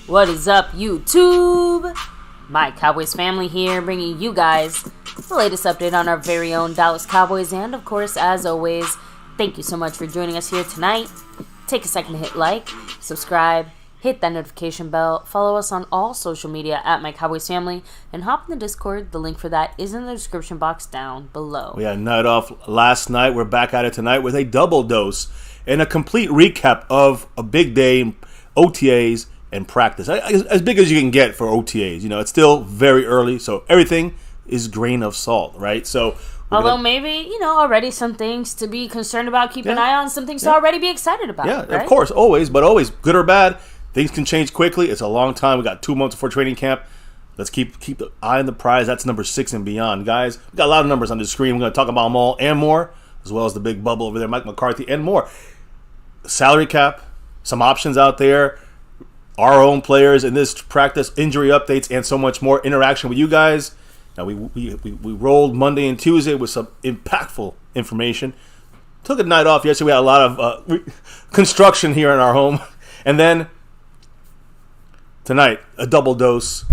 What is up, YouTube? My Cowboys family here, bringing you guys the latest update on our very own Dallas Cowboys. And of course, as always, thank you so much for joining us here tonight. Take a second to hit like, subscribe, hit that notification bell, follow us on all social media at MyCowboysFamily, and hop in the Discord. The link for that is in the description box down below. We had a night off last night. We're back at it tonight with a double dose and a complete recap of a big day, OTAs, and practice. As big as you can get for OTAs. You know, it's still very early, so everything is grain of salt, right? So, although maybe, already some things to be concerned about, keep an eye on, some things to already be excited about. Yeah, right? Of course, always, good or bad, things can change quickly. It's a long time. We got 2 months before training camp. Let's keep the eye on the prize. That's number 6 and beyond. Guys, we got a lot of numbers on the screen. We're going to talk about them all and more, as well as the big bubble over there, Mike McCarthy, and more. Salary cap, some options out there, our own players in this practice, injury updates, and so much more interaction with you guys. Now, we rolled Monday and Tuesday with some impactful information. Took a night off yesterday. We had a lot of construction here in our home. And then tonight, a double dose.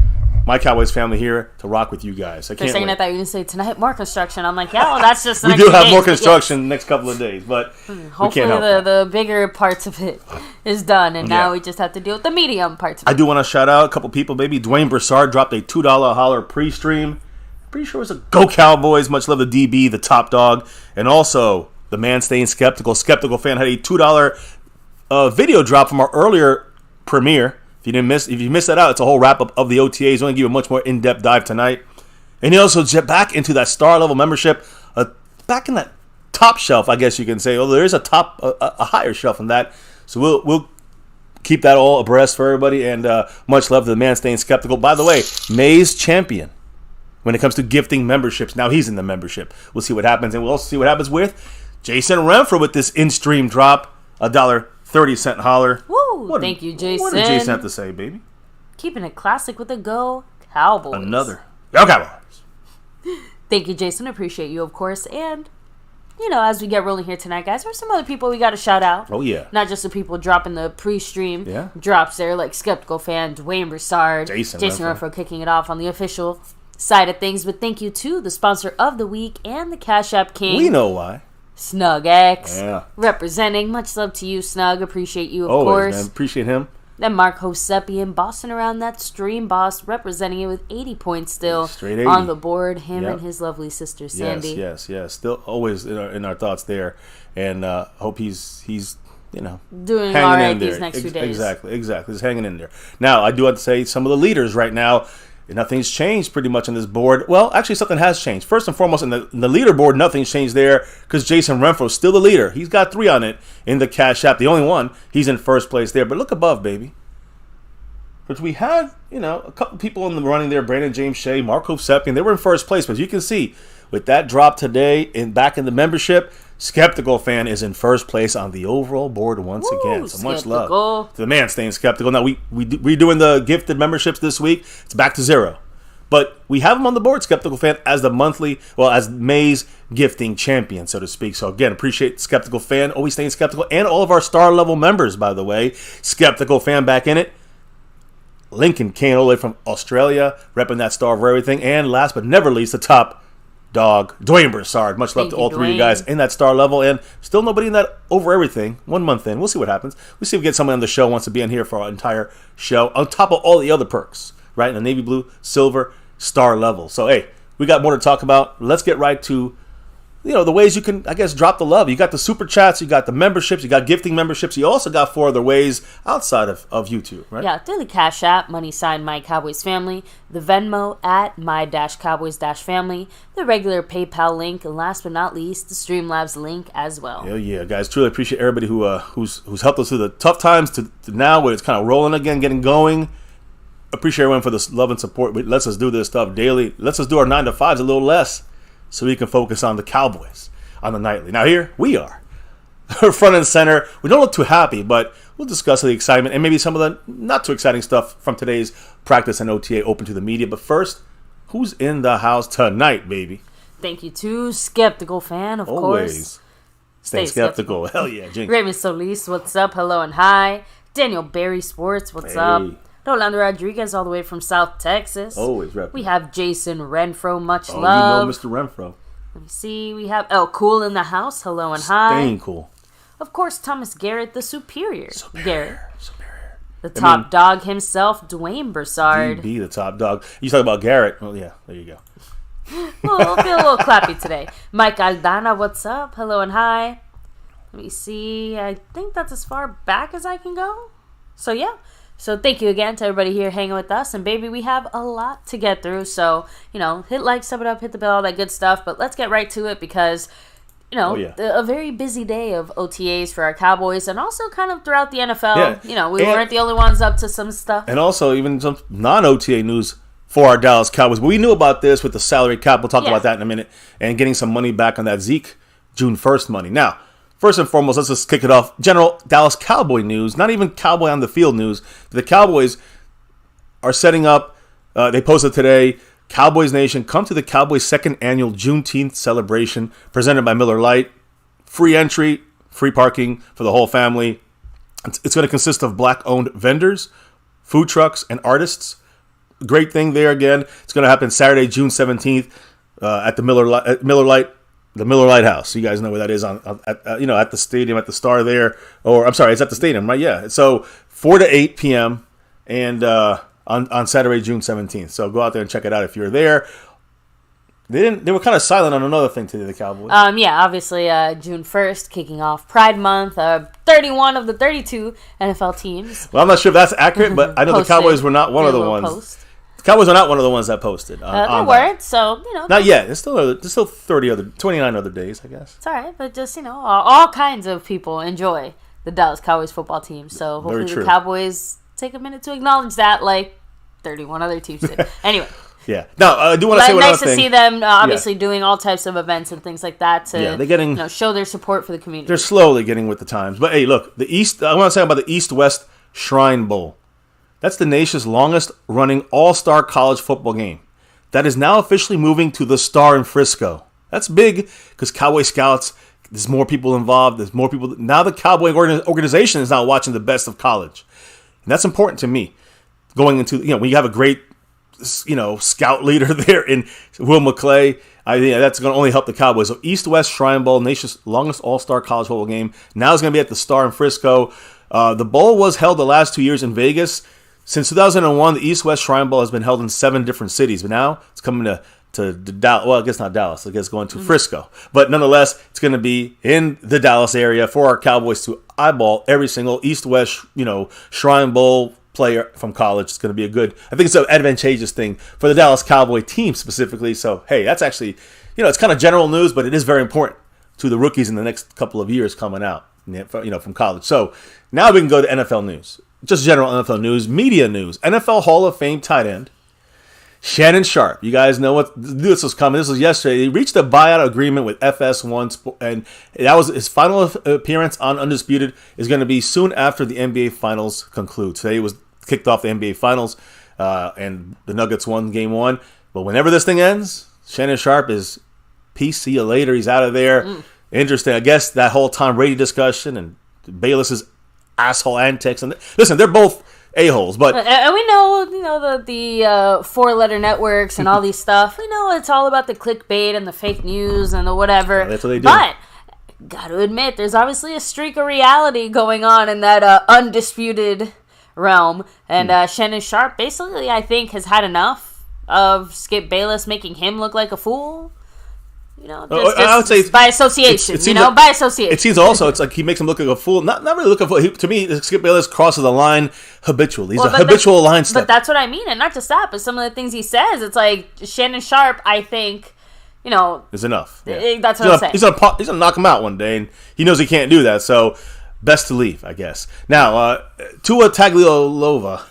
My Cowboys family here to rock with you guys. I can't wait. I thought you were going to say tonight more construction. I'm like, yeah, well, that's just the we next do have days, more construction the next couple of days, but hopefully we can't help the bigger parts of it is done, and now we just have to deal with the medium parts of it. I do want to shout out a couple people. Maybe Dwayne Broussard dropped a $2 holler pre-stream. Pretty sure it was a Go Cowboys. Much love to DB, the top dog, and also the man staying skeptical fan had a $2 video drop from our earlier premiere. If you missed that out, it's a whole wrap up of the OTAs. We're going to give you a much more in-depth dive tonight. And he also jet back into that star level membership, back in that top shelf, I guess you can say. There is a higher shelf than that. So we'll keep that all abreast for everybody. And much love to the man staying skeptical. By the way, May's champion when it comes to gifting memberships. Now he's in the membership. We'll see what happens, and we'll also see what happens with Jason Renfro with this in-stream drop, $1.30 holler. Woo! Thank you, Jason. What did Jason have to say, baby? Keeping it classic with the Go Cowboys. Another Go Cowboys. Thank you, Jason. Appreciate you, of course. And, as we get rolling here tonight, guys, there's some other people we got to shout out. Oh, yeah. Not just the people dropping the pre-stream drops there, like Skeptical Fan, Dwayne Broussard, Jason Renfro kicking it off on the official side of things. But thank you to the sponsor of the week and the Cash App King. We know why. Snug X, representing. Much love to you, Snug. Appreciate you, of course. Man. Appreciate him. Then Mark Hosepian, bossing around that stream, boss, representing it with 80 points still straight 80 on the board. Him and his lovely sister, Sandy. Yes. Still always in our thoughts there. And hope he's doing all right these next few days. Exactly. He's hanging in there. Now, I do have to say some of the leaders right now, nothing's changed pretty much on this board. Well, actually, something has changed. First and foremost, in the leaderboard, nothing's changed there because Jason Renfro is still the leader. He's got 3 on it in the Cash App. The only one. He's in first place there. But look above, baby. Because we had, a couple people in the running there. Brandon James Shea, Mark Hosepian. They were in first place. But you can see, with that drop today and back in the membership, Skeptical Fan is in first place on the overall board once again. So much love to the man staying skeptical. Now, we're doing the gifted memberships this week. It's back to 0. But we have him on the board, Skeptical Fan, as as May's gifting champion, so to speak. So, again, appreciate Skeptical Fan, always staying skeptical. And all of our star level members, by the way. Skeptical Fan back in it. Lincoln Kane, all the way from Australia, repping that star for everything. And last but never least, the top dog, Dwayne Broussard. Much love to all 3 of you guys in that star level. And still nobody in that over everything. 1 month in. We'll see what happens. We'll see if we get someone on the show who wants to be in here for our entire show. On top of all the other perks, right? In the navy blue, silver, star level. So, hey, we got more to talk about. Let's get right to, the ways you can, I guess, drop the love. You got the super chats, you got the memberships, you got gifting memberships. You also got 4 other ways outside of YouTube, right? Yeah, through the Cash App, money sign My Cowboys Family, the Venmo at My-Cowboys-Family, the regular PayPal link, and last but not least, the Streamlabs link as well. Hell yeah, guys. Truly appreciate everybody who's helped us through the tough times to now where it's kind of rolling again, getting going. Appreciate everyone for this love and support. It lets us do this stuff daily. Lets us do our 9 to 5s a little less, so we can focus on the Cowboys on the nightly. Now here we are, front and center. We don't look too happy, but we'll discuss the excitement and maybe some of the not too exciting stuff from today's practice and OTA open to the media. But first, who's in the house tonight, baby? Thank you to Skeptical Fan, of course. Stay skeptical. Hell yeah, Jinx. Raymond Solis, what's up? Hello and hi. Daniel Barry Sports, what's up? Rolando Rodriguez all the way from South Texas. Always repping. We have Jason Renfro, much Oh, love. you know Mr. Renfro. Let me see. We have Cool in the house. Hello and hi. Staying cool. Of course, Thomas Garrett, the superior. Garrett. Superior. The top dog himself, Dwayne Broussard. DB, the top dog. You talk about Garrett. Well, yeah, there you go. We'll feel a little clappy today. Mike Aldana, what's up? Hello and hi. Let me see. I think that's as far back as I can go. So, yeah. So, thank you again to everybody here hanging with us. And, baby, we have a lot to get through. So, hit like, sub it up, hit the bell, all that good stuff. But let's get right to it because, a very busy day of OTAs for our Cowboys and also kind of throughout the NFL. Yeah. We weren't the only ones up to some stuff. And also, even some non-OTA news for our Dallas Cowboys. But we knew about this with the salary cap. We'll talk about that in a minute. And getting some money back on that Zeke June 1st money. Now, first and foremost, let's just kick it off. General Dallas Cowboy news, not even Cowboy on the field news. The Cowboys are setting up, they posted today, Cowboys Nation, come to the Cowboys' second annual Juneteenth celebration presented by Miller Lite. Free entry, free parking for the whole family. It's going to consist of black-owned vendors, food trucks, and artists. Great thing there again. It's going to happen Saturday, June 17th at the Miller Lite. The Miller Lite House. You guys know where that is at the stadium, at the Star there. Or, I'm sorry, it's at the stadium, right? Yeah. So, 4 to 8 p.m. and on Saturday, June 17th. So, go out there and check it out if you're there. They were kind of silent on another thing today, the Cowboys. Obviously, June 1st, kicking off Pride Month. 31 of the 32 NFL teams. Well, I'm not sure if that's accurate, but I know the Cowboys were not one of the ones. Cowboys are not one of the ones that posted. They weren't, so, Not yet. There's still 29 other days, I guess. It's all right, but just, all kinds of people enjoy the Dallas Cowboys football team. So hopefully the Cowboys take a minute to acknowledge that like 31 other teams did. Anyway. Yeah. Now, I do want to say one other thing. Nice to see them obviously doing all types of events and things like that to they're getting, show their support for the community. They're slowly getting with the times. But, hey, look, I want to say about the East-West Shrine Bowl. That's the nation's longest-running all-star college football game. That is now officially moving to the Star in Frisco. That's big because Cowboy Scouts, there's more people involved. There's more people. Now the Cowboy organization is now watching the best of college. And that's important to me. Going into, when you have a great, scout leader there in Will McClay, I think that's going to only help the Cowboys. So East-West Shrine Bowl, nation's longest all-star college football game. Now it's going to be at the Star in Frisco. The bowl was held the last 2 years in Vegas. Since 2001, the East-West Shrine Bowl has been held in 7 different cities, but now it's coming to Dallas. Well, I guess not Dallas. I guess going to Frisco. But nonetheless, it's going to be in the Dallas area for our Cowboys to eyeball every single East-West, Shrine Bowl player from college. It's going to be I think it's an advantageous thing for the Dallas Cowboy team specifically. So, hey, that's actually, it's kind of general news, but it is very important to the rookies in the next couple of years coming out, from college. So now we can go to NFL news. Just general NFL news, media news. NFL Hall of Fame tight end Shannon Sharpe. You guys know this was coming. This was yesterday. He reached a buyout agreement with FS1, and that was his final appearance on Undisputed. Is going to be soon after the NBA Finals conclude. Today was kicked off the NBA Finals, and the Nuggets won Game 1. But whenever this thing ends, Shannon Sharpe is peace. See you later. He's out of there. Interesting. I guess that whole Tom Brady discussion and Bayless's asshole antics, and listen, they're both a-holes, but and we know the 4-letter networks and all these stuff. We know it's all about the clickbait and the fake news and the whatever. Yeah, that's what they do. But got to admit, there's obviously a streak of reality going on in that undisputed realm, and Shannon Sharpe basically, I think, has had enough of Skip Bayless making him look like a fool. I would say by association. By association. It seems also it's like he makes him look like a fool. Not really looking for. To me, Skip Bayless crosses the line habitually. He's a habitual line stepper. But that's what I mean, and not just that, but some of the things he says. It's like Shannon Sharpe, I think, is enough. Yeah. That's what I'm saying. He's gonna knock him out one day, and he knows he can't do that. So best to leave, I guess. Now, Tua Tagovailoa.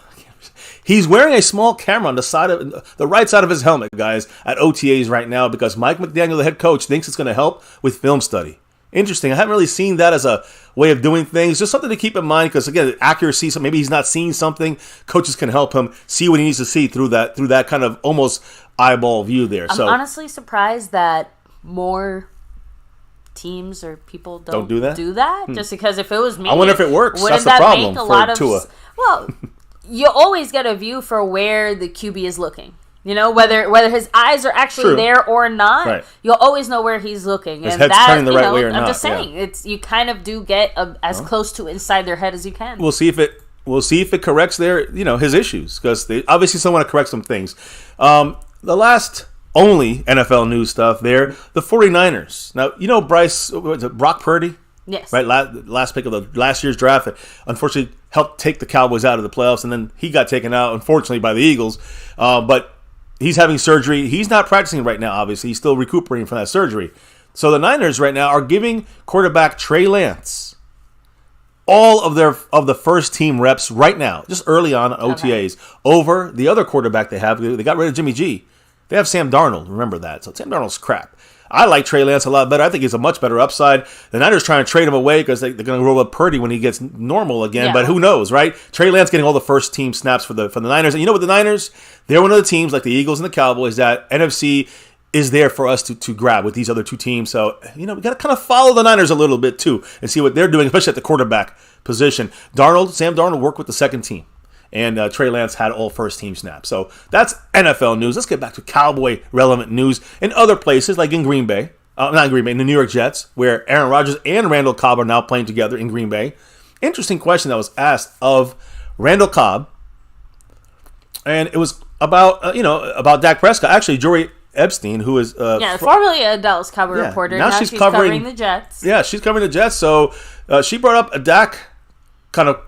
He's wearing a small camera on the right side of his helmet, guys, at OTAs right now because Mike McDaniel, the head coach, thinks it's going to help with film study. Interesting. I haven't really seen that as a way of doing things. Just something to keep in mind because, again, accuracy, so maybe he's not seeing something. Coaches can help him see what he needs to see through that kind of almost eyeball view there. I'm honestly surprised that more teams or people don't do that. Just because if it was me, I wonder if it works. That's the problem for Tua. Well, you always get a view for where the QB is looking. You know, whether his eyes are actually there or not, right. You'll always know where he's looking. His head's turning the right way or not. I'm just saying, it's you kind of do get as close to inside their head as you can. We'll see if it corrects his issues, because they obviously still want to correct some things. The last only NFL news stuff there, the 49ers. Now, Brock Purdy? Yes. Right, last pick of the last year's draft, unfortunately helped take the Cowboys out of the playoffs, and then he got taken out, unfortunately, by the Eagles. But he's having surgery. He's not practicing right now, obviously. He's still recuperating from that surgery. So the Niners right now are giving quarterback Trey Lance all of the first team reps right now, just early on OTAs, over the other quarterback they have. They got rid of Jimmy G. They have Sam Darnold. Remember that. So Sam Darnold's crap. I like Trey Lance a lot better. I think he's a much better upside. The Niners trying to trade him away because they're going to roll up Purdy when he gets normal again. Yeah. But who knows, right? Trey Lance getting all the first team snaps for the Niners. And you know what, the Niners, they're one of the teams like the Eagles and the Cowboys that NFC is there for us to grab with these other two teams. So, we got to kind of follow the Niners a little bit too and see what they're doing, especially at the quarterback position. Sam Darnold worked with the second team. And Trey Lance had all first-team snaps. So that's NFL news. Let's get back to Cowboy-relevant news in other places, like in Green Bay. Not in Green Bay, in the New York Jets, where Aaron Rodgers and Randall Cobb are now playing together in Green Bay. Interesting question that was asked of Randall Cobb. And it was about Dak Prescott. Actually, Jory Epstein, who is... formerly a Dallas Cowboy reporter. Now she's covering the Jets. Yeah, she's covering the Jets. So she brought up a Dak kind of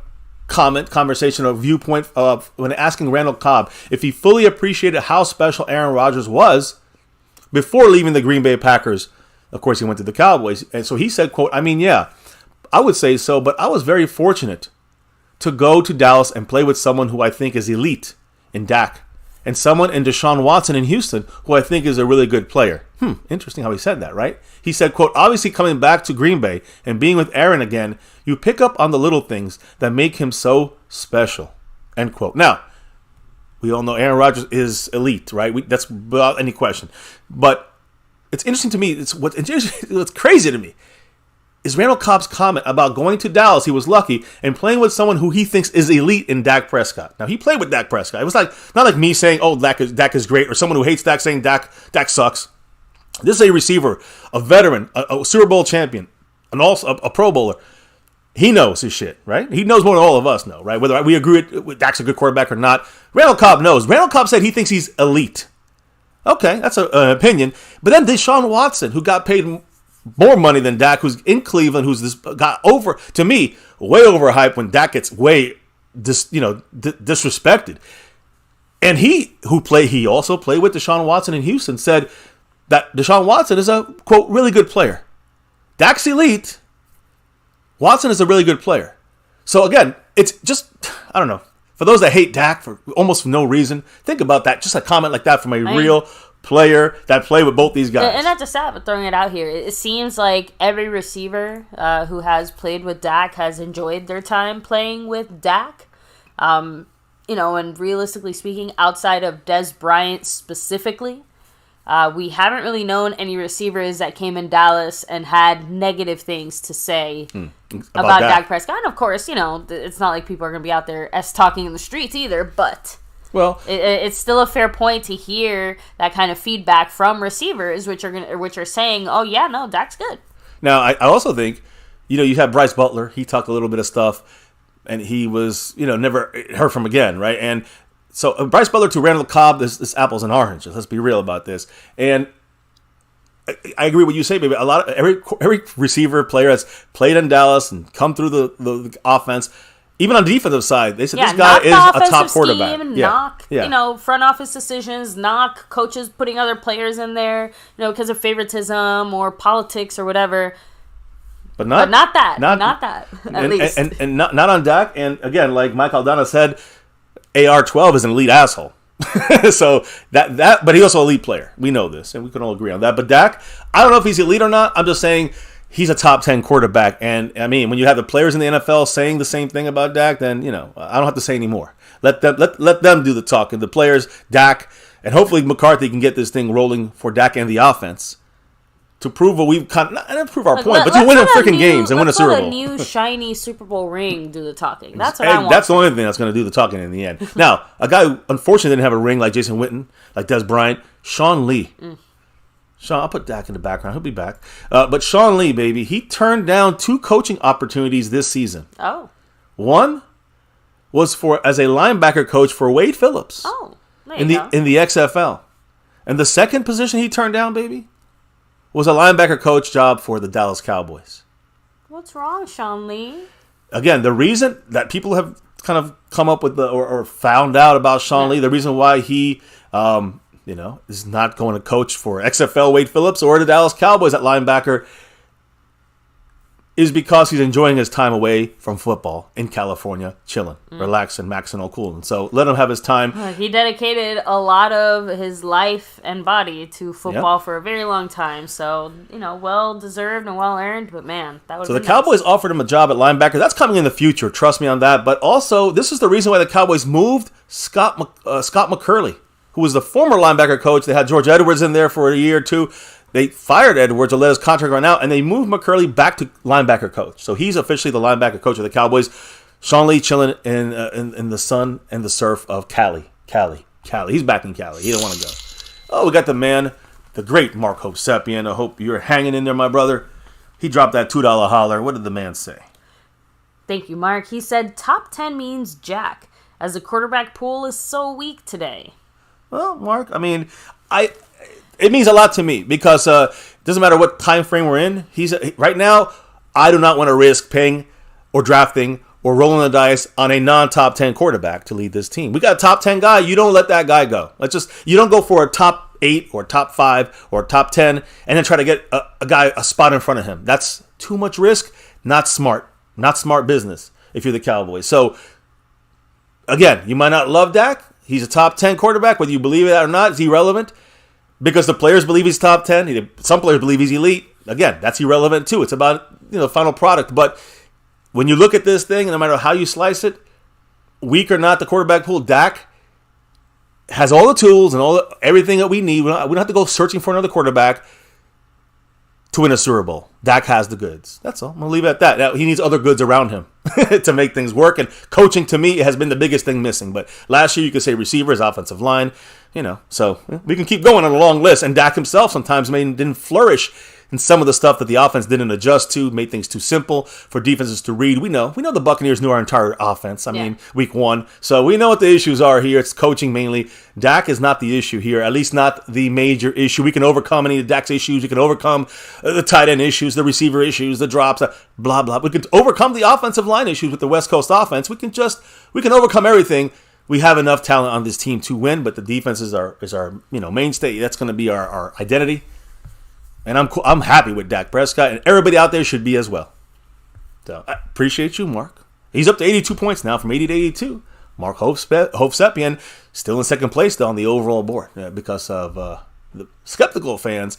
conversation or viewpoint of when asking Randall Cobb if he fully appreciated how special Aaron Rodgers was before leaving the Green Bay Packers. Of course, he went to the Cowboys. And so he said, quote, I would say so, but I was very fortunate to go to Dallas and play with someone who I think is elite in Dak, and someone in Deshaun Watson in Houston who I think is a really good player. Interesting how he said that, right? He said, quote, obviously coming back to Green Bay and being with Aaron again, you pick up on the little things that make him so special, end quote. Now, we all know Aaron Rodgers is elite, right? That's without any question. But it's interesting to me, what's crazy to me is Randall Cobb's comment about going to Dallas, he was lucky, and playing with someone who he thinks is elite in Dak Prescott. Now, he played with Dak Prescott. It was not like me saying, oh, Dak is great, or someone who hates Dak saying Dak sucks. This is a receiver, a veteran, a Super Bowl champion, and also a Pro Bowler. He knows his shit, right? He knows more than all of us know, right? Whether we agree with Dak's a good quarterback or not, Randall Cobb knows. Randall Cobb said he thinks he's elite. Okay, that's an opinion. But then Deshaun Watson, who got paid more money than Dak, who's in Cleveland, got over, to me, way overhyped when Dak gets way disrespected. And he also played with Deshaun Watson in Houston, said that Deshaun Watson is a, quote, really good player. Dak's elite. Watson is a really good player. So again, it's just, I don't know. For those that hate Dak for almost no reason, think about that. Just a comment like that from a real player that played with both these guys. And not just that, but throwing it out here, it seems like every receiver who has played with Dak has enjoyed their time playing with Dak. And realistically speaking, outside of Dez Bryant specifically, we haven't really known any receivers that came in Dallas and had negative things to say about Dak Prescott. And of course, it's not like people are going to be out there talking in the streets either, but well, it's still a fair point to hear that kind of feedback from receivers, which are saying, oh yeah, no, Dak's good. Now, I also think, you have Bryce Butler. He talked a little bit of stuff, and he was, never heard from again, right? And so Bryce Butler to Randall Cobb, this apples and oranges. Let's be real about this. And I agree with what you say, baby. Every receiver player has played in Dallas and come through the offense. Even on the defensive side, they said this guy is a top quarterback. Knock front office decisions, knock coaches putting other players in there, because of favoritism or politics or whatever. But not that. At least. And not on Dak. And again, like Mike Aldana said, AR-12 is an elite asshole. So but he's also an elite player. We know this, and we can all agree on that. But Dak, I don't know if he's elite or not. I'm just saying he's a top 10 quarterback. And I mean, when you have the players in the NFL saying the same thing about Dak, then I don't have to say anymore. Let them do the talking. The players, Dak, and hopefully McCarthy can get this thing rolling for Dak and the offense. to prove what we've not prove our point, but to win freaking games and win a Super Bowl. Let a new shiny Super Bowl ring do the talking. That's what I want. That's the only thing that's going to do the talking in the end. Now, a guy who unfortunately didn't have a ring like Jason Witten, like Des Bryant, Sean Lee. Sean, I'll put Dak in the background. He'll be back. But Sean Lee, baby, he turned down 2 coaching opportunities this season. Oh. One was as a linebacker coach for Wade Phillips. Oh, there in you go. In the XFL. And the second position he turned down, baby, was a linebacker coach job for the Dallas Cowboys. What's wrong, Sean Lee? Again, the reason that people have kind of come up with or found out about Sean Lee, the reason why he, is not going to coach for XFL Wade Phillips or the Dallas Cowboys at linebacker is because he's enjoying his time away from football in California, chilling, relaxing, maxing all cool. And so let him have his time. He dedicated a lot of his life and body to football for a very long time. So, well-deserved and well-earned. But, man, that would So the Cowboys offered him a job at linebacker. That's coming in the future. Trust me on that. But also, this is the reason why the Cowboys moved Scott McCurley, who was the former linebacker coach. They had George Edwards in there for a year or two. They fired Edwards to let his contract run out, and they moved McCurley back to linebacker coach. So he's officially the linebacker coach of the Cowboys. Sean Lee chilling in the sun and the surf of Cali. He's back in Cali. He don't want to go. Oh, we got the man, the great Mark Hovsepian. I hope you're hanging in there, my brother. He dropped that $2 holler. What did the man say? Thank you, Mark. He said top 10 means jack, as the quarterback pool is so weak today. Well, Mark, I mean, it means a lot to me because it doesn't matter what time frame we're in. Right now, I do not want to risk paying or drafting or rolling the dice on a non-top 10 quarterback to lead this team. We got a top 10 guy. You don't let that guy go. You don't go for a top 8 or top 5 or top 10 and then try to get a guy a spot in front of him. That's too much risk. Not smart. Not smart business if you're the Cowboys. So, again, you might not love Dak. He's a top 10 quarterback. Whether you believe it or not, it's irrelevant. Because the players believe he's top 10. Some players believe he's elite. Again, that's irrelevant too. It's about the final product. But when you look at this thing, no matter how you slice it, weak or not, the quarterback pool, Dak has all the tools and everything that we need. We don't have to go searching for another quarterback to win a Super Bowl. Dak has the goods. That's all. I'm going to leave it at that. Now, he needs other goods around him to make things work. And coaching, to me, has been the biggest thing missing. But last year, you could say receivers, offensive line, So we can keep going on a long list. And Dak himself sometimes didn't flourish in some of the stuff that the offense didn't adjust to, made things too simple for defenses to read. We know the Buccaneers knew our entire offense. I mean, week 1. So we know what the issues are here. It's coaching mainly. Dak is not the issue here, at least not the major issue. We can overcome any of Dak's issues. We can overcome the tight end issues, the receiver issues, the drops, blah, blah. We can overcome the offensive line issues with the West Coast offense. We can overcome everything. We have enough talent on this team to win, but the defense is our mainstay. That's going to be our identity. And I'm happy with Dak Prescott, and everybody out there should be as well. So I appreciate you, Mark. He's up to 82 points now from 80 to 82. Mark Hovsepian still in second place though on the overall board because of the skeptical fans.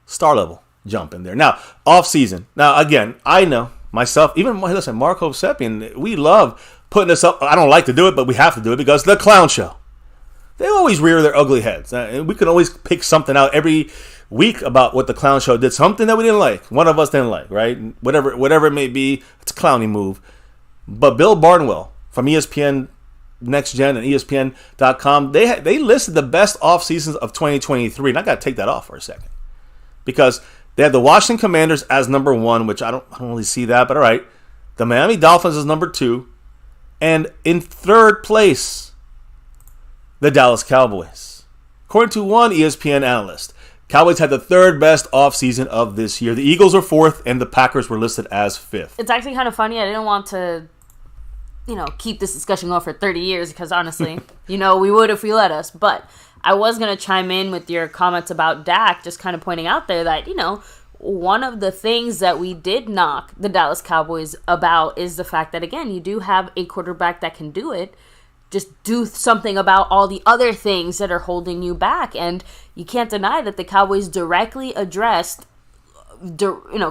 Star level jump in there. Now, off season. Now, again, I know myself, Mark Hovsepian, we love putting this up. I don't like to do it, but we have to do it because the clown show. They always rear their ugly heads. We can always pick something out every week about what the clown show did. Something that we didn't like. One of us didn't like, right? Whatever it may be, it's a clowny move. But Bill Barnwell from ESPN Next Gen and ESPN.com, they listed the best off seasons of 2023. And I got to take that off for a second. Because they had the Washington Commanders as number 1, which I don't really see that, but all right. The Miami Dolphins is number 2. And in third place, the Dallas Cowboys. According to one ESPN analyst, Cowboys had the third best offseason of this year. The Eagles were 4th, and the Packers were listed as 5th. It's actually kind of funny. I didn't want to, keep this discussion going for 30 years because honestly, we would if we let us. But I was going to chime in with your comments about Dak, just kind of pointing out there that, one of the things that we did knock the Dallas Cowboys about is the fact that, again, you do have a quarterback that can do it. Just do something about all the other things that are holding you back. And you can't deny that the Cowboys directly addressed,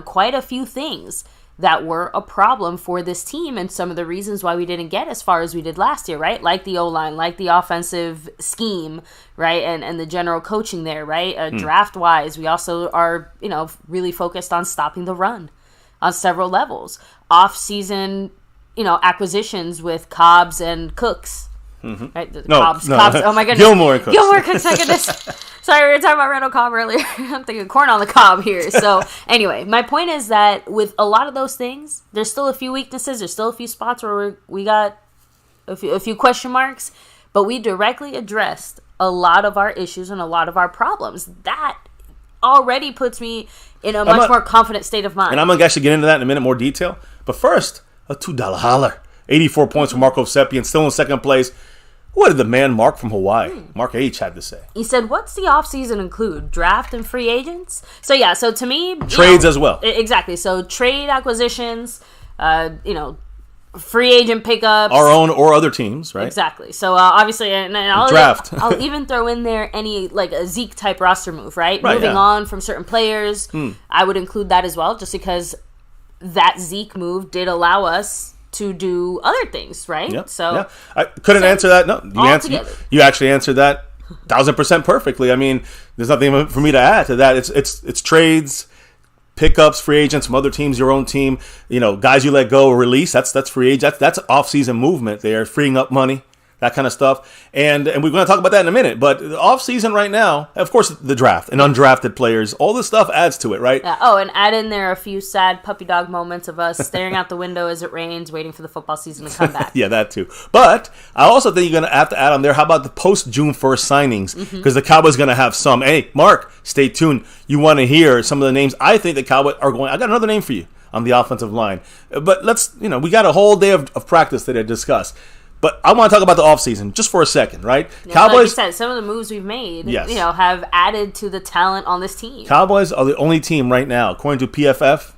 quite a few things that were a problem for this team and some of the reasons why we didn't get as far as we did last year, right? Like the O-line, like the offensive scheme, right? And the general coaching there, right? Draft-wise, we also are, really focused on stopping the run on several levels. Off-season, acquisitions with Cobbs and Cooks. Right? Cobbs. Oh my goodness. Gilmore and Cooks. Gilmore and Cooks, my goodness. Sorry, we were talking about Randall Cobb earlier. I'm thinking corn on the cob here. So anyway, my point is that with a lot of those things, there's still a few weaknesses. There's still a few spots where we got a few question marks, but we directly addressed a lot of our issues and a lot of our problems. That already puts me in a much more confident state of mind. And I'm going to actually get into that in a minute, more detail. But first, a $2 holler. 84 points for Marco Seppian, still in second place. What did the man Mark from Hawaii, Mark H., had to say? He said, what's the offseason include? Draft and free agents? So, yeah, so to me... Trades as well. Exactly. So, trade acquisitions, free agent pickups. Our own or other teams, right? Exactly. So, obviously... and draft. I'll even throw in there any, like, a Zeke-type roster move, right? Moving on from certain players. I would include that as well, just because that Zeke move did allow us to do other things, right? Yep. So yeah. I couldn't answer that. No, you actually answered that 1,000% perfectly. I mean, there's nothing for me to add to that. It's trades, pickups, free agents from other teams, your own team. Guys you let go or release. That's free agent. That's off-season movement there, freeing up money. That kind of stuff. And we're going to talk about that in a minute. But the off-season right now, of course, the draft and undrafted players, all this stuff adds to it, right? Yeah. Oh, and add in there a few sad puppy dog moments of us staring out the window as it rains, waiting for the football season to come back. Yeah, that too. But I also think you're going to have to add on there, how about the post-June 1st signings? Because the Cowboys going to have some. Hey, Mark, stay tuned. You want to hear some of the names I think the Cowboys are going. I got another name for you on the offensive line. But let's, we got a whole day of practice today to discuss. But I want to talk about the offseason just for a second, right? Yeah, Cowboys, like you said, some of the moves we've made, have added to the talent on this team. Cowboys are the only team right now, according to PFF,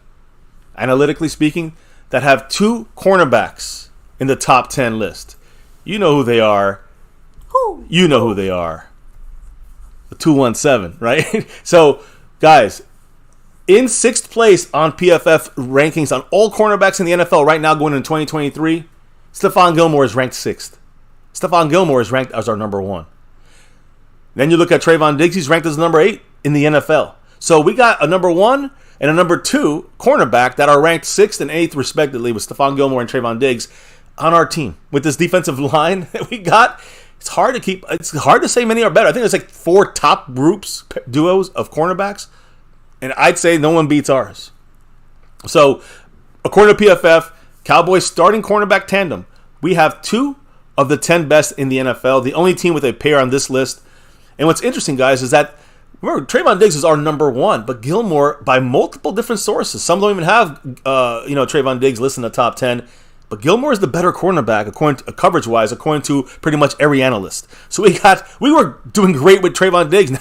analytically speaking, that have 2 cornerbacks in the top 10 list. You know who they are. Who? You know who they are. The 217, right? So, guys, in 6th place on PFF rankings on all cornerbacks in the NFL right now going into 2023, Stephon Gilmore is ranked 6th. Stephon Gilmore is ranked as our number 1. Then you look at Trayvon Diggs, he's ranked as number 8 in the NFL. So we got a number 1 and a number 2 cornerback that are ranked 6th and 8th respectively with Stephon Gilmore and Trayvon Diggs on our team. With this defensive line that we got, it's hard to say many are better. I think there's like 4 top duos of cornerbacks, and I'd say no one beats ours. So according to PFF, Cowboys starting cornerback tandem. We have 2 of the 10 best in the NFL, the only team with a pair on this list. And what's interesting, guys, is that remember, Trayvon Diggs is our number 1, but Gilmore, by multiple different sources, some don't even have Trayvon Diggs listed in the top 10, but Gilmore is the better cornerback according to, coverage-wise, according to pretty much every analyst. So we were doing great with Trayvon Diggs.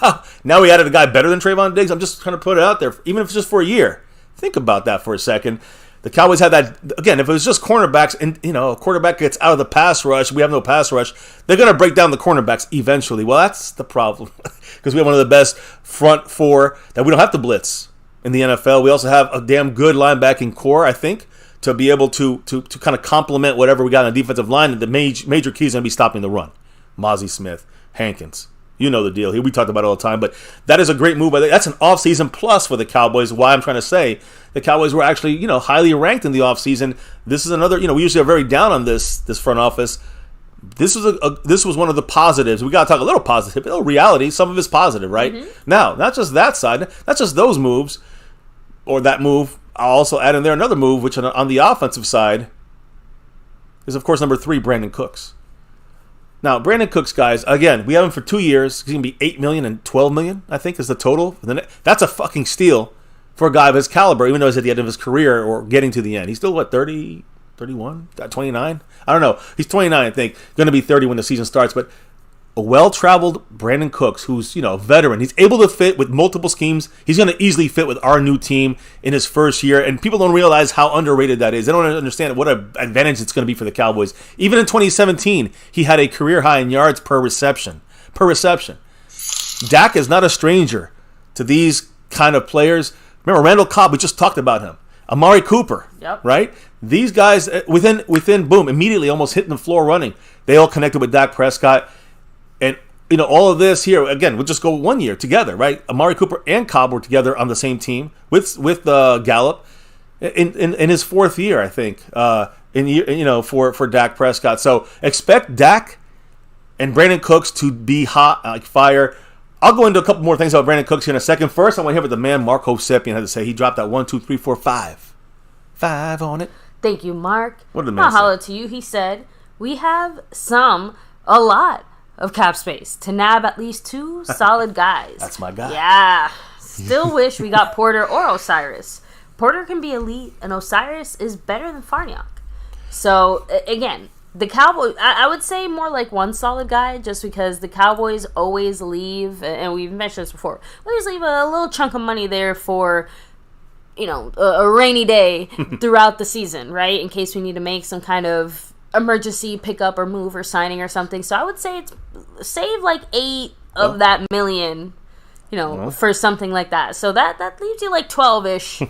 Now we added a guy better than Trayvon Diggs. I'm just trying to put it out there, even if it's just for a year. Think about that for a second. The Cowboys had that, again, if it was just cornerbacks and, a quarterback gets out of the pass rush, we have no pass rush, they're going to break down the cornerbacks eventually. Well, that's the problem because we have one of the best front 4 that we don't have to blitz in the NFL. We also have a damn good linebacking core, I think, to be able to kind of complement whatever we got on the defensive line. And the major key is going to be stopping the run. Mozzie Smith, Hankins. You know the deal here. We talked about it all the time. But that is a great move. That's an offseason plus for the Cowboys. Why I'm trying to say the Cowboys were actually, highly ranked in the offseason. This is another, we usually are very down on this front office. This was one of the positives. We got to talk a little positive, a little reality. Some of it's positive, right? Now, not just that side, not just those moves or that move. I'll also add in there another move, which on the offensive side is, of course, number 3, Brandon Cooks. Now, Brandon Cooks, guys, again, we have him for 2 years. He's going to be $8 million and $12 million, I think, is the total. That's a fucking steal for a guy of his caliber, even though he's at the end of his career or getting to the end. He's still, 30, 31, 29? I don't know. He's 29, I think. Going to be 30 when the season starts. But a well-traveled Brandon Cooks, who's, a veteran. He's able to fit with multiple schemes. He's going to easily fit with our new team in his first year. And people don't realize how underrated that is. They don't understand what an advantage it's going to be for the Cowboys. Even in 2017, he had a career high in yards per reception. Dak is not a stranger to these kind of players. Remember, Randall Cobb, we just talked about him. Amari Cooper, Yep. right? These guys, within boom, immediately almost hitting the floor running. They all connected with Dak Prescott. And, all of this here, again, we'll just go 1 year together, right? Amari Cooper and Cobb were together on the same team with Gallup in his 4th year, I think, for Dak Prescott. So expect Dak and Brandon Cooks to be hot like fire. I'll go into a couple more things about Brandon Cooks here in a second. First, I want to hear what the man Mark Hovsepian had to say. He dropped that 1, 2, 3, 4, 5. 5 on it. Thank you, Mark. What did the man say? Holla to you. He said, we have a lot of cap space to nab at least 2 solid guys. That's my guy. Yeah. Still wish we got Porter or Osiris. Porter can be elite, and Osiris is better than Farniok. So, again, the Cowboys, I would say more like 1 solid guy, just because the Cowboys always leave, and we've mentioned this before, always leave a little chunk of money there for, a rainy day throughout the season, right? In case we need to make some kind of emergency pickup or move or signing or something. So I would say it's save like 8 of that million, for something like that. So that leaves you like 12-ish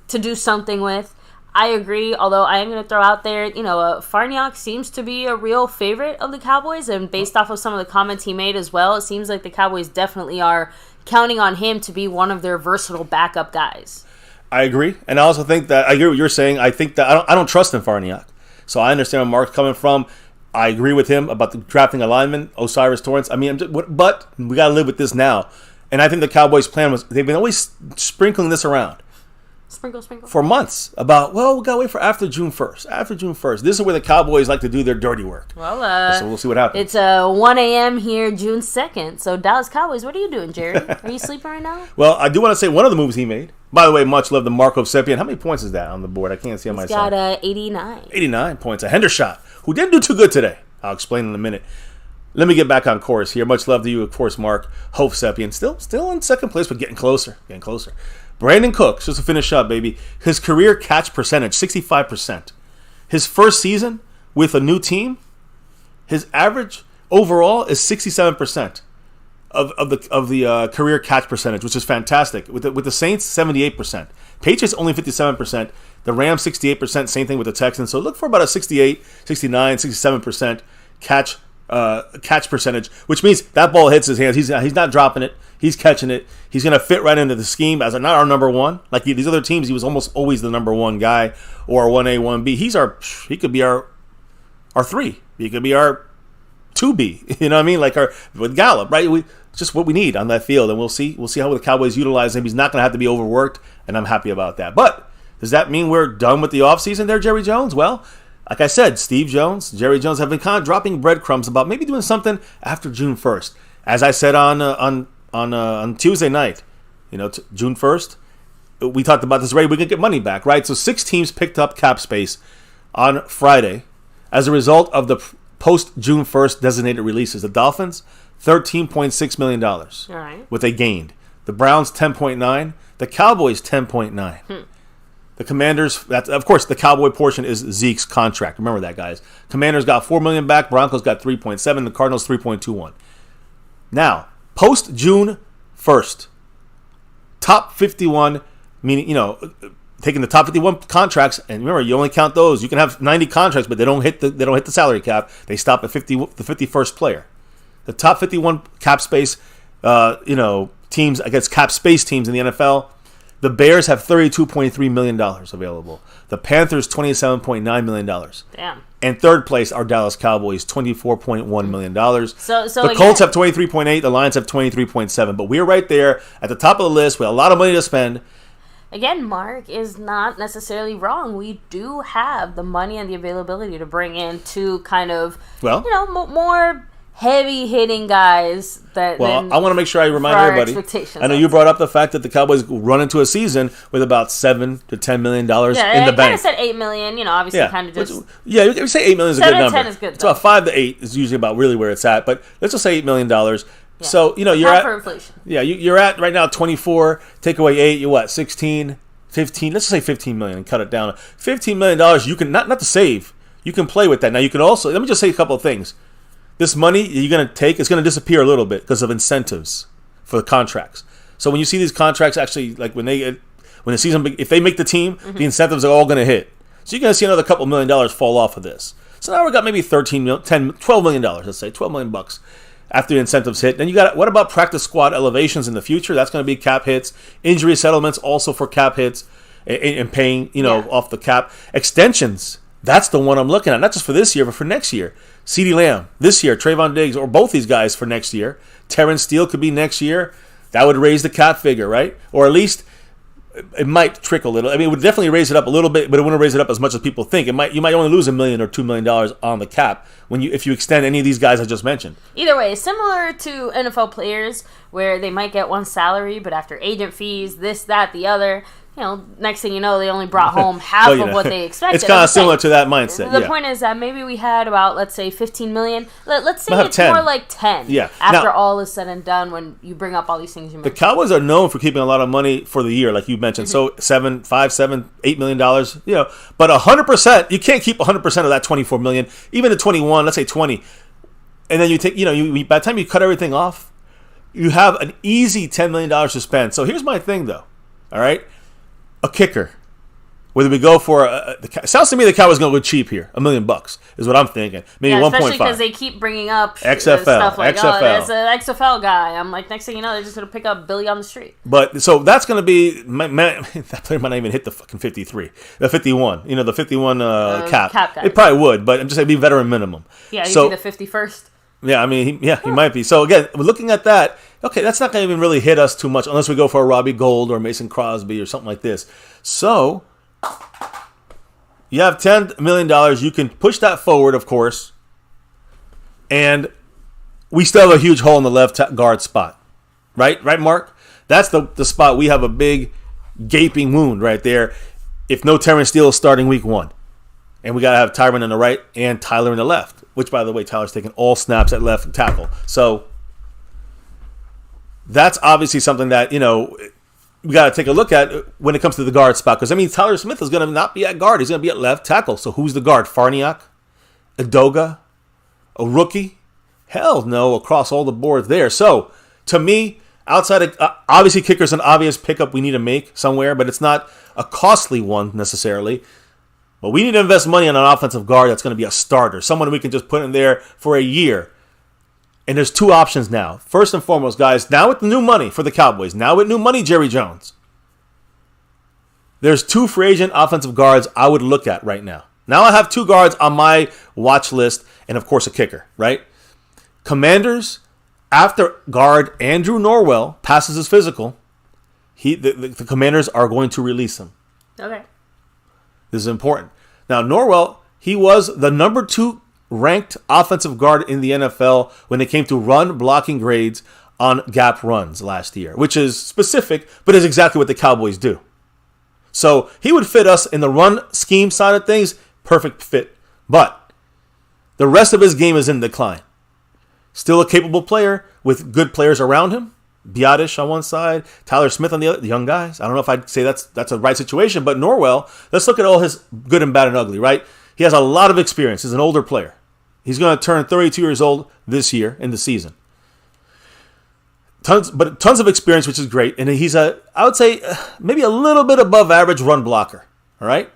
to do something with. I agree, although I am going to throw out there, Farniok seems to be a real favorite of the Cowboys, and based off of some of the comments he made as well, it seems like the Cowboys definitely are counting on him to be one of their versatile backup guys. I agree, and I also think that, I hear what you're saying, I think that I don't trust in Farniok, so I understand where Mark's coming from. I agree with him about the drafting a lineman, Osiris Torrance. But we got to live with this now, and I think the Cowboys' plan was, they've been always sprinkling this around. Sprinkle. For months about, we got to wait for after June 1st. After June 1st. This is where the Cowboys like to do their dirty work. Well, so we'll see what happens. It's 1 a.m. here, June 2nd. So, Dallas Cowboys, what are you doing, Jerry? Are you sleeping right now? Well, I do want to say one of the moves he made. By the way, much love to Mark Hovsepian. How many points is that on the board? I can't see on my side. He's got 89. 89 points. A Hendershot, who didn't do too good today. I'll explain in a minute. Let me get back on course here. Much love to you, of course, Mark Hovsepian. Still in second place, but getting closer. Brandon Cooks, just to finish up, baby. His career catch percentage, 65%. His first season with a new team, his average overall is 67% of the career catch percentage, which is fantastic. With the Saints, 78%. Patriots only 57%. The Rams 68%. Same thing with the Texans. So look for about a 68, 69, 67% catch percentage, which means that ball hits his hands. He's not dropping it. He's catching it. He's going to fit right into the scheme as not our number one. Like these other teams, he was almost always the number one guy or 1A, 1B. He could be our 3. He could be our 2B. You know what I mean? Like with Gallup, right? Just what we need on that field, and we'll see how the Cowboys utilize him. He's not going to have to be overworked, and I'm happy about that. But does that mean we're done with the offseason there, Jerry Jones? Well, like I said, Steve Jones, Jerry Jones have been kind of dropping breadcrumbs about maybe doing something after June 1st. As I said on Tuesday night, June 1st, we talked about this already. We could get money back, right? So 6 teams picked up cap space on Friday as a result of the post-June 1st designated releases. The Dolphins, $13.6 million with a gained. The Browns, $10.9. The Cowboys, $10.9. The Commanders, of course, the Cowboy portion is Zeke's contract. Remember that, guys. Commanders got $4 million back. Broncos got 3.7. The Cardinals, 3.21. Now, post-June 1st, top 51, meaning, taking the top 51 contracts, and remember, you only count those. You can have 90 contracts, but they don't hit the salary cap. They stop at the 51st player. The top 51 cap space, teams, I guess cap space teams in the NFL. The Bears have $32.3 million available. The Panthers, $27.9 million. Damn. And third place are Dallas Cowboys, $24.1 million. So the Colts have 23.8. The Lions have 23.7. But we're right there at the top of the list with a lot of money to spend. Again, Mark is not necessarily wrong. We do have the money and the availability to bring in 2 kind of, more heavy-hitting guys. I want to make sure I remind everybody. I know you brought up the fact that the Cowboys run into a season with about $7 to $10 million in the bank. I kind of said $8 million. Obviously, kind of just. Yeah, you say $8 million is a good number. 7 to 10 is good. It's about 5 to 8 is usually about really where it's at. But let's just say $8 million. Yeah. So you're at for inflation. Yeah, you're at right now 24. Take away 8, you're what? 16, 15. Let's just say $15 million and cut it down. $15 million. You can not to save. You can play with that. Now you can also. Let me just say a couple of things. This money you're going to take is going to disappear a little bit because of incentives for the contracts. So when you see these contracts, actually, like when when the season, if they make the team, the incentives are all going to hit. So you're going to see another couple $1 million fall off of this. So now we got maybe $12 million, let's say $12 million after the incentives hit. Then you got, what about practice squad elevations in the future? That's going to be cap hits. Injury settlements also for cap hits and paying, off the cap. Extensions, that's the one I'm looking at, not just for this year, but for next year. CeeDee Lamb this year, Trayvon Diggs, or both these guys for next year. Terrence Steele could be next year. That would raise the cap figure, right? Or at least it might trickle a little. I mean, it would definitely raise it up a little bit, but it wouldn't raise it up as much as people think. You might only lose $1 million or $2 million on the cap if you extend any of these guys I just mentioned. Either way, similar to NFL players where they might get one salary, but after agent fees, this, that, the other, next thing you know, they only brought home half of what they expected. It's kind of similar to that mindset. The point is that maybe we had about, let's say, $15 million. Let's say it's 10. more like 10. Yeah. After all is said and done, when you bring up all these things you mentioned. The Cowboys are known for keeping a lot of money for the year, like you mentioned. So $7, $8 million. But 100%, you can't keep 100% of that $24 million, even the 21. Let's say 20, and then you take, by the time you cut everything off, you have an easy $10 million to spend. So here's my thing, though. All right. A kicker. Whether we go for sounds to me the Cowboys going to go cheap here. $1 million is what I'm thinking. Maybe 1.5. Especially because they keep bringing up XFL, stuff like, XFL. There's an XFL guy. I'm like, next thing you know, they're just going to pick up Billy on the street. But so that's going to be that player might not even hit the fucking 53, the 51. The 51 cap. Cap guy. It probably would, but I'm just saying, be veteran minimum. Yeah, he'd be the 51st. Yeah, I mean, he might be. So again, looking at that, okay, that's not going to even really hit us too much unless we go for a Robbie Gould or Mason Crosby or something like this. So you have $10 million. You can push that forward, of course, and we still have a huge hole in the left guard spot, right? Right, Mark? That's the spot we have a big gaping wound right there. If no Terrence Steele is starting week 1. And we got to have Tyron on the right and Tyler in the left, which, by the way, Tyler's taking all snaps at left tackle. So that's obviously something that, we got to take a look at when it comes to the guard spot. Because, Tyler Smith is going to not be at guard. He's going to be at left tackle. So who's the guard? Farniak? Udoga? A rookie? Hell no, across all the boards there. So, to me, outside of, obviously, kicker's an obvious pickup we need to make somewhere, but it's not a costly one necessarily. But we need to invest money on an offensive guard that's going to be a starter, someone we can just put in there for a year. And there's 2 options now. First and foremost, guys, now with the new money for the Cowboys, now with new money, Jerry Jones, there's 2 free agent offensive guards I would look at right now. Now I have 2 guards on my watch list, and of course a kicker, right? Commanders, after guard Andrew Norwell passes his physical, the Commanders are going to release him. Okay. This is important. Now, Norwell, he was the number 2 ranked offensive guard in the NFL when it came to run blocking grades on gap runs last year, which is specific, but is exactly what the Cowboys do. So he would fit us in the run scheme side of things, perfect fit. But the rest of his game is in decline. Still a capable player with good players around him. Biadish on one side, Tyler Smith on the other, the young guys. I don't know if I'd say that's a right situation, but Norwell, let's look at all his good and bad and ugly, right? He has a lot of experience. He's an older player. He's going to turn 32 years old this year in the season. Tons of experience, which is great. And he's I would say, maybe a little bit above average run blocker, all right?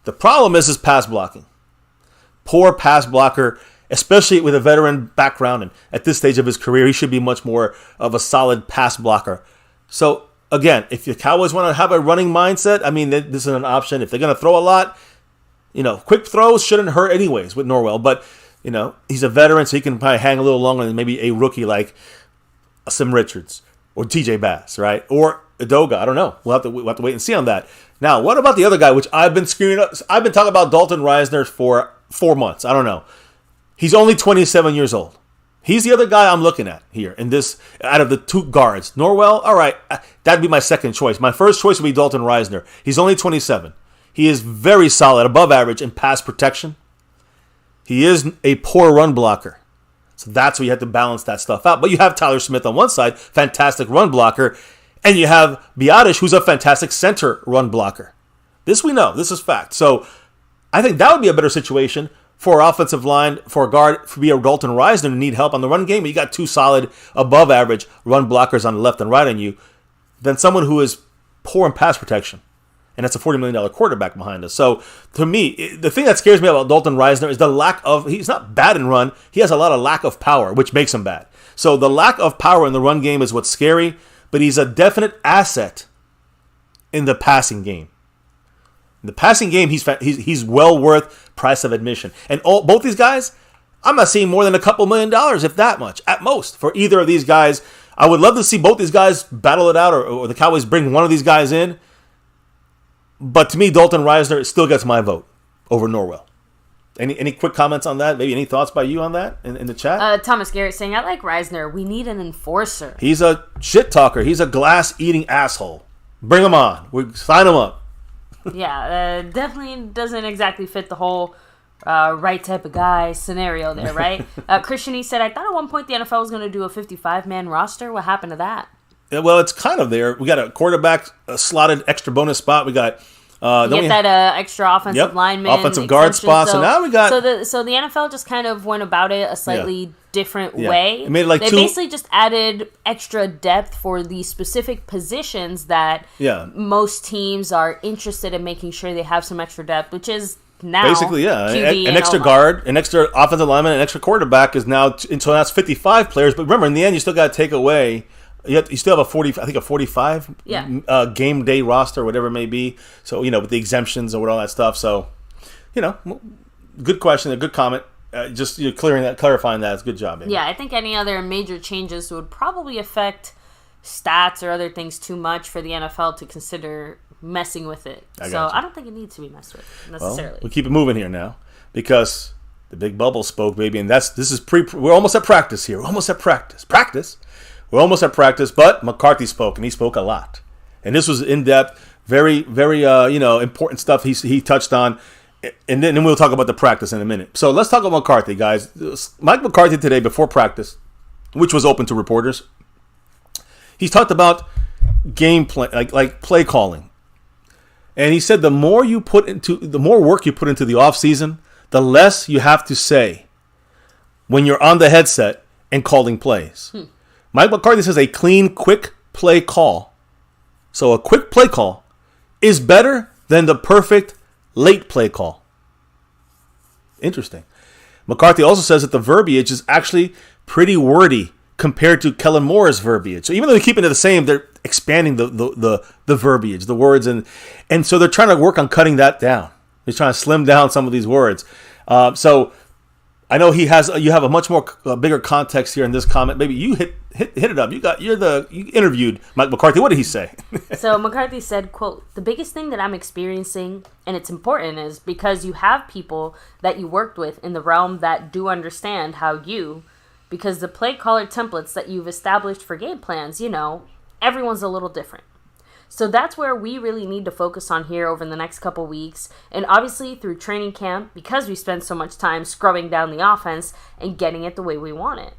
The problem is his pass blocking. Poor pass blocker, especially with a veteran background, and at this stage of his career, he should be much more of a solid pass blocker. So, again, if the Cowboys want to have a running mindset, this is an option. If they're going to throw a lot, quick throws shouldn't hurt anyways with Norwell. But, he's a veteran, so he can probably hang a little longer than maybe a rookie like Sim Richards or TJ Bass, right? Or Udoga. I don't know. We'll have to wait and see on that. Now, what about the other guy, which I've been screaming up? I've been talking about Dalton Reisner for 4 months. I don't know. He's only 27 years old. He's the other guy I'm looking at here in this, out of the 2 guards. Norwell, all right, that'd be my second choice. My first choice would be Dalton Reisner. He's only 27. He is very solid, above average in pass protection. He is a poor run blocker. So that's where you have to balance that stuff out. But you have Tyler Smith on one side, fantastic run blocker, and you have Biadish, who's a fantastic center run blocker. This we know. This is fact. So I think that would be a better situation for offensive line, for a guard, for be a Dalton Reisner to need help on the run game. But you got 2 solid, above average run blockers on the left and right on you. Than someone who is poor in pass protection. And that's a $40 million quarterback behind us. So, to me, the thing that scares me about Dalton Risner is the lack of... He's not bad in run. He has a lot of lack of power, which makes him bad. So, the lack of power in the run game is what's scary. But he's a definite asset in the passing game. In the passing game, he's well worth price of admission. And both these guys, I'm not seeing more than a couple $1 million, if that much, at most, for either of these guys. I would love to see both these guys battle it out, or the Cowboys bring one of these guys in. But to me, Dalton Risner still gets my vote over Norwell. Any quick comments on that? Maybe any thoughts by you on that in the chat? Thomas Garrett saying, I like Risner. We need an enforcer. He's a shit talker. He's a glass-eating asshole. Bring him on. We sign him up. Yeah, definitely doesn't exactly fit the whole right type of guy scenario there, right? Christian, he said, I thought at one point the NFL was going to do a 55-man roster. What happened to that? Yeah, well, it's kind of there. We got a quarterback, a slotted extra bonus spot. We got extra offensive lineman, offensive guard spot. So now we got so the NFL just kind of went about it a slightly different way. It made it they basically just added extra depth for the specific positions that most teams are interested in making sure they have some extra depth, which is now basically QB an extra guard, an extra offensive lineman, an extra quarterback is now so that's 55 players. But remember, in the end, you still got to take away. You still have a 45 game day roster, whatever it may be. So, with the exemptions and with all that stuff. So, good question, a good comment. Just clarifying that. It's a good job, baby. Yeah, I think any other major changes would probably affect stats or other things too much for the NFL to consider messing with it. I don't think it needs to be messed with necessarily. Well, we keep it moving here now because the big bubble spoke, baby, and we're almost at practice here. We're almost at practice. We're almost at practice, but McCarthy spoke, and he spoke a lot. And this was in-depth, very, very, important stuff he touched on. And then we'll talk about the practice in a minute. So let's talk about McCarthy, guys. Mike McCarthy today, before practice, which was open to reporters, he's talked about game play, like play calling. And he said the more work you put into the offseason, the less you have to say when you're on the headset and calling plays. Mike McCarthy says a clean, quick play call. So a quick play call is better than the perfect late play call. Interesting. McCarthy also says that the verbiage is actually pretty wordy compared to Kellen Moore's verbiage. So even though they're keeping it the same, they're expanding the verbiage, the words, and so they're trying to work on cutting that down. They're trying to slim down some of these words. So I know you have a much more bigger context here in this comment. Maybe you hit it up. You interviewed Mike McCarthy. What did he say? So McCarthy said, quote, "The biggest thing that I'm experiencing, and it's important, is because you have people that you worked with in the realm that do understand because the play caller templates that you've established for game plans, everyone's a little different. So that's where we really need to focus on here over the next couple weeks. And obviously through training camp, because we spend so much time scrubbing down the offense and getting it the way we want it.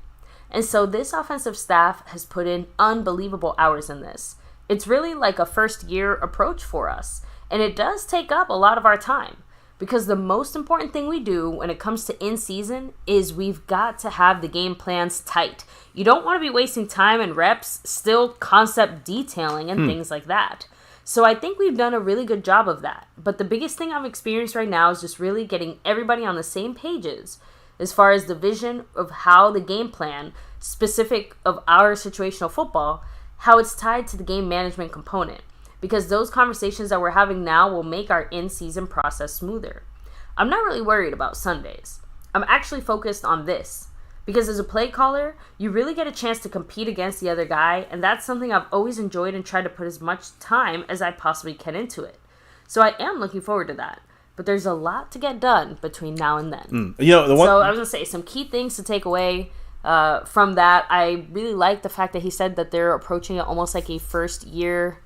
And so this offensive staff has put in unbelievable hours in this. It's really like a first year approach for us. And it does take up a lot of our time. Because the most important thing we do when it comes to in-season is we've got to have the game plans tight. You don't want to be wasting time and reps still concept detailing and things like that. So I think we've done a really good job of that. But the biggest thing I've experienced right now is just really getting everybody on the same pages as far as the vision of how the game plan, specific of our situational football, how it's tied to the game management component. Because those conversations that we're having now will make our in-season process smoother. I'm not really worried about Sundays. I'm actually focused on this. Because as a play caller, you really get a chance to compete against the other guy, and that's something I've always enjoyed and tried to put as much time as I possibly can into it. So I am looking forward to that. But there's a lot to get done between now and then. So I was going to say, some key things to take away from that. I really like the fact that he said that they're approaching it almost like a first-year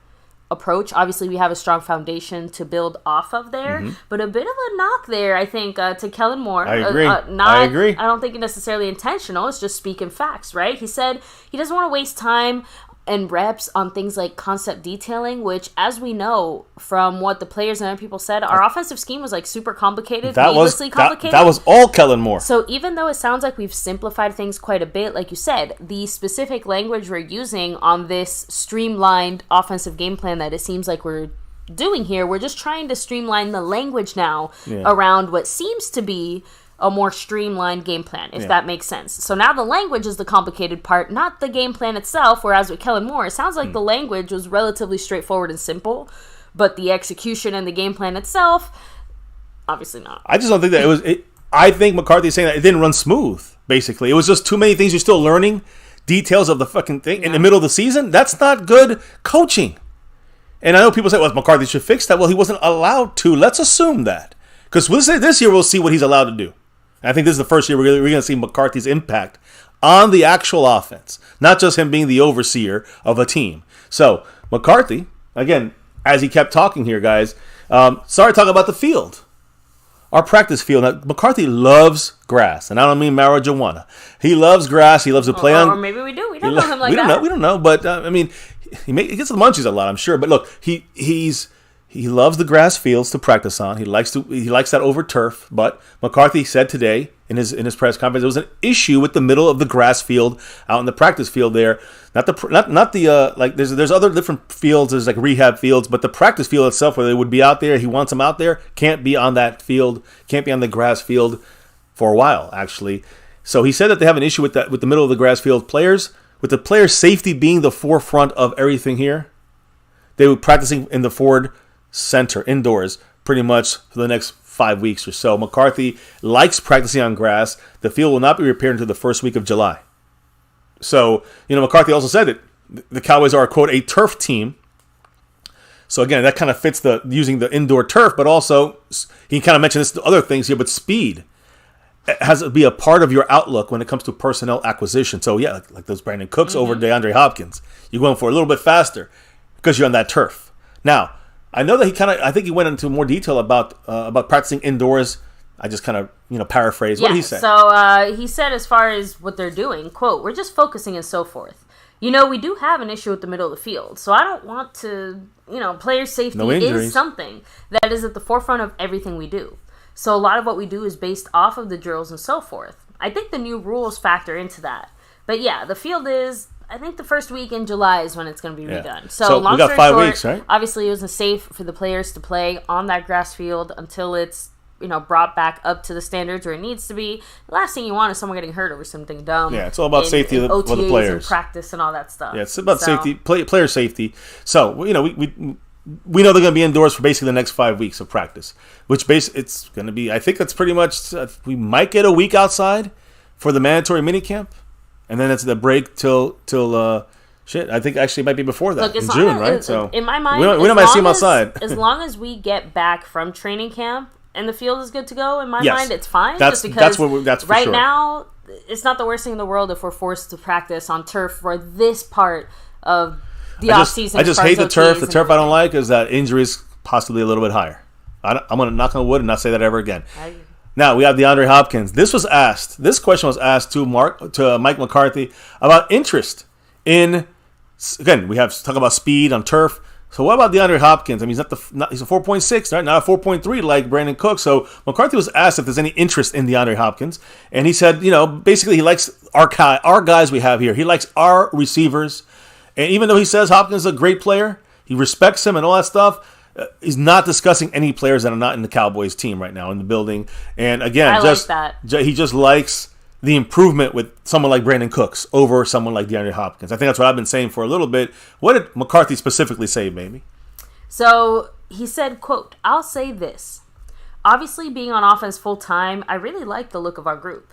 approach. Obviously, we have a strong foundation to build off of there, but a bit of a knock there, I think, to Kellen Moore. I agree. I agree. I don't think it's necessarily intentional. It's just speaking facts, right? He said he doesn't want to waste time and reps on things like concept detailing, which, as we know from what the players and other people said, our offensive scheme was like super complicated, needlessly complicated. That was all Kellen Moore. So even though it sounds like we've simplified things quite a bit, like you said, the specific language we're using on this streamlined offensive game plan that it seems like we're doing here, we're just trying to streamline the language now around what seems to be a more streamlined game plan, if that makes sense. So now the language is the complicated part, not the game plan itself, whereas with Kellen Moore, it sounds like the language was relatively straightforward and simple, but the execution and the game plan itself, obviously not. I just don't think that it was... I think McCarthy's saying that it didn't run smooth, basically. It was just too many things. You're still learning details of the fucking thing in the middle of the season. That's not good coaching. And I know people say, well, McCarthy should fix that. Well, he wasn't allowed to. Let's assume that. Because this year we'll see what he's allowed to do. I think this is the first year we're going to see McCarthy's impact on the actual offense, not just him being the overseer of a team. So, McCarthy, again, as he kept talking here, guys, started talking about the field, our practice field. Now, McCarthy loves grass, and I don't mean marijuana. He loves grass. He loves to play on. Or maybe we do. We don't know him like that. We don't know, but I mean, he gets the munchies a lot, I'm sure. But look, he loves the grass fields to practice on. He likes that over turf. But McCarthy said today in his press conference there was an issue with the middle of the grass field out in the practice field there. Not the like there's other different fields. There's like rehab fields, but the practice field itself where they would be out there, he wants them out there. Can't be on that field. Can't be on the grass field for a while actually. So he said that they have an issue with that with the middle of the grass field players, with the players' safety being the forefront of everything here. They were practicing in the Ford Center indoors pretty much for the next 5 weeks or so. McCarthy likes practicing on grass. The field will not be repaired until the first week of July. So, McCarthy also said that the Cowboys are, quote, a turf team. So again, that kind of fits the using the indoor turf, but also he kind of mentioned this other things here, but speed has to be a part of your outlook when it comes to personnel acquisition. So yeah, like those Brandon Cooks over DeAndre Hopkins. You're going for a little bit faster because you're on that turf. Now, I know that I think he went into more detail about practicing indoors. I just kind of paraphrase. What did he say? So he said as far as what they're doing, quote, we're just focusing and so forth. We do have an issue with the middle of the field. So I don't want to, player safety is something that is at the forefront of everything we do. So a lot of what we do is based off of the drills and so forth. I think the new rules factor into that. But yeah, the field is... I think the first week in July is when it's going to be redone. So long we got story 5 short, weeks, right? Obviously, it wasn't safe for the players to play on that grass field until it's brought back up to the standards where it needs to be. The last thing you want is someone getting hurt over something dumb. Yeah, it's all about safety for the players, and practice and all that stuff. Yeah, it's about safety, player safety. So we know they're going to be indoors for basically the next 5 weeks of practice, which it's going to be. I think that's pretty much. We might get a week outside for the mandatory minicamp. And then it's the break till I think actually it might be before that. Look, in June, right? So in my mind, we don't might see him outside. As long as we get back from training camp and the field is good to go, in my mind, it's fine. That's for right now, it's not the worst thing in the world if we're forced to practice on turf for this part of the off season. I just hate the turf. The turf I don't like is that injuries possibly a little bit higher. I'm going to knock on wood and not say that ever again. Now we have DeAndre Hopkins. This question was asked to Mike McCarthy about interest in. Again, we have to talk about speed on turf. So what about DeAndre Hopkins? I mean, he's he's a 4.6, right? Not a 4.3 like Brandon Cook. So McCarthy was asked if there's any interest in DeAndre Hopkins, and he said, basically he likes our guys we have here. He likes our receivers, and even though he says Hopkins is a great player, he respects him and all that stuff. He's not discussing any players that are not in the Cowboys team right now in the building. And again, he just likes the improvement with someone like Brandon Cooks over someone like DeAndre Hopkins. I think that's what I've been saying for a little bit. What did McCarthy specifically say, baby? So he said, quote, I'll say this. Obviously, being on offense full time, I really like the look of our group.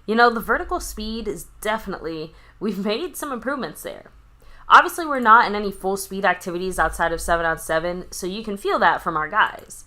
The vertical speed is we've made some improvements there. Obviously, we're not in any full speed activities outside of 7-on-7, so you can feel that from our guys.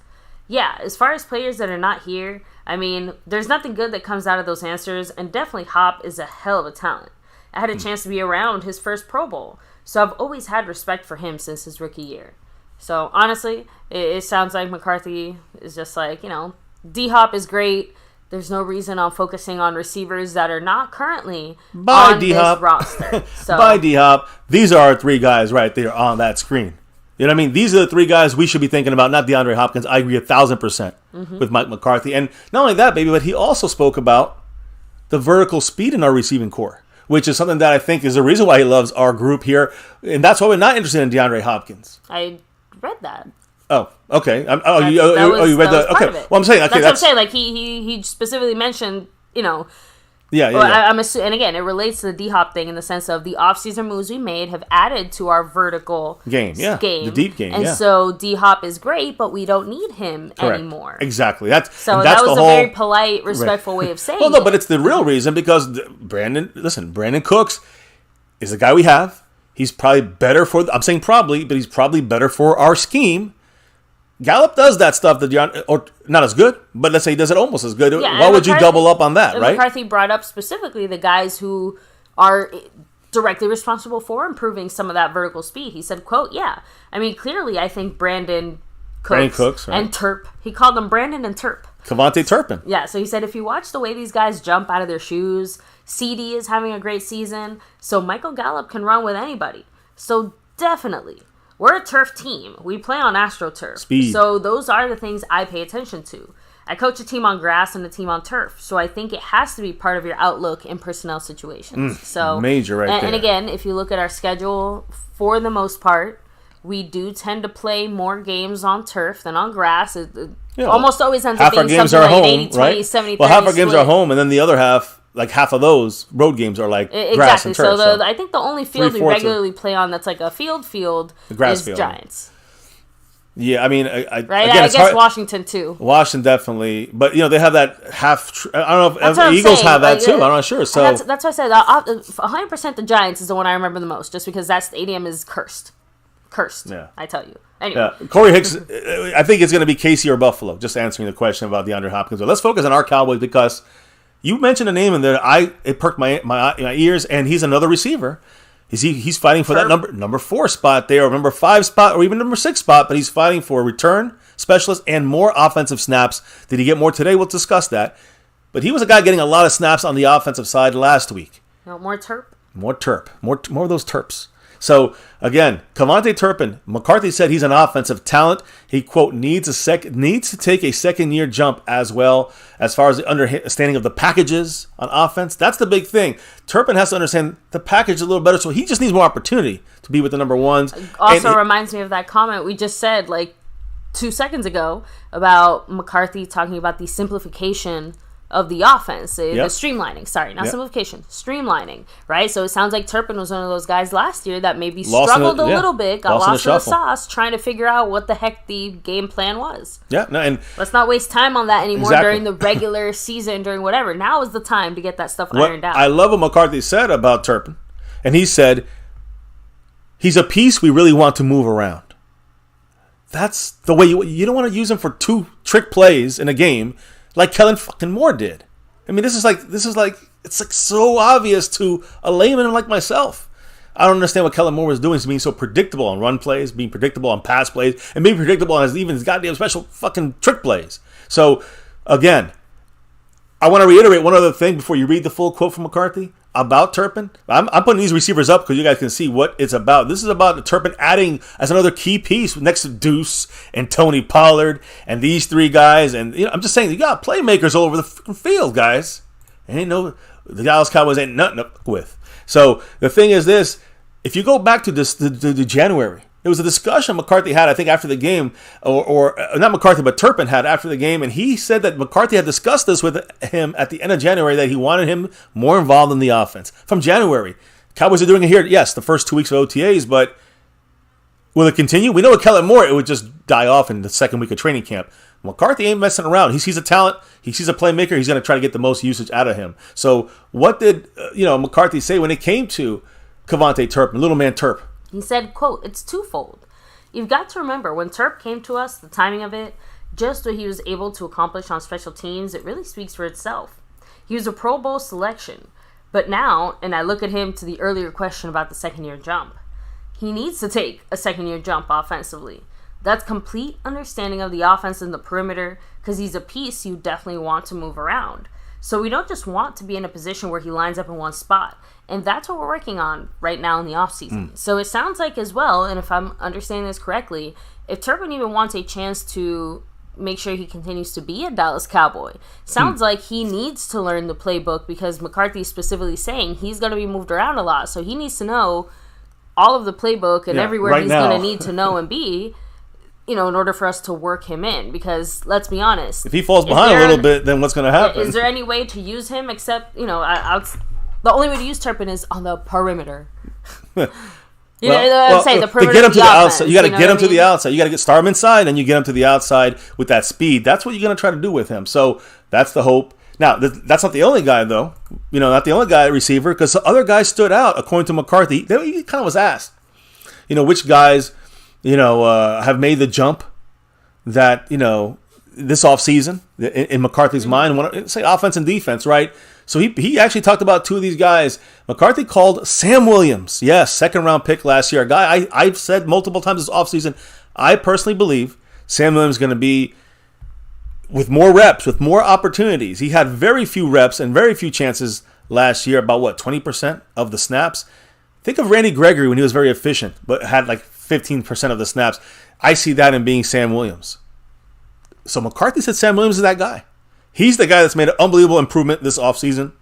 Yeah, as far as players that are not here, I mean, there's nothing good that comes out of those answers, and definitely Hop is a hell of a talent. I had a chance to be around his first Pro Bowl, so I've always had respect for him since his rookie year. So, honestly, it sounds like McCarthy is just like, D-Hop is great. there's no reason on focusing on receivers that are not currently Bye, on D-Hop. this roster. So, Bye, D-Hop. These are our 3 guys right there on that screen. You know what I mean? These are the 3 guys we should be thinking about, not DeAndre Hopkins. I agree 1,000% with Mike McCarthy. And not only that, baby, but he also spoke about the vertical speed in our receiving core, which is something that I think is the reason why he loves our group here. And that's why we're not interested in DeAndre Hopkins. I read that. Oh, okay. You read that? Okay. Well, I'm saying, okay, that's what I'm saying. Like he specifically mentioned, Yeah. I'm assuming, and again, it relates to the D-Hop thing in the sense of the offseason moves we made have added to our vertical game, the deep game, and so D-Hop is great, but we don't need him anymore. Exactly. That was a very polite, respectful way of saying. Well, no, but it's the real reason because Brandon Cooks is the guy we have. He's probably better for. I'm saying probably, but he's probably better for our scheme. Gallup does that stuff that or not as good, but let's say he does it almost as good. Yeah, why would you double up on that, right? McCarthy brought up specifically the guys who are directly responsible for improving some of that vertical speed. He said, quote, clearly I think Brandon Cooks right? and Turp. He called them Brandon and Turp. Cavante Turpin. Yeah, so he said if you watch the way these guys jump out of their shoes, CD is having a great season, so Michael Gallup can run with anybody. So definitely. We're a turf team. We play on AstroTurf. Speed. So those are the things I pay attention to. I coach a team on grass and a team on turf. So I think it has to be part of your outlook in personnel situations. Major right there. And again, if you look at our schedule, for the most part, we do tend to play more games on turf than on grass. It almost always ends up being something like 80-20, right? 70-30 Well, half our games split. are home, and then the other half, like half of those road games are like grass and turf. So I think the only field we 3/4 regularly play on that's like a field is field. Giants. Yeah, I mean, Right? Again, I guess hard. Washington too. Washington definitely, but they have that half. I don't know if That's Eagles saying. have that too. I'm not sure. So that's why I said 100% the Giants is the one I remember the most, just because that stadium is cursed. Yeah. I tell you. Anyway. Yeah. Corey Hicks, I think it's going to be Casey or Buffalo. Just answering the question about DeAndre Hopkins. But let's focus on our Cowboys because you mentioned a name in there. It perked my ears, and he's another receiver. He's fighting for that number 4 spot there, or number 5 spot, or even number 6 spot. But he's fighting for a return specialist and more offensive snaps. Did he get more today? We'll discuss that. But he was a guy getting a lot of snaps on the offensive side last week. More Terp. More of those Terps. So, again, Cavante Turpin, McCarthy said he's an offensive talent. He, quote, needs to take a second-year jump as well as far as the understanding of the packages on offense. That's the big thing. Turpin has to understand the package a little better, so he just needs more opportunity to be with the number ones. Also reminds me of that comment we just said, 2 seconds ago about McCarthy talking about the simplification of the offense, the streamlining. Sorry, not simplification, streamlining. Right, so it sounds like Turpin was one of those guys last year that maybe struggled a little bit, got lost in the sauce, trying to figure out what the heck the game plan was. Yeah, no, and let's not waste time on that anymore during the regular season, during whatever. Now is the time to get that stuff ironed out. I love what McCarthy said about Turpin, and he said he's a piece we really want to move around. That's the way you don't want to use him for 2 trick plays in a game. Like Kellen fucking Moore did. I mean, it's so obvious to a layman like myself. I don't understand what Kellen Moore was doing. He's being so predictable on run plays, being predictable on pass plays, and being predictable on his goddamn special fucking trick plays. So, again, I want to reiterate one other thing before you read the full quote from McCarthy about Turpin. I'm putting these receivers up because you guys can see what it's about. This is about Turpin adding as another key piece next to Deuce and Tony Pollard and these 3 guys. And I'm just saying, you got playmakers all over the field, guys. The Dallas Cowboys ain't nothing up with. So the thing is this: if you go back to this, the January. It was a discussion McCarthy had, I think, after the game, or not McCarthy, but Turpin had after the game, and he said that McCarthy had discussed this with him at the end of January, that he wanted him more involved in the offense. From January, Cowboys are doing it here, yes, the first 2 weeks of OTAs, but will it continue? We know with Kellen Moore, it would just die off in the second week of training camp. McCarthy ain't messing around. He sees a talent. He sees a playmaker. He's going to try to get the most usage out of him. So what did McCarthy say when it came to Cavante Turpin, little man Turp? He said, quote, it's twofold. You've got to remember, when Turp came to us, the timing of it, just what he was able to accomplish on special teams, it really speaks for itself. He was a Pro Bowl selection. But now, and I look at him to the earlier question about the second-year jump, he needs to take a second-year jump offensively. That's complete understanding of the offense and the perimeter, because he's a piece you definitely want to move around. So we don't just want to be in a position where he lines up in one spot. And that's what we're working on right now in the offseason. So it sounds like as well, and if I'm understanding this correctly, if Turpin even wants a chance to make sure he continues to be a Dallas Cowboy, sounds like he needs to learn the playbook, because McCarthy's specifically saying he's going to be moved around a lot. So he needs to know all of the playbook and everywhere right he's going to need to know and be, in order for us to work him in. Because let's be honest, if he falls behind a little bit, then what's going to happen? Is there any way to use him except, the only way to use Turpin is on the perimeter. The perimeter to get him to the offense, outside. You got to get him to the outside. You got to start him inside, and you get him to the outside with that speed. That's what you're going to try to do with him. So that's the hope. Now, that's not the only guy, though. Not the only guy at receiver, because the other guys stood out, according to McCarthy. He kind of was asked, which guys, have made the jump that, this offseason, in McCarthy's mind, say offense and defense, right? So he actually talked about two of these guys. McCarthy called Sam Williams, yes, second-round pick last year. A guy I've said multiple times this offseason, I personally believe Sam Williams is going to be with more reps, with more opportunities. He had very few reps and very few chances last year, about 20% of the snaps? Think of Randy Gregory when he was very efficient, but had like 15% of the snaps. I see that in being Sam Williams. So McCarthy said Sam Williams is that guy. He's the guy that's made an unbelievable improvement this offseason.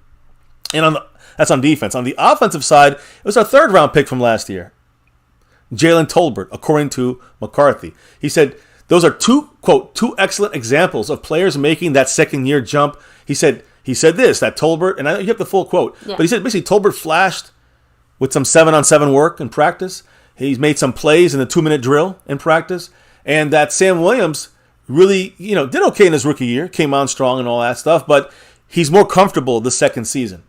And that's on defense. On the offensive side, it was our third-round pick from last year, Jalen Tolbert, according to McCarthy. He said, those are two excellent examples of players making that second-year jump. He said this, that Tolbert, and you have the full quote, but he said basically Tolbert flashed with some 7-on-7 work in practice. He's made some plays in the 2-minute drill in practice. And that Sam Williams really, did okay in his rookie year, came on strong and all that stuff, but he's more comfortable the second season.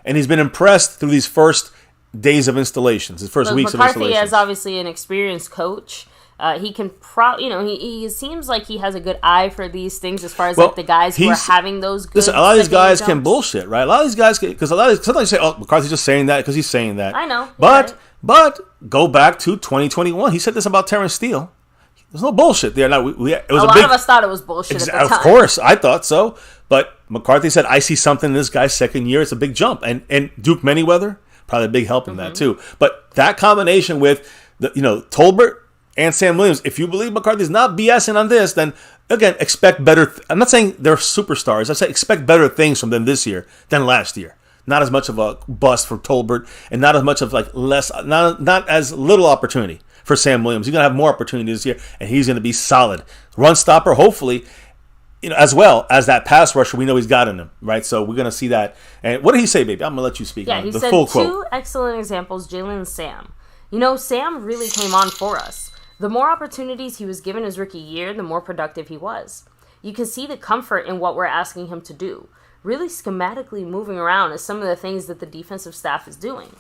And he's been impressed through these first days of installations, his first weeks of installations. McCarthy is obviously an experienced coach. He can he seems like he has a good eye for these things as far as the guys who are having those good. Listen, a lot of these guys can bullshit, right? A lot of these guys, because sometimes you say, "Oh, McCarthy's just saying that because he's saying that." I know, but go back to 2021. He said this about Terrence Steele. There's no bullshit there. Now, it was a lot of us thought it was bullshit at the time. Of course, I thought so. But McCarthy said, "I see something in this guy's second year. It's a big jump." And Duke Manyweather probably a big help in that too. But that combination with Tolbert and Sam Williams, if you believe McCarthy's not BSing on this, then, again, expect better. I'm not saying they're superstars. I say expect better things from them this year than last year. Not as much of a bust for Tolbert, and not as much of not as little opportunity for Sam Williams. He's going to have more opportunities this year, and he's going to be solid. Run stopper, hopefully, as well as that pass rusher we know he's got in him, right? So we're going to see that. And what did he say, baby? I'm going to let you speak. Yeah, he said full two quote. Excellent examples, Jalen and Sam. Sam really came on for us. The more opportunities he was given his rookie year, the more productive he was. You can see the comfort in what we're asking him to do. Really schematically moving around is some of the things that the defensive staff is doing.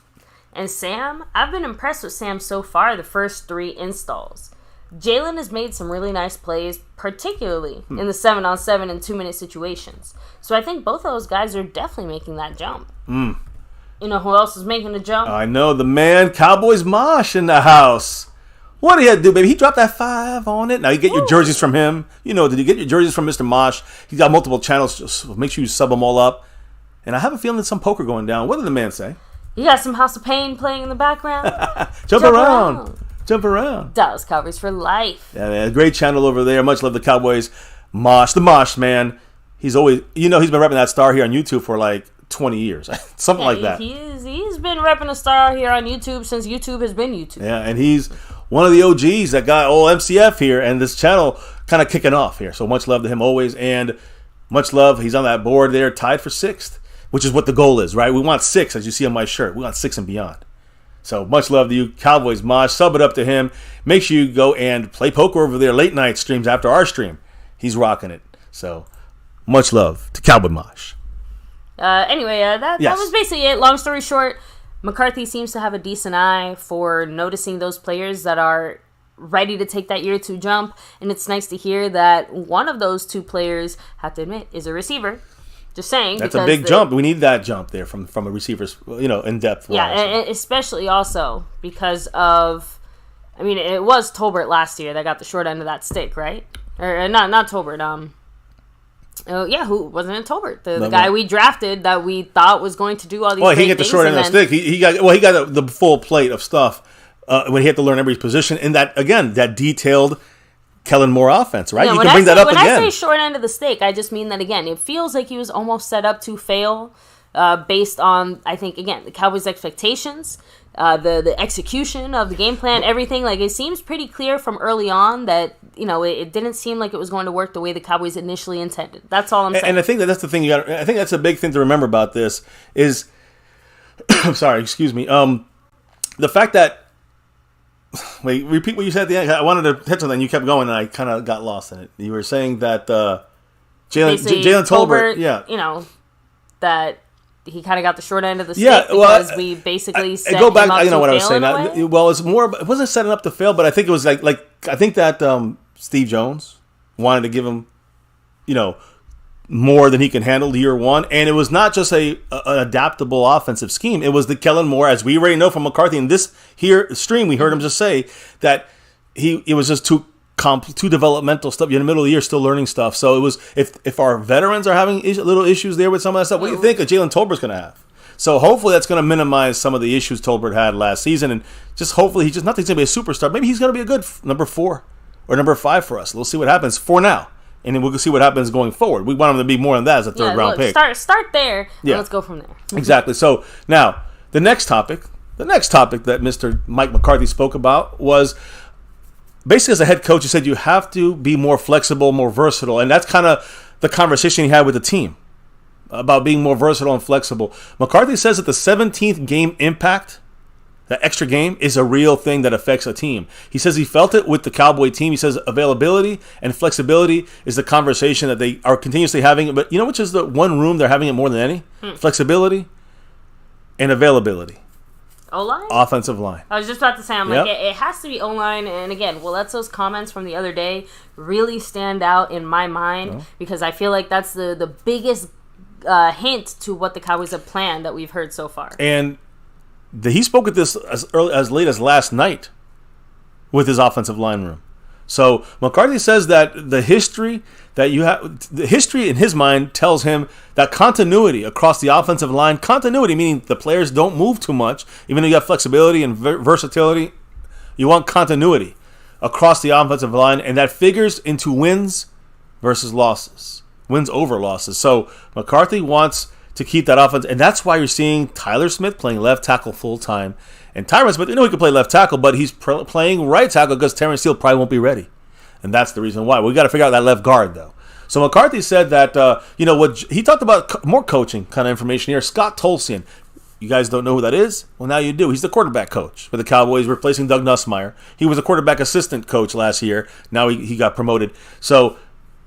And Sam, I've been impressed with Sam so far the first 3 installs. Jalen has made some really nice plays, particularly in the 7-on-7 and 2-minute situations. So I think both of those guys are definitely making that jump. You know who else is making the jump? I know, the man, Cowboys Mosh in the house. What did he have to do, baby? He dropped that 5 on it. Now you get your jerseys from him. Did you get your jerseys from Mr. Mosh? He's got multiple channels. Just make sure you sub them all up. And I have a feeling there's some poker going down. What did the man say? You got some House of Pain playing in the background? Jump around. Dallas Cowboys for life. Yeah, man. Great channel over there. Much love the Cowboys. Mosh. The Mosh, man. He's always, he's been repping that star here on YouTube for like 20 years. Something like that. He's been repping a star here on YouTube since YouTube has been YouTube. Yeah, and he's one of the OGs that got old MCF here, and this channel kind of kicking off here. So much love to him always, and much love. He's on that board there, tied for 6th, which is what the goal is, right? We want 6, as you see on my shirt. We want 6 and beyond. So much love to you, Cowboys Mosh. Sub it up to him. Make sure you go and play poker over there late night streams after our stream. He's rocking it. So much love to Cowboy Mosh. That was basically it. Long story short, McCarthy seems to have a decent eye for noticing those players that are ready to take that year 2 jump. And it's nice to hear that one of those 2 players, have to admit, is a receiver. Just saying. That's a big jump. We need that jump there from a receiver's, in depth. Yeah, and especially also because of I mean, it was Tolbert last year that got the short end of that stick, right? Or not Tolbert. Who wasn't it? Tolbert, the guy we drafted that we thought was going to do all these. Well, he got the short end of the stick. He got the full plate of stuff when he had to learn every position. And that detailed Kellen Moore offense, right? You can bring that up again. When I say short end of the stick, I just mean that again. It feels like he was almost set up to fail, based on, I think, again, the Cowboys' expectations. The execution of the game plan, everything, like, it seems pretty clear from early on that, it didn't seem like it was going to work the way the Cowboys initially intended. That's all I'm saying. And I think that's the thing I think that's a big thing to remember about this is, I'm sorry, excuse me, the fact that, wait, repeat what you said at the end. I wanted to hit something, you kept going, and I kind of got lost in it. You were saying that Jalen Tolbert, that he kind of got the short end of the stick because we basically set him up to fail. You know what I was saying. Well, it's more. It wasn't setting up to fail, but I think it was like I think that Steve Jones wanted to give him, more than he can handle year one, and it was not just an adaptable offensive scheme. It was the Kellen Moore, as we already know from McCarthy in this here stream. We heard him just say that it was just too developmental stuff. You're in the middle of the year, still learning stuff. So it was if our veterans are having little issues there with some of that stuff, what do you think Jalen Tolbert's going to have? So hopefully that's going to minimize some of the issues Tolbert had last season, and just hopefully he's going to be a superstar. Maybe he's going to be a good number 4 or number 5 for us. We'll see what happens for now, and then we'll see what happens going forward. We want him to be more than that as a third round pick. Start there. And let's go from there. Exactly. So now the next topic that Mr. Mike McCarthy spoke about was, basically, as a head coach, he said you have to be more flexible, more versatile. And that's kind of the conversation he had with the team about being more versatile and flexible. McCarthy says that the 17th game impact, that extra game, is a real thing that affects a team. He says he felt it with the Cowboy team. He says availability and flexibility is the conversation that they are continuously having. But which is the one room they're having it more than any? Flexibility and availability. O-line? Offensive line. I was just about to say, like, it has to be O-line. And again, those comments from the other day really stand out in my mind because I feel like that's the biggest hint to what the Cowboys have planned that we've heard so far. And he spoke at this as late as last night with his offensive line room. So McCarthy says that the history in his mind tells him that continuity across the offensive line, continuity meaning the players don't move too much, even though you have flexibility and versatility, you want continuity across the offensive line, and that figures into wins versus losses, wins over losses. So McCarthy wants to keep that offense, and that's why you're seeing Tyler Smith playing left tackle full time. And Tyron Smith, he can play left tackle, but he's playing right tackle because Terrence Steele probably won't be ready. And that's the reason why. We got to figure out that left guard, though. So McCarthy said that, what he talked about more coaching kind of information here. Scott Tolzien. You guys don't know who that is? Well, now you do. He's the quarterback coach for the Cowboys, replacing Doug Nussmeier. He was a quarterback assistant coach last year. Now he got promoted. So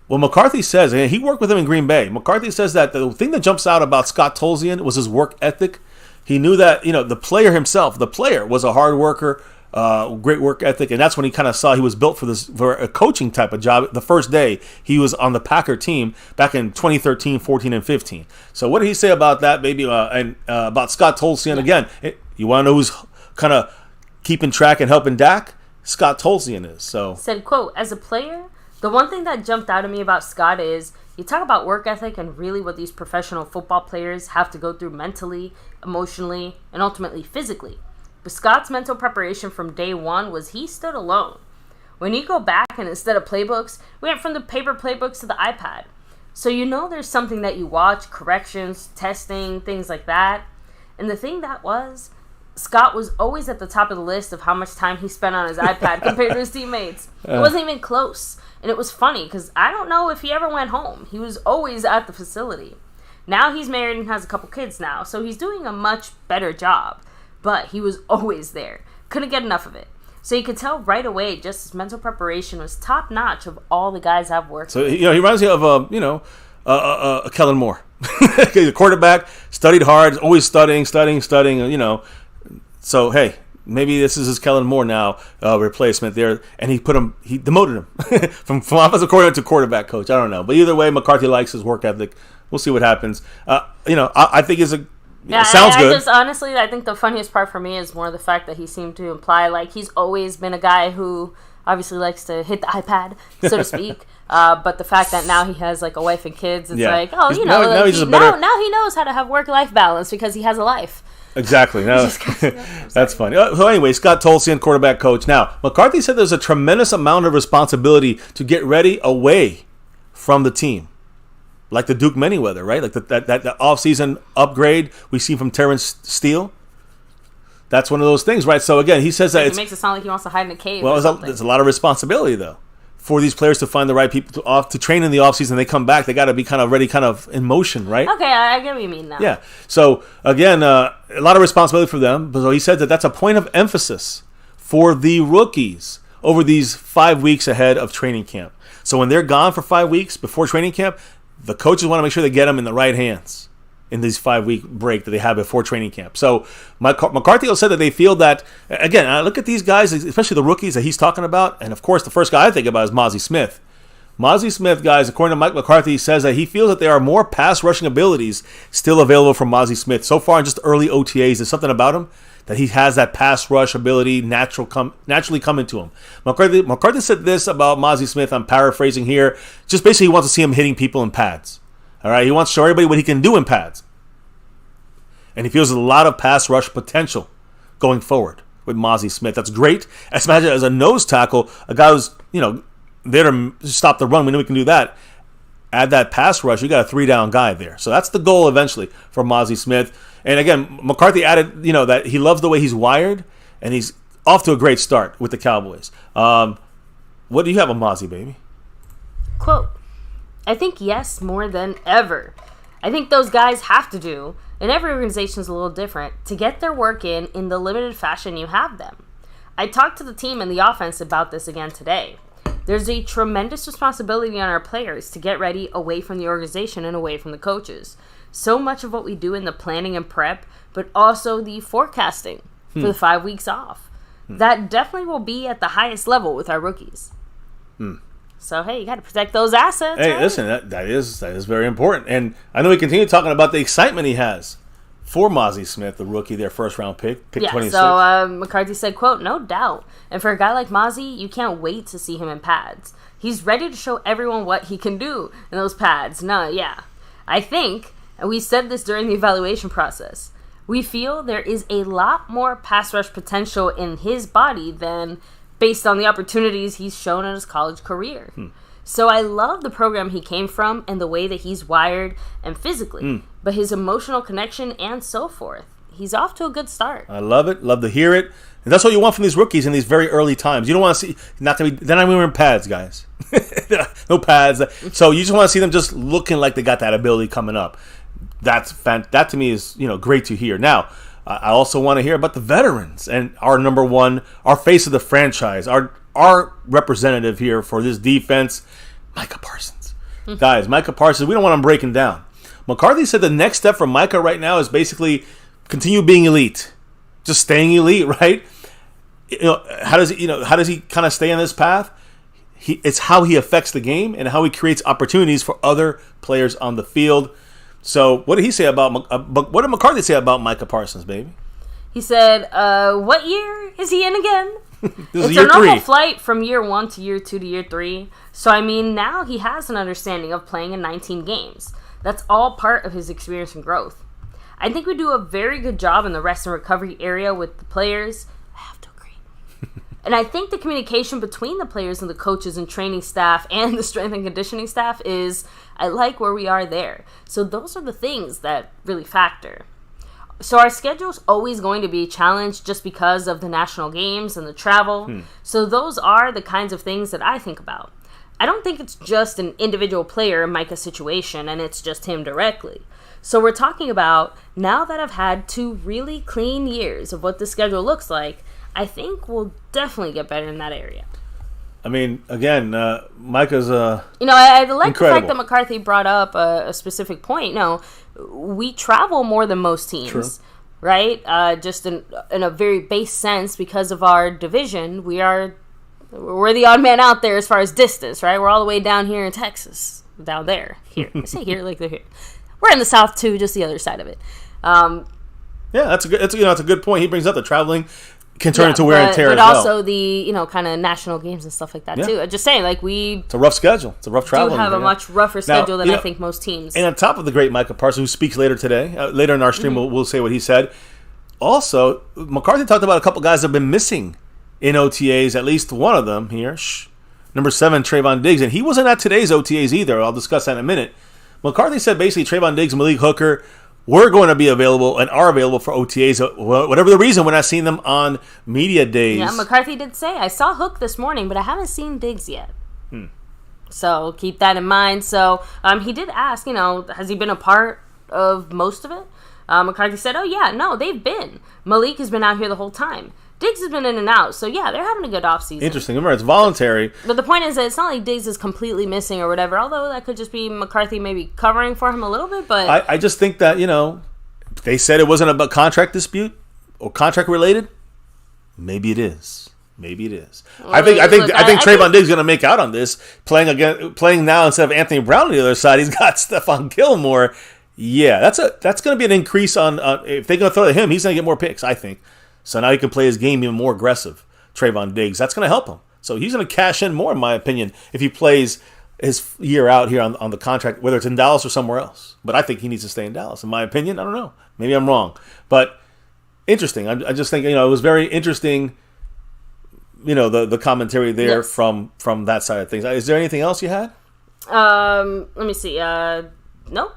what McCarthy says, and he worked with him in Green Bay, McCarthy says that the thing that jumps out about Scott Tolzien was his work ethic. He knew that, the player himself, the player was a hard worker, great work ethic, and that's when he kind of saw he was built for a coaching type of job. The first day he was on the Packer team back in 2013, 14, and 15. So what did he say about that, maybe, and about Scott Tolzien? Again, you want to know who's kind of keeping track and helping Dak? Scott Tolzien is. So said, quote, as a player, the one thing that jumped out at me about Scott is you talk about work ethic and really what these professional football players have to go through mentally, emotionally, and ultimately physically. But Scott's mental preparation from day one was he stood alone. When you go back and instead of playbooks, we went from the paper playbooks to the iPad. So there's something that you watch, corrections, testing, things like that. And the thing that was, Scott was always at the top of the list of how much time he spent on his iPad compared to his teammates. It wasn't even close. And it was funny because I don't know if he ever went home. He was always at the facility. Now he's married and has a couple kids now, so he's doing a much better job. But he was always there. Couldn't get enough of it. So you could tell right away just his mental preparation was top notch of all the guys I've worked with. So, he reminds me of, Kellen Moore. He's a quarterback, studied hard, always studying, So, hey, maybe this is his Kellen Moore now replacement there, and he demoted him from offensive coordinator to quarterback coach. I don't know, but either way, McCarthy likes his work ethic. We'll see what happens. I think it's a Yeah, it sounds good. Just honestly, I think the funniest part for me is more the fact that he seemed to imply like he's always been a guy who obviously likes to hit the iPad, so to speak. But the fact that now he has like a wife and kids, it's like, oh, you know, now he knows how to have work-life balance because he has a life. Exactly. No, that's funny. So anyway, Scott Tolzien, quarterback coach. Now, McCarthy said there's a tremendous amount of responsibility to get ready away from the team. Like the Duke Manyweather, right? Like that off-season upgrade we see from Terrence Steele. That's one of those things, right? So again, he says that it makes it sound like he wants to hide in a cave. Well, there's a lot of responsibility, though, for these players to find the right people to train in the offseason. They come back, they got to be kind of ready, kind of in motion, right? Okay, I get what you mean now. Yeah. So again, a lot of responsibility for them. So he said that that's a point of emphasis for the rookies over these 5 weeks ahead of training camp. So when they're gone for 5 weeks before training camp, the coaches want to make sure they get them in the right hands in this 5-week break that they have before training camp. So McCarthy said that they feel that, again, I look at these guys, especially the rookies that he's talking about, and of course the first guy I think about is Mozzie Smith. Mozzie Smith, guys, according to Mike McCarthy, says that he feels that there are more pass rushing abilities still available from Mozzie Smith. So far in just early OTAs, there's something about him that he has that pass rush ability naturally coming to him. McCarthy said this about Mozzie Smith, I'm paraphrasing here, just basically he wants to see him hitting people in pads. All right, he wants to show everybody what he can do in pads. And he feels a lot of pass rush potential going forward with Mozzie Smith. That's great. Imagine as a nose tackle, a guy who's, there to stop the run. We know we can do that. Add that pass rush, you got a 3-down guy there. So that's the goal eventually for Mozzie Smith. And again, McCarthy added, that he loves the way he's wired, and he's off to a great start with the Cowboys. What do you have on Mozzie, baby? Quote, I think yes more than ever. I think those guys have to do, and every organization is a little different, to get their work in the limited fashion you have them. I talked to the team and the offense about this again today. There's a tremendous responsibility on our players to get ready away from the organization and away from the coaches. So much of what we do in the planning and prep, but also the forecasting for the 5 weeks off. That definitely will be at the highest level with our rookies. So, hey, you got to protect those assets. Hey, right? Listen, that is very important. And I know we continue talking about the excitement he has for Mozzie Smith, the rookie, their first-round pick 26. So McCarthy said, quote, no doubt. And for a guy like Mozzie, you can't wait to see him in pads. He's ready to show everyone what he can do in those pads. I think, and we said this during the evaluation process, we feel there is a lot more pass rush potential in his body than based on the opportunities he's shown in his college career. So I love the program he came from and the way that he's wired and physically, but his emotional connection and so forth. He's off to a good start. I love it. Love to hear it. And that's what you want from these rookies in these very early times. You don't want to see, they're not even wearing pads, guys. No pads. So you just want to see them just looking like they got that ability coming up. That to me is, great to hear. Now, I also want to hear about the veterans and our number one, our face of the franchise, our representative here for this defense, Micah Parsons. Guys, Micah Parsons, we don't want him breaking down. McCarthy said the next step for Micah right now is basically continue being elite. Just staying elite, right? How does he kind of stay on this path? It's how he affects the game and how he creates opportunities for other players on the field. So what did he say what did McCarthy say about Micah Parsons, baby? He said, what year is he in again? This is it's a normal flight from year 1 to year 2 to year 3. So, now he has an understanding of playing in 19 games. That's all part of his experience and growth. I think we do a very good job in the rest and recovery area with the players. I have to agree. And I think the communication between the players and the coaches and training staff and the strength and conditioning staff is, I like where we are there. So those are the things that really factor. So our schedule's always going to be challenged just because of the national games and the travel. So those are the kinds of things that I think about. I don't think it's just an individual player in Micah's situation and it's just him directly. So we're talking about, now that I've had 2 really clean years of what the schedule looks like, I think we'll definitely get better in that area. Again, Micah's I like incredible. the fact that McCarthy brought up a specific point. No, we travel more than most teams, True. Right? Just in a very base sense, because of our division, we're the odd man out there as far as distance, right? We're all the way down here in Texas, down there. Here, I say here like they're here. We're in the South too, just the other side of it. Yeah, that's a good point. He brings up the traveling can turn into wear and tear as well. But also the kind of national games and stuff like that too. Just saying, like it's a rough schedule. It's a rough travel. Do have a much rougher schedule than I think most teams. And on top of the great Micah Parsons, who speaks later today, later in our stream, we'll say what he said. Also, McCarthy talked about a couple guys that have been missing in OTAs. At least one of them here, number 7, Trayvon Diggs, and he wasn't at today's OTAs either. I'll discuss that in a minute. McCarthy said basically Trayvon Diggs and Malik Hooker were going to be available and are available for OTAs. Whatever the reason, when I seen them on media days. Yeah, McCarthy did say, I saw Hook this morning, but I haven't seen Diggs yet. So keep that in mind. So he did ask, has he been a part of most of it? McCarthy said, oh yeah, no, they've been. Malik has been out here the whole time. Diggs has been in and out, so yeah, they're having a good offseason. Interesting. Remember, it's voluntary. But the point is that it's not like Diggs is completely missing or whatever, although that could just be McCarthy maybe covering for him a little bit. But I just think that, they said it wasn't a contract dispute or contract related. Maybe it is. Well, I think Trayvon Diggs is going to make out on this, playing now instead of Anthony Brown on the other side. He's got Stephon Gilmore. Yeah, that's going to be an increase on if they're going to throw to him, he's going to get more picks, I think. So now he can play his game even more aggressive, Trayvon Diggs. That's going to help him. So he's going to cash in more, in my opinion, if he plays his year out here on the contract, whether it's in Dallas or somewhere else. But I think he needs to stay in Dallas. In my opinion, I don't know. Maybe I'm wrong. But interesting. I just think, it was very interesting, the commentary there from that side of things. Is there anything else you had? Let me see. Nope.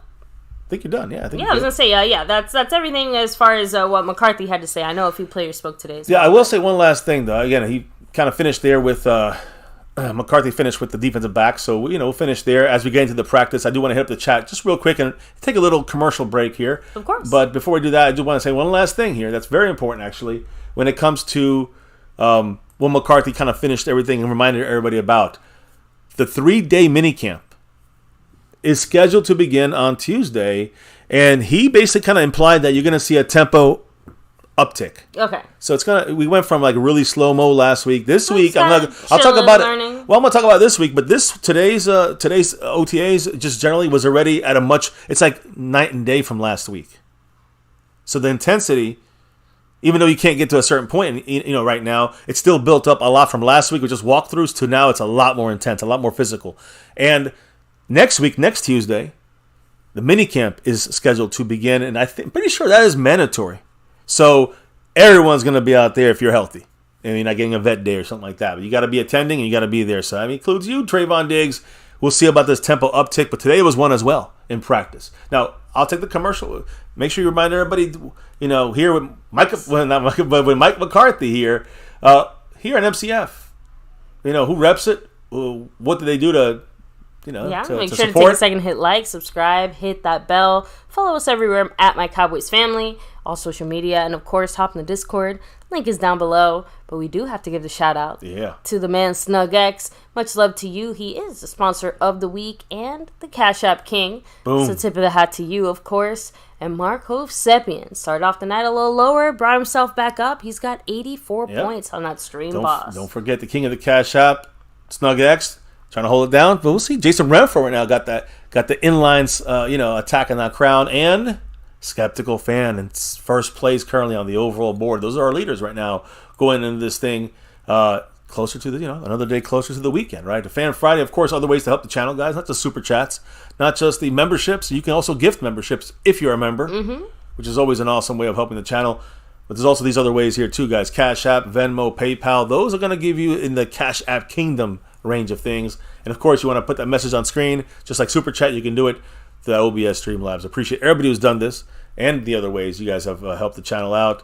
I think you're done. Yeah, I was gonna say, that's everything as far as what McCarthy had to say. I know a few players spoke today. I will say one last thing though. Again, he kind of finished there with McCarthy finished with the defensive back. So we'll finish there as we get into the practice. I do want to hit up the chat just real quick and take a little commercial break here. Of course. But before we do that, I do want to say one last thing here. That's very important actually when it comes to when McCarthy kind of finished everything and reminded everybody about the 3-day minicamp. Is scheduled to begin on Tuesday, and he basically kind of implied that you're going to see a tempo uptick. Okay. So we went from like really slow mo last week. This week, I'll talk about it. Well, I'm going to talk about it this week, but today's OTAs just generally was already at it's like night and day from last week. So the intensity, even though you can't get to a certain point, right now, it's still built up a lot from last week, which is walkthroughs, to now it's a lot more intense, a lot more physical. And next week, next Tuesday, the minicamp is scheduled to begin, and I'm pretty sure that is mandatory. So everyone's going to be out there if you're healthy. You're not getting a vet day or something like that. But you got to be attending, and you got to be there. So that includes you, Trayvon Diggs. We'll see about this tempo uptick, but today was one as well in practice. Now, I'll take the commercial. Make sure you remind everybody, here with with Mike McCarthy here at MCF. Who reps it? What do they do to... make sure to take a second, hit like, subscribe, hit that bell, follow us everywhere at MyCowboysFamily, all social media, and of course, hop in the Discord. Link is down below, but we do have to give the shout out to the man SnugX. Much love to you. He is the sponsor of the week and the Cash App King. Boom. So tip of the hat to you, of course. And Mark Hovsepian started off the night a little lower, brought himself back up. He's got 84 points on that stream, boss. Don't forget the king of the Cash App, SnugX. Trying to hold it down, but we'll see. Jason Renfro right now got the inlines, attacking that crown, and Skeptical Fan in first place currently on the overall board. Those are our leaders right now going into this thing closer to another day closer to the weekend, right? The Fan Friday, of course, other ways to help the channel, guys. Not just super chats, not just the memberships. You can also gift memberships if you're a member, which is always an awesome way of helping the channel. But there's also these other ways here too, guys. Cash App, Venmo, PayPal. Those are going to give you in the Cash App Kingdom range of things. And of course, you want to put that message on screen, just like Super Chat, you can do it to OBS Streamlabs. Appreciate everybody who's done this and the other ways you guys have helped the channel out.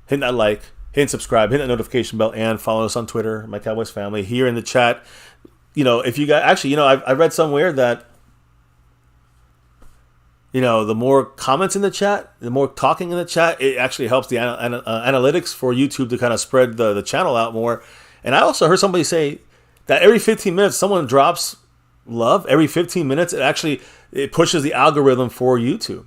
Hit that like, hit subscribe, hit that notification bell, and follow us on Twitter, MyCowboysFamily. Here in the chat, if you guys actually, I read somewhere that the more comments in the chat, the more talking in the chat, it actually helps the analytics for YouTube to kind of spread the channel out more. And I also heard somebody say that every 15 minutes someone drops love. Every 15 minutes it pushes the algorithm for YouTube.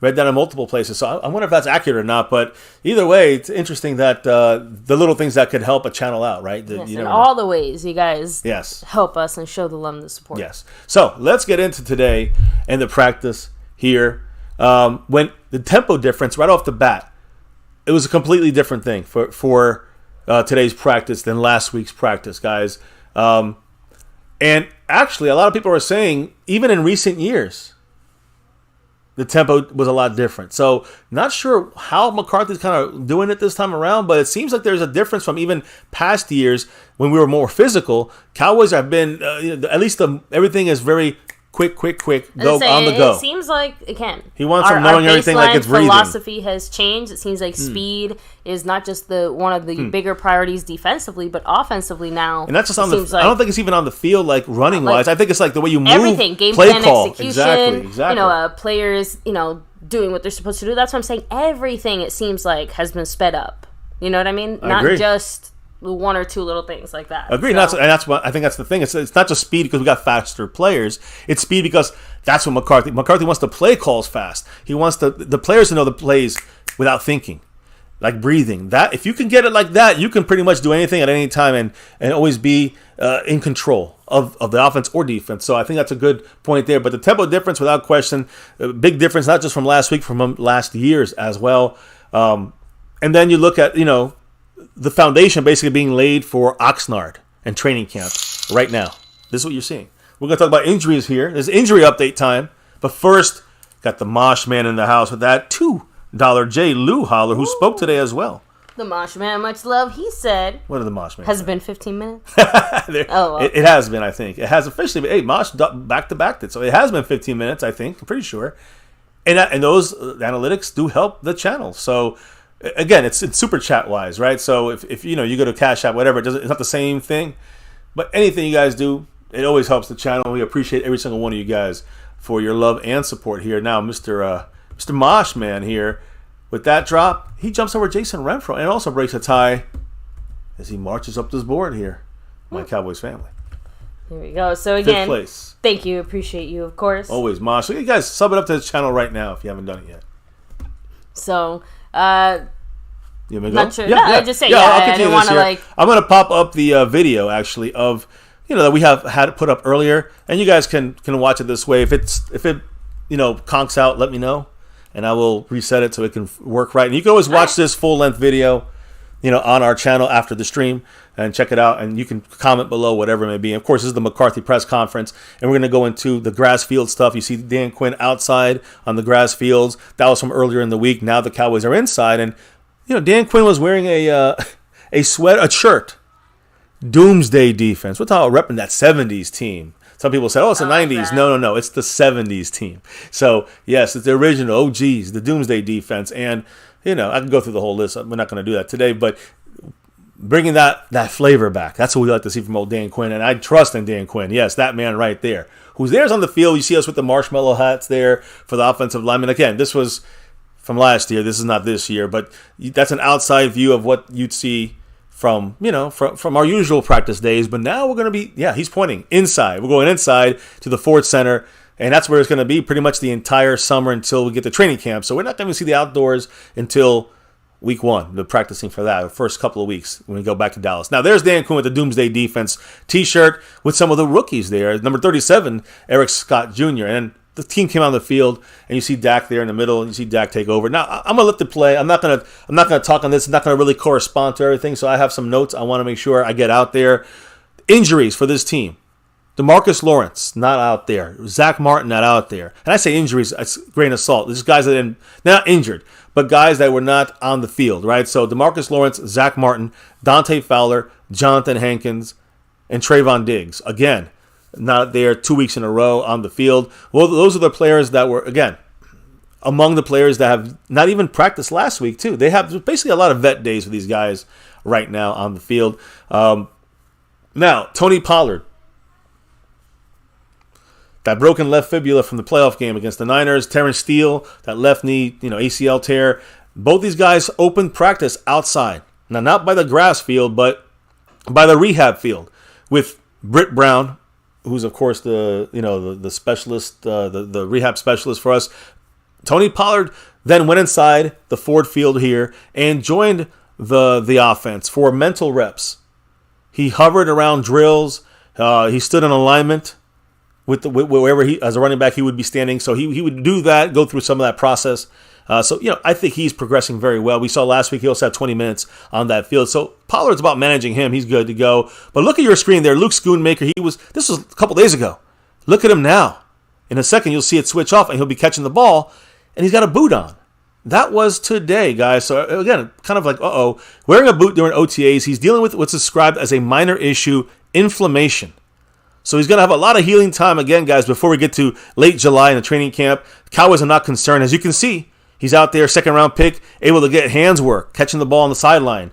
Read that in multiple places, so I wonder if that's accurate or not. But either way, it's interesting that the little things that could help a channel out, right? In all the ways you guys help us and show the love and the support. Yes. So let's get into today and the practice here. When the tempo difference right off the bat, it was a completely different thing for today's practice than last week's practice, guys. And actually, a lot of people are saying, even in recent years, the tempo was a lot different. So not sure how McCarthy's kind of doing it this time around, but it seems like there's a difference from even past years when we were more physical. Cowboys have been, at least everything is very quick, go on the go. It seems like, again, he wants them knowing everything like it's breathing. Philosophy has changed. It seems like speed is not just one of the bigger priorities defensively, but offensively now. And that's just on the. I don't think it's even on the field, like running wise. I think it's like the way you move, everything, game play plan, call, execution. exactly. Players, doing what they're supposed to do. That's what I'm saying. Everything, it seems like, has been sped up. You know what I mean? I agree. Just one or two little things like that. Agreed. So. That's what I think. That's the thing. It's not just speed because we got faster players. It's speed because that's what McCarthy wants to play calls fast. He wants the players to know the plays without thinking, like breathing. That if you can get it like that, you can pretty much do anything at any time and always be in control of the offense or defense. So I think that's a good point there. But the tempo difference, without question, a big difference, not just from last week, from last year's as well. And then you look at the foundation basically being laid for Oxnard and training camp right now. This is what you're seeing. We're going to talk about injuries here. There's injury update time. But first, got the Mosh Man in the house with that $2 J. Lou Holler, who spoke today as well. The Mosh Man, much love. He said... What did the Mosh Man Has say? it been 15 minutes? Well. It has been, I think. It has officially been. Hey, Mosh back-to-backed it. So it has been 15 minutes, I think. I'm pretty sure. And those analytics do help the channel. So... Again, it's super chat wise, right? So if you go to Cash App, whatever, it's not the same thing. But anything you guys do, it always helps the channel. We appreciate every single one of you guys for your love and support here. Now, Mr. Mosh Man here, with that drop, he jumps over Jason Renfro and also breaks a tie as he marches up this board here. My Cowboys family. Here we go. So again, 5th place. Thank you, appreciate you, of course. Always, Mosh. So you guys sub it up to this channel right now if you haven't done it yet. So. You want me to not go? sure. Yeah, I just say I didn't want to I'm going to pop up the video actually of that we have had it put up earlier, and you guys can watch it this way. If it conks out, let me know, and I will reset it so it can work right. And you can always watch this full length video, on our channel after the stream and check it out. And you can comment below whatever it may be. Of course, this is the McCarthy press conference, and we're going to go into the grass field stuff. You see Dan Quinn outside on the grass fields. That was from earlier in the week. Now the Cowboys are inside, and Dan Quinn was wearing a shirt. Doomsday Defense. We're talking about repping that 70s team. Some people say, it's the 90s. That. No. It's the 70s team. So, yes, it's the original OGs, the Doomsday Defense. And, I can go through the whole list. We're not going to do that today. But bringing that flavor back, that's what we like to see from old Dan Quinn. And I trust in Dan Quinn. Yes, that man right there. Who's there's on the field. You see us with the marshmallow hats there for the offensive lineman. Again, this was from last year. This is not this year, but that's an outside view of what you'd see from our usual practice days. But now we're going to be, he's pointing inside. We're going inside to the Ford Center, and that's where it's going to be pretty much the entire summer until we get to training camp. So we're not going to see the outdoors until week 1, the practicing for that, the first couple of weeks when we go back to Dallas. Now there's Dan Quinn with the Doomsday Defense t-shirt with some of the rookies there. Number 37, Eric Scott Jr., and the team came on the field, and you see Dak there in the middle, and you see Dak take over. Now I'm gonna let the play. I'm not gonna talk on this. It's not gonna really correspond to everything. So I have some notes I want to make sure I get out there. Injuries for this team: DeMarcus Lawrence not out there. Zach Martin not out there. And I say injuries, it's a grain of salt. These guys that they're not injured, but guys that were not on the field, right? So DeMarcus Lawrence, Zach Martin, Dante Fowler, Jonathan Hankins, and Trayvon Diggs. Again, not there 2 weeks in a row on the field. Well, those are the players that were, again, among the players that have not even practiced last week, too. They have basically a lot of vet days for these guys right now on the field. Now, Tony Pollard, that broken left fibula from the playoff game against the Niners. Terrence Steele, that left knee, ACL tear. Both these guys opened practice outside. Now, not by the grass field, but by the rehab field with Britt Brown, who's, of course, the specialist, the rehab specialist for us. Tony Pollard then went inside the Ford Field here and joined the offense for mental reps. He hovered around drills. He stood in alignment with wherever he, as a running back, he would be standing. So he would do that, go through some of that process So, I think he's progressing very well. We saw last week he also had 20 minutes on that field. So Pollard's about managing him. He's good to go. But look at your screen there. Luke Schoonmaker, this was a couple days ago. Look at him now. In a second, you'll see it switch off, and he'll be catching the ball, and he's got a boot on. That was today, guys. So, again, kind of like, wearing a boot during OTAs. He's dealing with what's described as a minor issue, inflammation. So he's going to have a lot of healing time again, guys, before we get to late July in the training camp. Cowboys are not concerned. As you can see, he's out there, second-round pick, able to get hands work, catching the ball on the sideline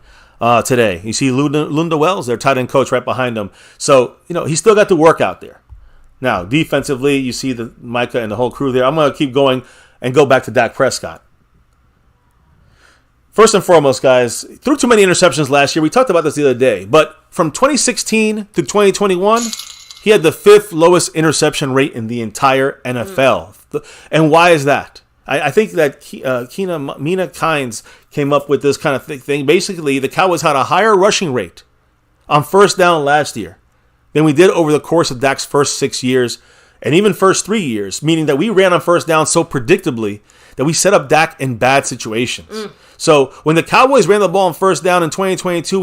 today. You see Lunda Wells, their tight end coach, right behind him. So, he's still got to work out there. Now, defensively, you see the Micah and the whole crew there. I'm going to keep going and go back to Dak Prescott. First and foremost, guys, threw too many interceptions last year. We talked about this the other day. But from 2016 to 2021... he had the 5th lowest interception rate in the entire NFL. And why is that? I think that Mina Kynes came up with this kind of thing. Basically, the Cowboys had a higher rushing rate on first down last year than we did over the course of Dak's first 6 years and even first 3 years, meaning that we ran on first down so predictably that we set up Dak in bad situations. So when the Cowboys ran the ball on first down in 2022,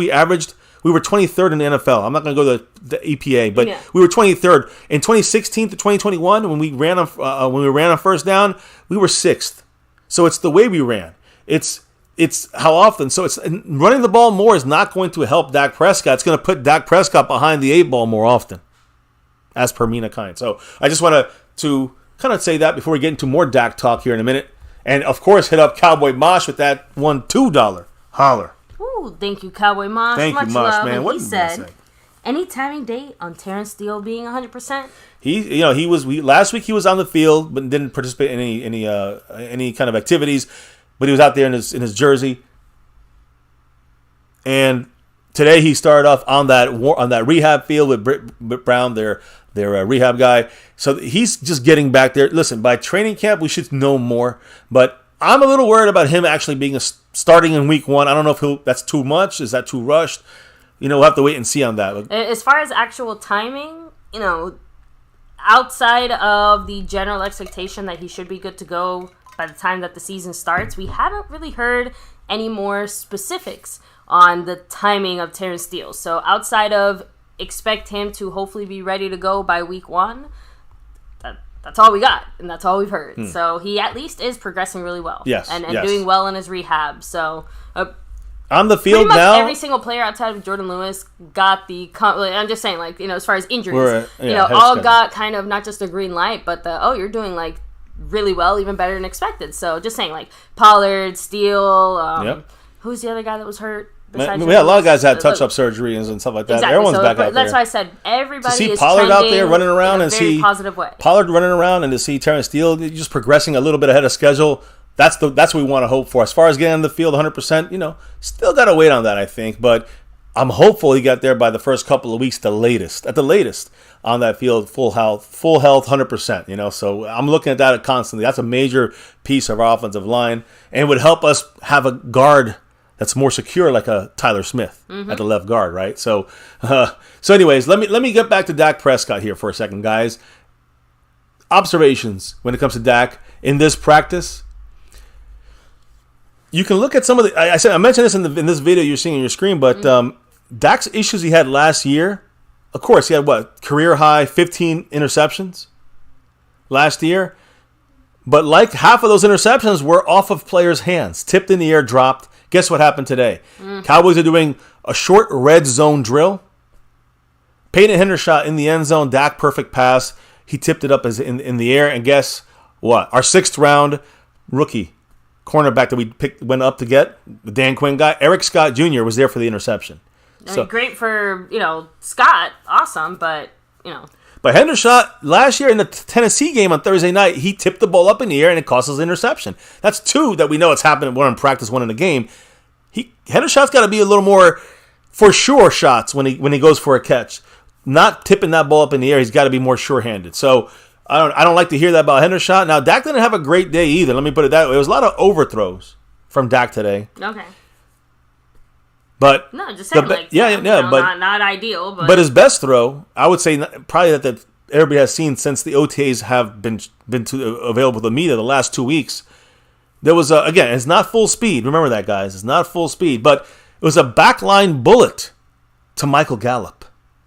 we were 23rd in the NFL. I'm not going to go to the EPA, but we were 23rd. In 2016 to 2021, when we ran on first down, we were 6th. So it's the way we ran. It's how often. So it's running the ball more is not going to help Dak Prescott. It's going to put Dak Prescott behind the 8 ball more often, as per Mina Kind. So I just want to kind of say that before we get into more Dak talk here in a minute. And, of course, hit up Cowboy Mosh with that $2 holler. Ooh, thank you, Cowboy Mosh. Thank you, Mosh, man. What he said, any timing date on Terrence Steele being 100%? He was last week. He was on the field, but didn't participate in any kind of activities. But he was out there in his jersey. And today he started off on that rehab field with Britt Brown, their rehab guy. So he's just getting back there. Listen, by training camp we should know more, but I'm a little worried about him actually being starting in week 1. I don't know if that's too much. Is that too rushed? We'll have to wait and see on that. As far as actual timing, outside of the general expectation that he should be good to go by the time that the season starts, we haven't really heard any more specifics on the timing of Terrence Steele. So outside of expect him to hopefully be ready to go by week 1, that's all we got, and that's all we've heard. So he at least is progressing really well. Yes, and doing well in his rehab. So on the field pretty much now, every single player outside of Jordan Lewis got the. I'm just saying, as far as injuries, all got kind of not just a green light, but you're doing really well, even better than expected. So just saying, Pollard, Steele, who's the other guy that was hurt? We had a lot of guys that had touch-up surgeries and stuff like that. Exactly. Everyone's back out there. That's why I said everybody to see is Pollard out there running around in a and very see positive way. Pollard running around and to see Terrence Steele just progressing a little bit ahead of schedule. That's what we want to hope for. As far as getting on the field 100%, still got to wait on that, I think. But I'm hopeful he got there by the first couple of weeks, at the latest, on that field, full health, 100%. So I'm looking at that constantly. That's a major piece of our offensive line, and would help us have a guard that's more secure, like a Tyler Smith at the left guard, right? So anyways, let me get back to Dak Prescott here for a second, guys. Observations when it comes to Dak in this practice. You can look at some of the. I mentioned this in this video you're seeing on your screen, but Dak's issues he had last year. Of course, he had career high 15 interceptions last year, but half of those interceptions were off of players' hands, tipped in the air, dropped. Guess what happened today? Cowboys are doing a short red zone drill. Peyton Hendershot in the end zone. Dak perfect pass. He tipped it up in the air. And guess what? Our 6th round rookie cornerback that we went up to get, the Dan Quinn guy, Eric Scott Jr. was there for the interception. Great for, Scott. Awesome. But, But Hendershot, last year in the Tennessee game on Thursday night, he tipped the ball up in the air and it cost us an interception. That's 2 that we know it's happened. One in practice, one in the game. Hendershot's got to be a little more for sure shots when he goes for a catch. Not tipping that ball up in the air. He's got to be more sure-handed. So I don't like to hear that about Hendershot. Now, Dak didn't have a great day either. Let me put it that way. It was a lot of overthrows from Dak today. Okay. But no, just saying, but not ideal. But his best throw, I would say, probably that everybody has seen since the OTAs have been available to the media the last 2 weeks. There was again, it's not full speed. Remember that, guys. It's not full speed, but it was a backline bullet to Michael Gallup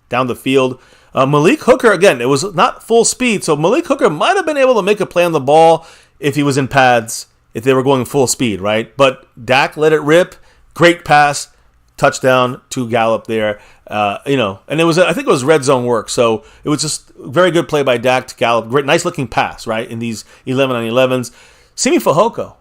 down the field. Malik Hooker, again, it was not full speed, so Malik Hooker might have been able to make a play on the ball if he was in pads, if they were going full speed, right? But Dak let it rip. Great pass, touchdown to Gallup there. And it was, I think it was red zone work, so it was just very good play by Dak to Gallup. Great, nice looking pass, right? In these 11-on-11s, Simi Fehoko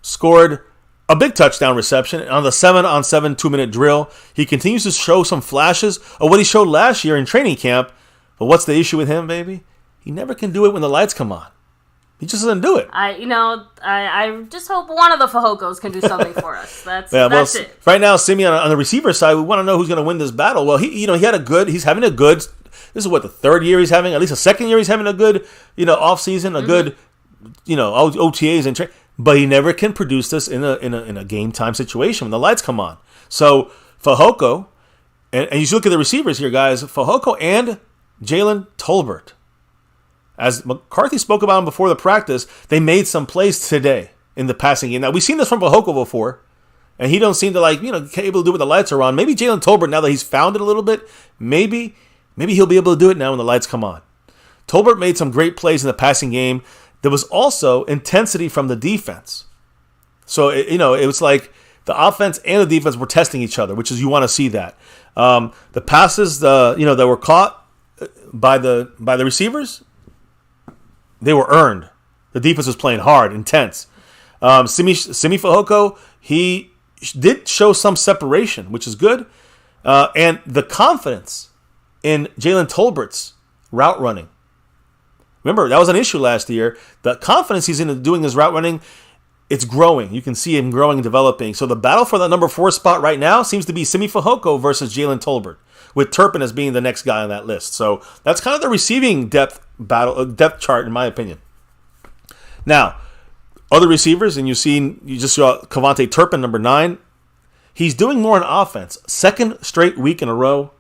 scored a big touchdown reception on the 7-on-7 2-minute drill. He continues to show some flashes of what he showed last year in training camp. But what's the issue with him, baby? He never can do it when the lights come on. He just doesn't do it. I just hope one of the Fehokos can do something for us. That's it. Right now, Simi on the receiver side, we want to know who's going to win this battle. Well, he's having a good. This is what, the third year he's having, at least the second year he's having a good, off season, a good, OTAs and training. But he never can produce this in a game time situation when the lights come on. So Fehoko, and you should look at the receivers here, guys. Fehoko and Jalen Tolbert. As McCarthy spoke about him before the practice, they made some plays today in the passing game. Now, we've seen this from Fehoko before, and he don't seem to able to do it when the lights are on. Maybe Jalen Tolbert, now that he's found it a little bit, maybe he'll be able to do it now when the lights come on. Tolbert made some great plays in the passing game. There was also intensity from the defense. So, it was like the offense and the defense were testing each other, which is, you want to see that. The passes, that were caught by the receivers, they were earned. The defense was playing hard, intense. Simi Fehoko, he did show some separation, which is good. And the confidence in Jalen Tolbert's route running. Remember, that was an issue last year. The confidence he's in doing his route running, it's growing. You can see him growing and developing. So the battle for that number 4 spot right now seems to be Simi Fehoko versus Jalen Tolbert, with Turpin as being the next guy on that list. So that's kind of the receiving depth chart, in my opinion. Now, other receivers, and you just saw Kavontae Turpin, number 9. He's doing more on offense. Second straight week in a row,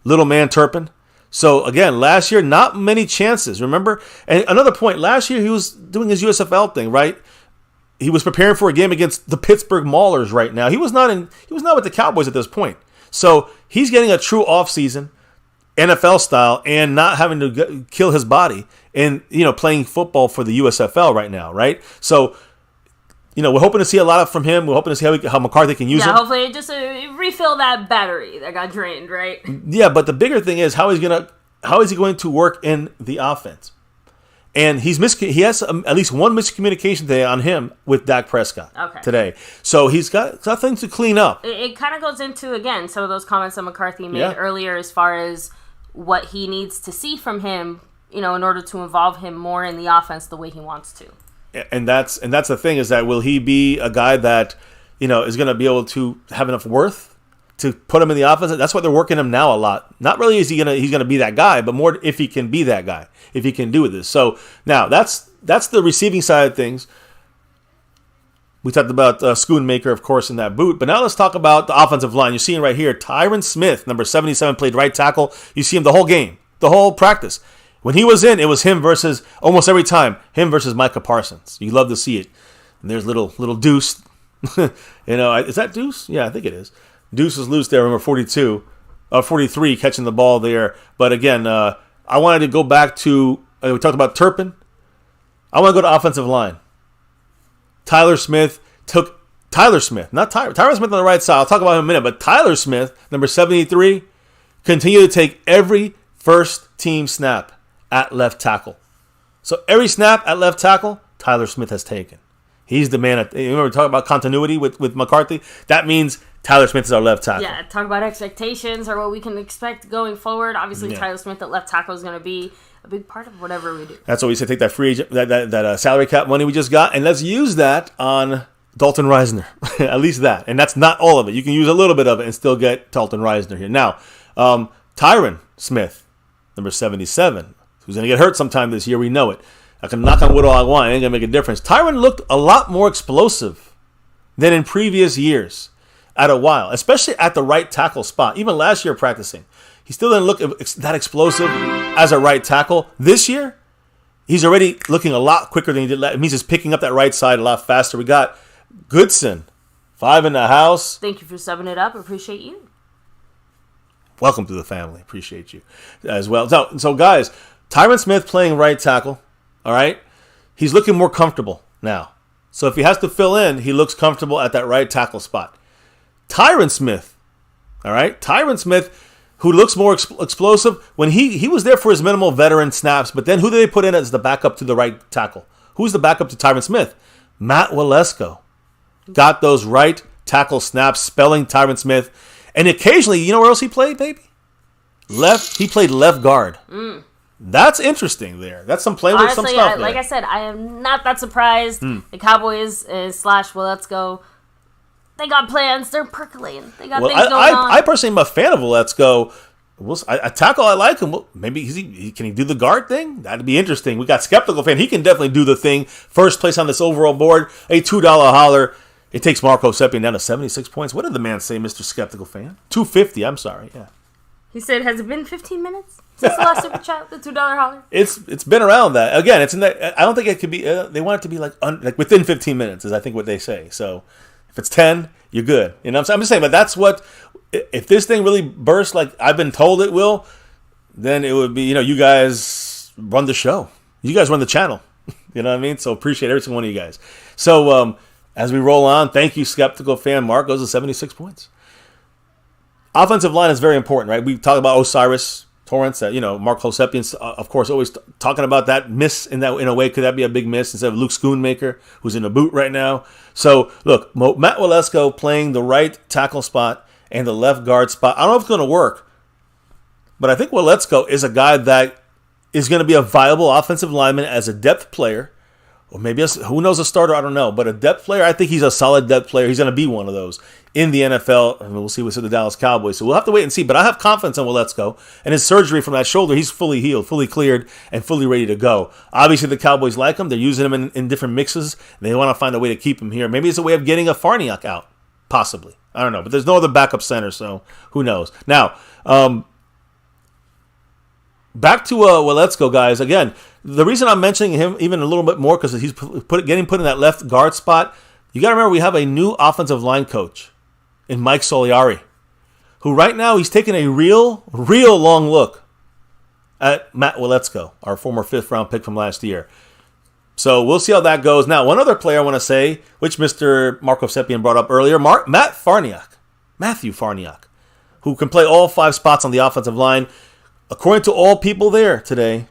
little man Turpin. So, again, last year, not many chances, remember? And another point, last year he was doing his USFL thing, right? He was preparing for a game against the Pittsburgh Maulers right now. He was not with the Cowboys at this point. So, he's getting a true offseason, NFL style, and not having to kill his body and, playing football for the USFL right now, right? So, we're hoping to see a lot from him. We're hoping to see how McCarthy can use him. Yeah, hopefully just refill that battery that got drained, right? Yeah, but the bigger thing is how is he going to work in the offense? And he has at least one miscommunication today on him with Dak Prescott today. So he's got things to clean up. It kind of goes into, again, some of those comments that McCarthy made earlier as far as what he needs to see from him, in order to involve him more in the offense the way he wants to. And that's the thing, is that will he be a guy that is going to be able to have enough worth to put him in the offense? That's why they're working him now a lot. Not really he's gonna be that guy, but more if he can be that guy, if he can do this. So now that's the receiving side of things. We talked about Schoonmaker, of course, in that boot, but now let's talk about the offensive line. You're seeing right here, Tyron Smith, number 77, played right tackle. You see him the whole game, the whole practice. When he was in, it was him versus, almost every time, him versus Micah Parsons. You love to see it. And there's little Deuce. Is that Deuce? Yeah, I think it is. Deuce was loose there, number 43, catching the ball there. But again, I wanted to go back to, we talked about Turpin. I want to go to offensive line. Tyler Smith, not Tyler Smith on the right side. I'll talk about him in a minute. But Tyler Smith, number 73, continued to take every first team snap at left tackle. So every snap at left tackle, Tyler Smith has taken. He's the man. Remember we talking about continuity with McCarthy? That means Tyler Smith is our left tackle. Yeah, talk about expectations or what we can expect going forward. Obviously, Tyler Smith at left tackle is going to be a big part of whatever we do. That's what we say. Take that free agent, that salary cap money we just got, and let's use that on Dalton Reisner. At least that. And that's not all of it. You can use a little bit of it and still get Dalton Reisner here. Now, Tyron Smith, number 77, who's going to get hurt sometime this year. We know it. I can knock on wood all I want. It ain't going to make a difference. Tyron looked a lot more explosive than in previous years at a while, especially at the right tackle spot. Even last year practicing, he still didn't look that explosive as a right tackle. This year, he's already looking a lot quicker than he did. It means he's picking up that right side a lot faster. We got Goodson, 5 in the house. Thank you for subbing it up. Appreciate you. Welcome to the family. Appreciate you as well. So guys, Tyron Smith playing right tackle. All right. He's looking more comfortable now. So if he has to fill in, he looks comfortable at that right tackle spot. Tyron Smith. All right. Tyron Smith, who looks more explosive. When he was there for his minimal veteran snaps, but then who did they put in as the backup to the right tackle? Who's the backup to Tyron Smith? Matt Walesko. Got those right tackle snaps, spelling Tyron Smith. And occasionally, you know where else he played, baby? He played left guard. That's interesting there. That's some playing with some stuff there. Like I said, I am not that surprised. The Cowboys / Waletzko, they got plans. They're percolating. They got things going on. I personally am a fan of Waletzko. A tackle, I like him. Maybe can he do the guard thing? That'd be interesting. We got Skeptical Fan. He can definitely do the thing. First place on this overall board. A $2 holler. It takes Marco Seppian down to 76 points. What did the man say, Mr. Skeptical Fan? 250. I'm sorry. Yeah. He said, "Has it been 15 minutes since the last super chat?" The $2 holler. It's been around that. Again, it's in that. I don't think it could be. They want it to be like within 15 minutes is I think what they say. So if it's 10, you're good. You know what I'm just saying. But that's what. If this thing really bursts like I've been told it will, then it would be. You guys run the show. You guys run the channel. You know what I mean? So appreciate every single one of you guys. So as we roll on, thank you, Skeptical Fan. Mark goes to 76 points. Offensive line is very important, right? We talk about Osiris Torrance, Mark Hosepian, of course, always talking about that miss in a way. Could that be a big miss instead of Luke Schoonmaker, who's in a boot right now? So, look, Matt Waletzko playing the right tackle spot and the left guard spot. I don't know if it's going to work, but I think Waletzko is a guy that is going to be a viable offensive lineman as a depth player. Or maybe, who knows, a starter, I don't know. But a depth player, I think he's a solid depth player. He's going to be one of those in the NFL. And we'll see what's in the Dallas Cowboys. So we'll have to wait and see. But I have confidence in Waletzko. And his surgery from that shoulder, he's fully healed, fully cleared, and fully ready to go. Obviously, the Cowboys like him. They're using him in different mixes. They want to find a way to keep him here. Maybe it's a way of getting a Farniok out. Possibly. I don't know. But there's no other backup center, so who knows. Now, back to Waletzko, guys. Again, the reason I'm mentioning him even a little bit more because he's getting put in that left guard spot. You got to remember we have a new offensive line coach in Mike Soliari, who right now he's taking a real long look at Matt Waletzko, our former 5th-round pick from last year. So we'll see how that goes. Now, one other player I want to say, which Mr. Marco Seppian brought up earlier, Matthew Farniok, who can play all 5 spots on the offensive line. According to all people there today,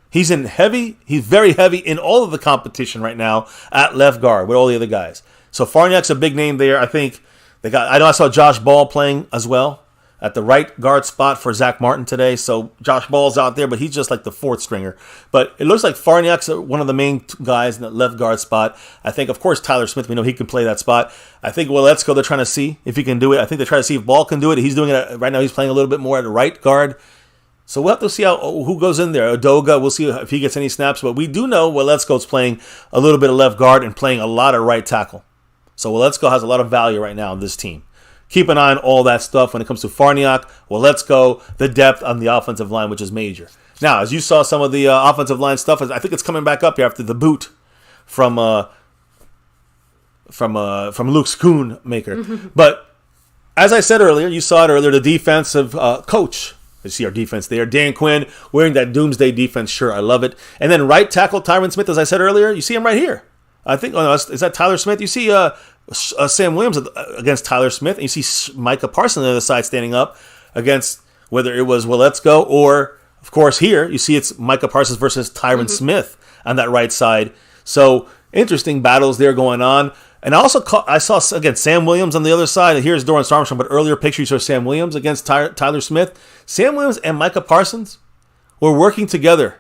he's very heavy in all of the competition right now at left guard with all the other guys. So Farniok's a big name there. I think I saw Josh Ball playing as well at the right guard spot for Zach Martin today. So Josh Ball's out there, but he's just like the 4th stringer. But it looks like Farniok's one of the main guys in the left guard spot. I think, of course, Tyler Smith, we know he can play that spot. I think Waletzko, they're trying to see if he can do it. I think they're trying to see if Ball can do it. He's doing it right now. He's playing a little bit more at the right guard. So we'll have to see who goes in there. Odoga, we'll see if he gets any snaps. But we do know Waletzko's playing a little bit of left guard and playing a lot of right tackle. So Waletzko has a lot of value right now on this team. Keep an eye on all that stuff when it comes to Farniok, Waletzko, the depth on the offensive line, which is major. Now, as you saw some of the offensive line stuff, I think it's coming back up here after the boot from Luke Schoonmaker. But as I said earlier, you saw it earlier, the defensive coach. You see our defense there. Dan Quinn wearing that Doomsday defense shirt. I love it. And then right tackle Tyron Smith, as I said earlier, you see him right here. I think, is that Tyler Smith? You see Sam Williams against Tyler Smith, and you see Micah Parsons on the other side standing up against whether it was Waletzko or, of course, here you see it's Micah Parsons versus Tyron Smith on that right side. So interesting battles there going on. And I saw again Sam Williams on the other side. Here's Dorrance Armstrong, but earlier picture you saw Sam Williams against Tyler Smith. Sam Williams and Micah Parsons were working together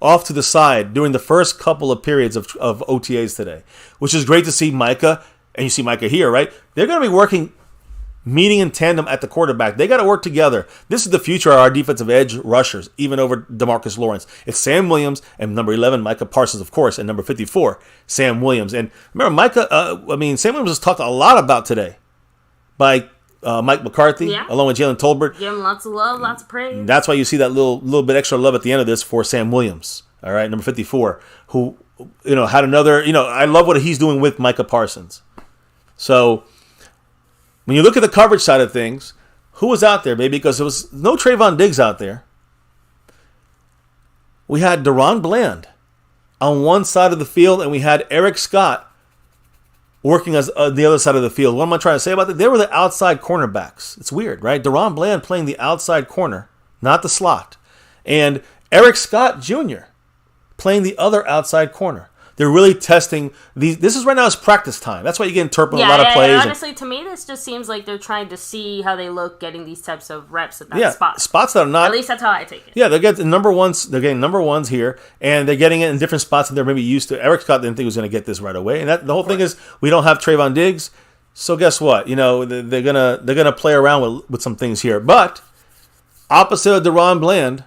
off to the side during the first couple of periods of OTAs today, which is great to see Micah. And you see Micah here, right? They're going to be working, meeting in tandem at the quarterback. They got to work together. This is the future of our defensive edge rushers, even over DeMarcus Lawrence. It's Sam Williams and number 11, Micah Parsons, of course, and number 54, Sam Williams. And remember, Sam Williams was talked a lot about today by Mike McCarthy, along with Jalen Tolbert. Give him lots of love, lots of praise. That's why you see that little bit extra love at the end of this for Sam Williams, all right, number 54, who, had another, I love what he's doing with Micah Parsons. So when you look at the coverage side of things, who was out there, baby? Because there was no Trayvon Diggs out there. We had Deron Bland on one side of the field, and we had Eric Scott working as the other side of the field. What am I trying to say about that? They were the outside cornerbacks. It's weird, right? Deron Bland playing the outside corner, not the slot. And Eric Scott Jr. playing the other outside corner. They're really testing these. This is right now is practice time. That's why you get interpreting a lot of plays. Honestly, to me, this just seems like they're trying to see how they look getting these types of reps at that spot. Spots that are not. At least that's how I take it. Yeah, they're getting number ones. They're getting number ones here, and they're getting it in different spots than they're maybe used to. Eric Scott didn't think he was going to get this right away, and the whole thing is we don't have Trayvon Diggs. So guess what? They're gonna play around with some things here, but opposite of Deron Bland,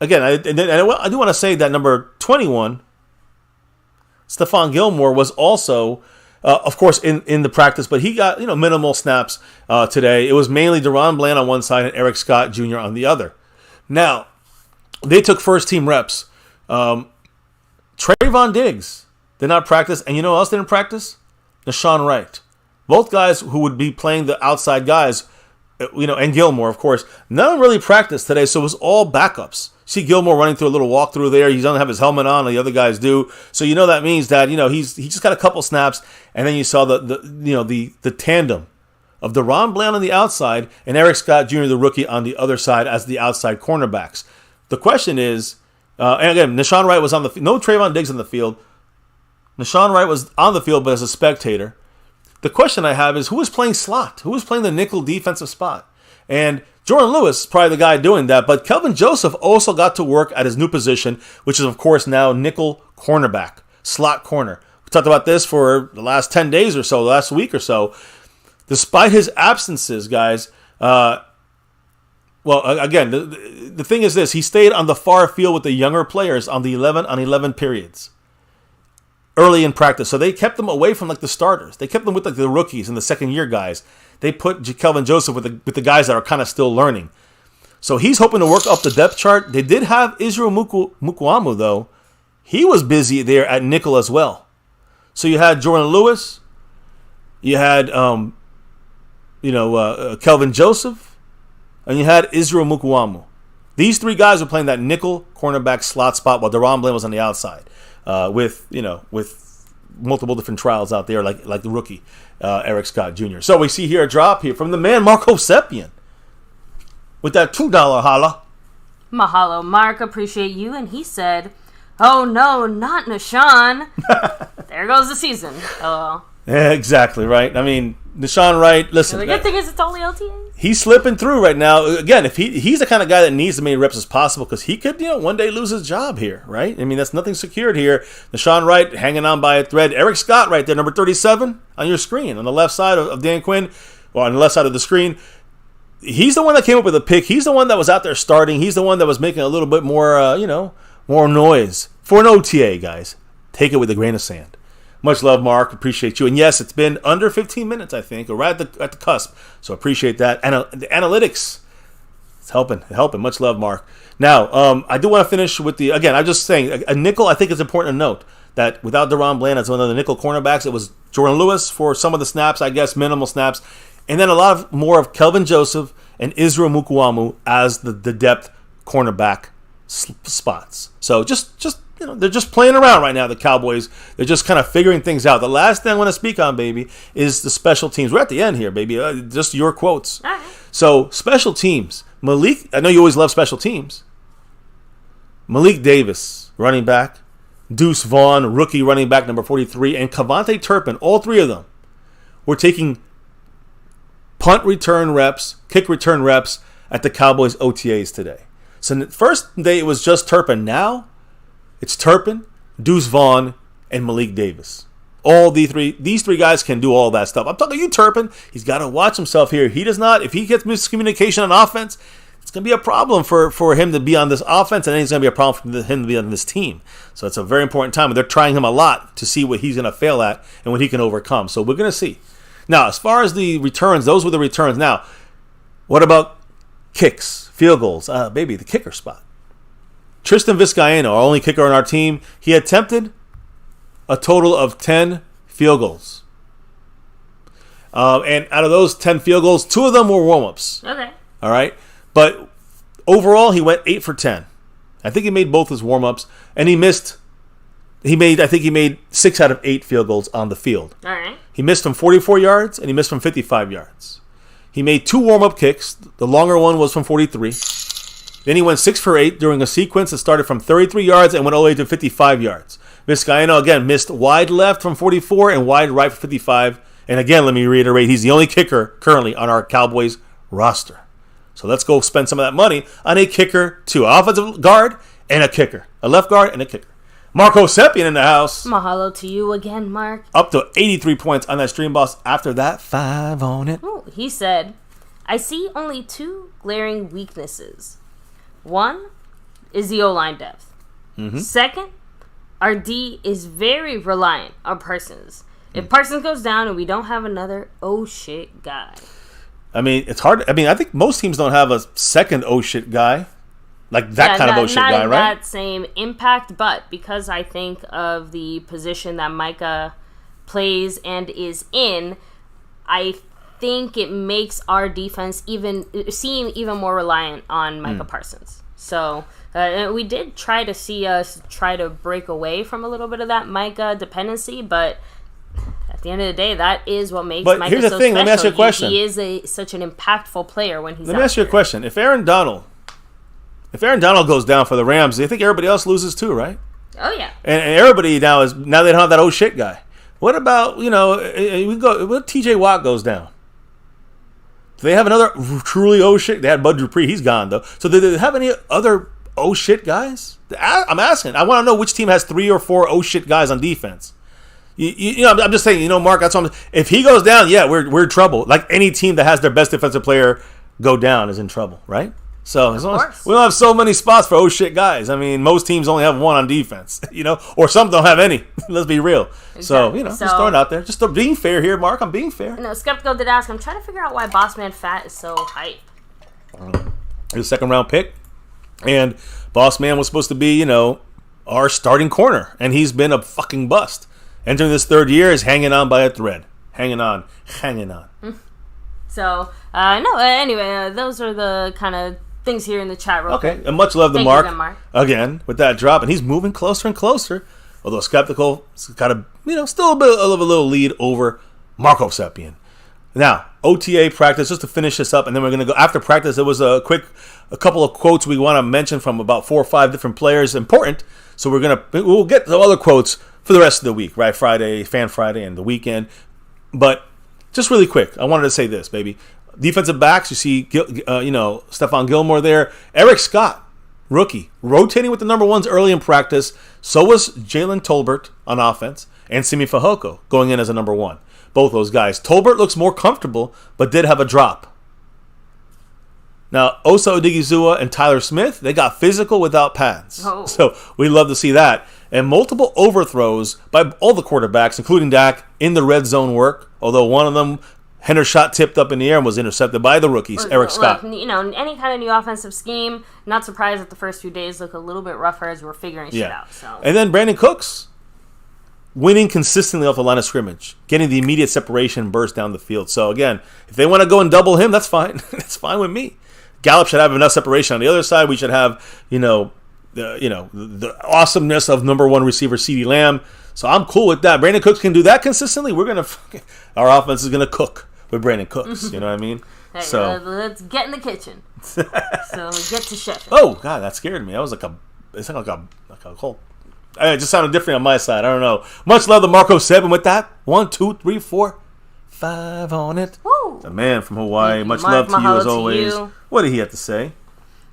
again, I do want to say that number 21. Stephon Gilmore was also, of course, in the practice, but he got minimal snaps today. It was mainly Deron Bland on one side and Eric Scott Jr. on the other. Now, they took first team reps. Trayvon Diggs did not practice, and you know who else didn't practice? Deshaun Wright. Both guys who would be playing the outside guys, and Gilmore, of course. None of them really practiced today, so it was all backups. See Gilmore running through a little walkthrough there. He doesn't have his helmet on, the other guys do. So that means that he just got a couple snaps, and then you saw the tandem of Deron Bland on the outside and Eric Scott Jr., the rookie, on the other side as the outside cornerbacks. The question is, and again, Deshaun Wright was on the field. No Trayvon Diggs on the field. Deshaun Wright was on the field, but as a spectator. The question I have is, who was playing slot? Who was playing the nickel defensive spot? And Jordan Lewis is probably the guy doing that, but Kelvin Joseph also got to work at his new position, which is, of course, now nickel cornerback, slot corner. We talked about this for the last 10 days or so, the last week or so. Despite his absences, guys, again, the thing is this. He stayed on the far field with the younger players on the 11-on-11 periods early in practice. So they kept them away from the starters. They kept them with the rookies and the second-year guys. They put Kelvin Joseph with the guys that are kind of still learning. So he's hoping to work up the depth chart. They did have Israel Mukuamu, though. He was busy there at nickel as well. So you had Jordan Lewis. You had, Kelvin Joseph. And you had Israel Mukuamu. These three guys were playing that nickel cornerback slot spot while Deron Bland was on the outside with multiple different trials out there like the rookie. Eric Scott Jr. So we see here a drop here from the man Marco Seppian with that $2 holla. Mahalo, Mark. Appreciate you. And he said, "Oh no, not Nashawn." There goes the season. Oh. Yeah, exactly right. I mean, Deshaun Wright. Listen, the good thing is it's only OTA. He's slipping through right now. Again, if he's the kind of guy that needs as many reps as possible because he could, one day lose his job here, right? I mean, that's nothing secured here. Deshaun Wright hanging on by a thread. Eric Scott right there, number 37 on your screen, on the left side of Dan Quinn, or on the left side of the screen. He's the one that came up with a pick. He's the one that was out there starting. He's the one that was making a little bit more, more noise for an OTA, guys. Take it with a grain of sand. Much love, Mark. Appreciate you. And yes, it's been under 15 minutes, I think, or right at the cusp. So appreciate that. And the analytics, it's helping. Much love, Mark. Now, I do want to finish with I'm just saying, a nickel, I think it's important to note that without Deron Bland as one of the nickel cornerbacks, it was Jordan Lewis for some of the snaps, I guess, minimal snaps. And then a lot more of Kelvin Joseph and Israel Mukuamu as the depth cornerback spots. So just they're just playing around right now, the Cowboys. They're just kind of figuring things out. The last thing I want to speak on, baby, is the special teams. We're at the end here, baby. Just your quotes. All right. So, special teams. Malik, I know you always love special teams. Malik Davis, running back. Deuce Vaughn, rookie running back, number 43. And Kavontae Turpin, all three of them were taking punt return reps, kick return reps at the Cowboys OTAs today. So, the first day it was just Turpin. Now, it's Turpin, Deuce Vaughn, and Malik Davis. These three guys can do all that stuff. I'm talking to you, Turpin. He's got to watch himself here. He does not. If he gets miscommunication on offense, it's going to be a problem for him to be on this offense, and then it's going to be a problem for him to be on this team. So it's a very important time. They're trying him a lot to see what he's going to fail at and what he can overcome. So we're going to see. Now, as far as the returns, those were the returns. Now, what about kicks, field goals? Baby, the kicker spot. Tristan Vizcaino, our only kicker on our team, he attempted a total of 10 field goals. And out of those 10 field goals, 2 of them were warm-ups. Okay. All right? But overall, he went 8 for 10. I think he made both his warm-ups. And I think he made 6 out of 8 field goals on the field. All right. He missed from 44 yards, and he missed from 55 yards. He made 2 warm-up kicks. The longer one was from 43. Then he went 6 for 8 during a sequence that started from 33 yards and went all the way to 55 yards. Vizcaino, again, missed wide left from 44 and wide right for 55. And again, let me reiterate, he's the only kicker currently on our Cowboys roster. So let's go spend some of that money on a kicker, too. An offensive guard and a kicker. A left guard and a kicker. Marco Sepien in the house. Mahalo to you again, Mark. Up to 83 points on that stream, boss. After that, 5 on it. Ooh, he said, I see only 2 glaring weaknesses. One is the O-line depth. Mm-hmm. Second, our D is very reliant on Parsons. If Parsons goes down and we don't have another oh shit guy. I mean, it's hard. I mean, I think most teams don't have a second oh shit guy. Like that kind of oh shit guy, right? Not that same impact, but because I think of the position that Micah plays and is in, I think it makes our defense seem even more reliant on Micah Parsons. So we did try to see us try to break away from a little bit of that Micah dependency, but at the end of the day, that is what makes Micah here's the so thing. special. Let me ask you a question. He is such an impactful player when he's out. Let me ask you a question. If Aaron Donald goes down for the Rams, I think everybody else loses too, right? Oh yeah. And everybody now they don't have that oh shit guy. What about what TJ Watt goes down? Do they have another truly oh shit? They had Bud Dupree. He's gone though. So do they have any other oh shit guys? I'm asking. I want to know which team has 3 or 4 oh shit guys on defense. I'm just saying, Mark, that's what if he goes down, yeah, we're in trouble. Like any team that has their best defensive player go down is in trouble, right? So as long as we don't have so many spots for oh shit guys. I mean, most teams only have 1 on defense, or some don't have any. Let's be real. Exactly. So, just throwing it out there. Just being fair here, Mark. I'm being fair. Skeptical did ask, I'm trying to figure out why Bossman Fat is so hype. His 2nd round pick. And Bossman was supposed to be, our starting corner. And he's been a fucking bust. Entering this 3rd year is hanging on by a thread. Hanging on. So, anyway, those are the kind of things here in the chat real quick. And much love to Mark. Mark. Again, with that drop. And he's moving closer and closer. Although Skeptical has got still a bit of a little lead over Marco Sepien. Now, OTA practice, just to finish this up, and then we're going to go after practice. There was a couple of quotes we want to mention from about 4 or 5 different players. Important. So we'll get the other quotes for the rest of the week, right? Friday, Fan Friday, and the weekend. But just really quick, I wanted to say this, baby. Defensive backs, you see, Stephon Gilmore there. Eric Scott, rookie, rotating with the number 1s early in practice. So was Jalen Tolbert on offense, and Simi Fehoko going in as a number 1. Both those guys. Tolbert looks more comfortable, but did have a drop. Now, Osa Odigizua and Tyler Smith, they got physical without pads. Oh. So we love to see that. And multiple overthrows by all the quarterbacks, including Dak, in the red zone work. Although one of them, Hendershot tipped up in the air and was intercepted by the rookies, Eric Scott. Any kind of new offensive scheme, not surprised that the first few days look a little bit rougher as we're figuring shit out. So. And then Brandon Cooks, winning consistently off the line of scrimmage, getting the immediate separation and burst down the field. So again, if they want to go and double him, that's fine. That's fine with me. Gallup should have enough separation on the other side. We should have, the awesomeness of number 1 receiver CeeDee Lamb. So I'm cool with that. Brandon Cooks can do that consistently. Our offense is gonna cook with Brandon Cooks. You know what I mean? Hey, so let's get in the kitchen. So get to chefing. Oh God, that scared me. That was like a whole. It just sounded different on my side. I don't know. Much love to Marco 7 with that. 1, 2, 3, 4, 5 on it. Woo. The man from Hawaii. Much love to you as always. What did he have to say?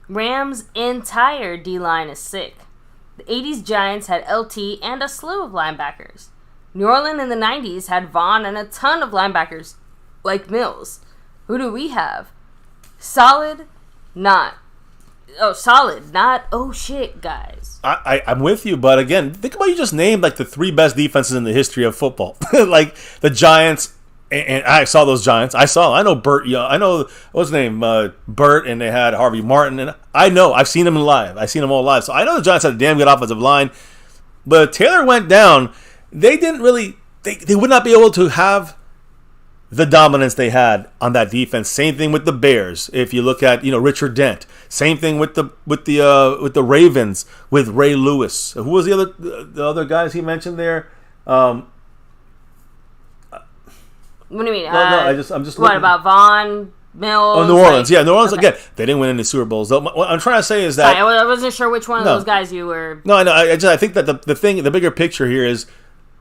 Rams' entire D-line is sick. The 80s Giants had LT and a slew of linebackers. New Orleans in the 90s had Vaughn and a ton of linebackers like Mills. Who do we have? Solid, not oh shit guys. I'm with you, but again, think about you just named like the 3 best defenses in the history of football. Like the Giants And I saw those Giants. I know Burt. I know what's his name, Burt, and they had Harvey Martin. And I've seen them live. I've seen them all live. So I know the Giants had a damn good offensive line. But Taylor went down. They didn't really. They would not be able to have the dominance they had on that defense. Same thing with the Bears. If you look at Richard Dent. Same thing with the Ravens with Ray Lewis. Who was the other guys he mentioned there? What do you mean? I'm just. What looking. about Vaughn, Mills? Oh, New Orleans. New Orleans. Okay. Again, they didn't win any Super Bowls. Though. What I'm trying to say is that I wasn't sure which one of those guys you were. No, I know. I think that the bigger picture here is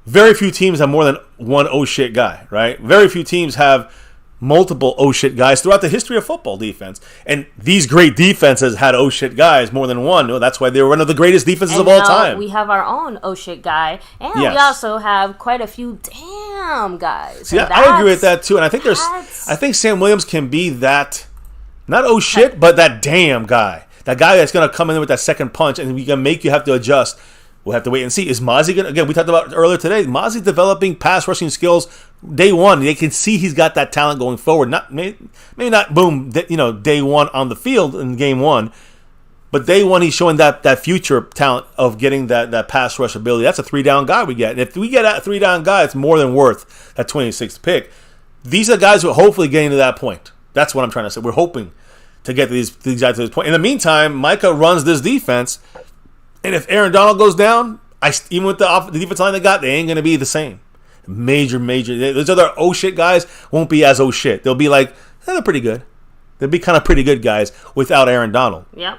very few teams have more than one oh shit guy, right? Very few teams have multiple oh shit guys throughout the history of football defense. And these great defenses had oh shit guys more than one. That's why they were one of the greatest defenses of all time. We have our own oh shit guy, and we also have quite a few damn guys. See, I agree with that too. And I think Sam Williams can be that, not oh shit, but that damn guy. That guy that's going to come in with that second punch and we can make you have to adjust. We'll have to wait and see. Is Mozzie going to, again, we talked about earlier today, Mozzie's developing pass rushing skills day one. They can see he's got that talent going forward. Maybe not boom, day one on the field in game one, but day one he's showing that future talent of getting that pass rush ability. That's a 3-down guy we get. And if we get a 3-down guy, it's more than worth that 26th pick. These are guys who are hopefully getting to that point. That's what I'm trying to say. We're hoping to get these guys to this point. In the meantime, Micah runs this defense. And if Aaron Donald goes down, even with the defensive line they got, they ain't going to be the same. Major. Those other oh shit guys won't be as oh shit. They'll be like, they're pretty good. They'll be kind of pretty good guys without Aaron Donald. Yep.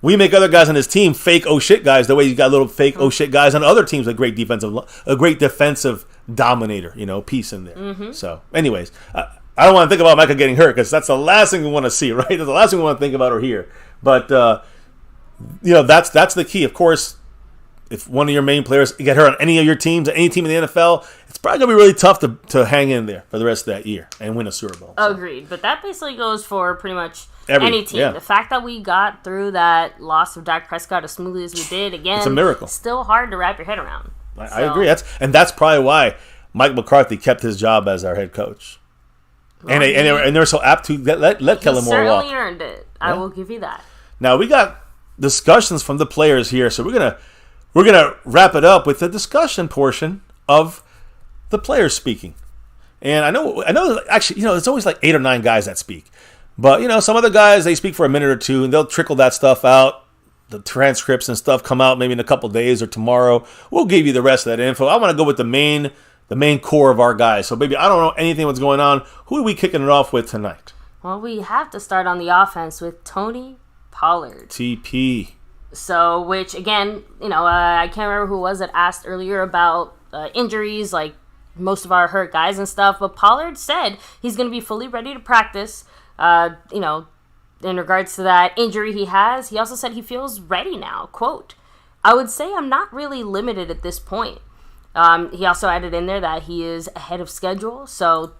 We make other guys on this team fake oh shit guys the way you got little fake oh shit guys on other teams, a great defensive dominator, piece in there. Mm-hmm. So, anyways, I don't want to think about Micah getting hurt because that's the last thing we want to see, right? That's the last thing we want to think about or hear. But, that's the key. Of course, if one of your main players get hurt on any of your teams, any team in the NFL, it's probably going to be really tough to hang in there for the rest of that year and win a Super Bowl. So. Agreed. But that basically goes for pretty much any team. Yeah. The fact that we got through that loss of Dak Prescott as smoothly as we did, again, it's a miracle. Still hard to wrap your head around. I agree. That's probably why Mike McCarthy kept his job as our head coach. Well, and they're so apt to let Kellen Moore walk. He certainly earned it. I will give you that. Now, we got discussions from the players here, so we're gonna wrap it up with the discussion portion of the players speaking. And I know actually, it's always like 8 or 9 guys that speak, but some other guys, they speak for a minute or two and they'll trickle that stuff out. The transcripts and stuff come out maybe in a couple days or tomorrow. We'll give you the rest of that info. I want to go with the main core of our guys. So baby, I don't know anything what's going on. Who are we kicking it off with tonight? Well, we have to start on the offense with Tony Pollard. TP. So, which again, I can't remember who it was that asked earlier about injuries, like most of our hurt guys and stuff. But Pollard said he's going to be fully ready to practice. In regards to that injury he has, he also said he feels ready now. Quote, "I would say I'm not really limited at this point." He also added in there that he is ahead of schedule. So,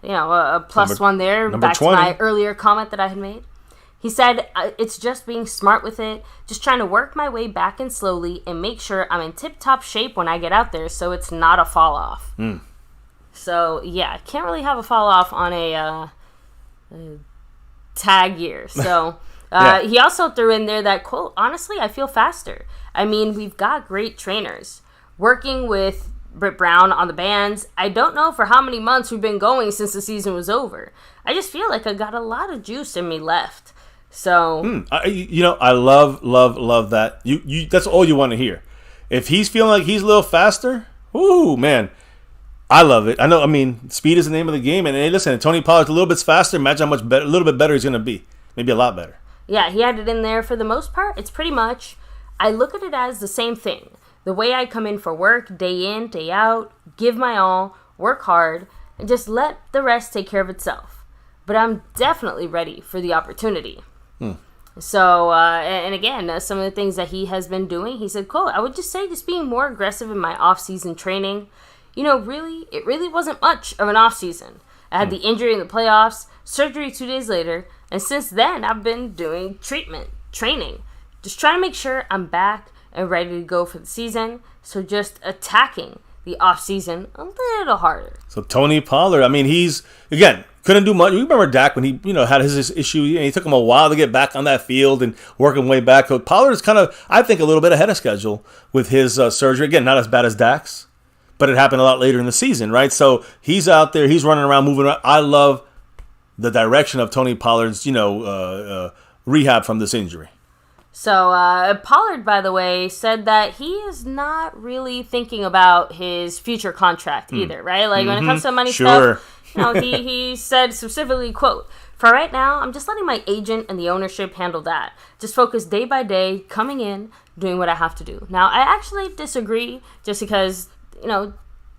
a plus one there. Back 20. To my earlier comment that I had made. He said, "It's just being smart with it, just trying to work my way back in slowly and make sure I'm in tip-top shape when I get out there so it's not a fall-off." So, yeah, can't really have a fall-off on a tag year. So, yeah. He also threw in there that, quote, "Honestly, I feel faster. I mean, we've got great trainers. Working with Britt Brown on the bands, I don't know for how many months we've been going since the season was over. I just feel like I got a lot of juice in me left." So, I love that. You that's all you want to hear. If he's feeling like he's a little faster, ooh, man, I love it. I know. I mean, speed is the name of the game. And hey, listen, Tony Pollard's a little bit faster. Imagine how much better, a little bit better he's going to be. Maybe a lot better. Yeah, he had it in there for the most part. It's pretty much, I look at it as the same thing. The way I come in for work, day in, day out, give my all, work hard, and just let the rest take care of itself. But I'm definitely ready for the opportunity. So, and again, some of the things that he has been doing, he said, quote, "I would just say just being more aggressive in my off-season training. It really wasn't much of an off-season. I had the injury in the playoffs, surgery 2 days later, and since then I've been doing training, just trying to make sure I'm back and ready to go for the season. So just attacking the offseason a little harder. So Tony Pollard, I mean, he's, again, couldn't do much. You remember Dak when he, had his issue. He took him a while to get back on that field and work his way back. So Pollard is kind of, I think, a little bit ahead of schedule with his surgery. Again, not as bad as Dak's, but it happened a lot later in the season, right? So he's out there. He's running around, moving around. I love the direction of Tony Pollard's, rehab from this injury. So Pollard, by the way, said that he is not really thinking about his future contract either, right? Like when it comes to money stuff, he said specifically, quote, "For right now, I'm just letting my agent and the ownership handle that. Just focus day by day, coming in, doing what I have to do." Now, I actually disagree just because,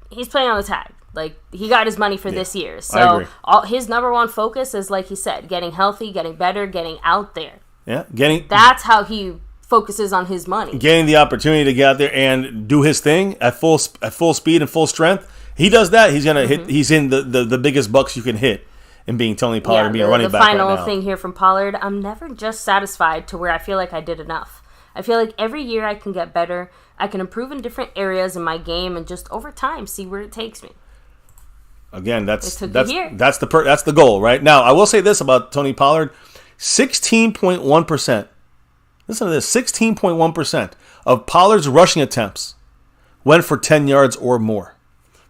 he's playing on the tag. Like, he got his money for this year. So his number one focus is, like he said, getting healthy, getting better, getting out there. Yeah, that's how he focuses on his money. Getting the opportunity to get out there and do his thing at full speed and full strength. He does that. He's gonna hit. He's in the biggest bucks you can hit in being Tony Pollard and being a running back right now. The final thing here from Pollard: I'm never just satisfied to where I feel like I did enough. I feel like every year I can get better. I can improve in different areas in my game, and just over time see where it takes me. Again, that's the goal, right? Now, I will say this about Tony Pollard: 16.1%. Listen to this: 16.1% of Pollard's rushing attempts went for 10 yards or more.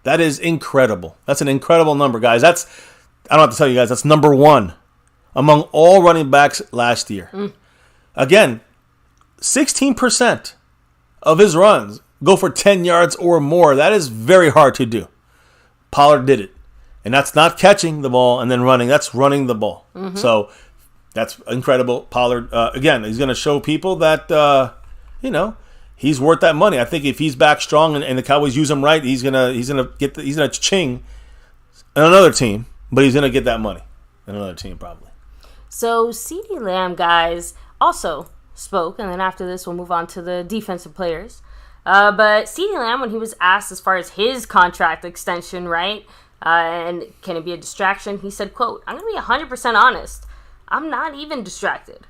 That is incredible. That's an incredible number, guys. I don't have to tell you guys, that's number one among all running backs last year. Again, 16% of his runs go for 10 yards or more. That is very hard to do. Pollard did it. And that's not catching the ball and then running. That's running the ball. So that's incredible. Pollard, again, he's going to show people that, he's worth that money. I think if he's back strong and the Cowboys use him right, he's gonna ching another team, but he's gonna get that money in another team probably. So CeeDee Lamb, guys, also spoke, and then after this we'll move on to the defensive players. But CeeDee Lamb, when he was asked as far as his contract extension, right, and can it be a distraction, he said, quote, "I'm gonna be 100% honest. I'm not even distracted.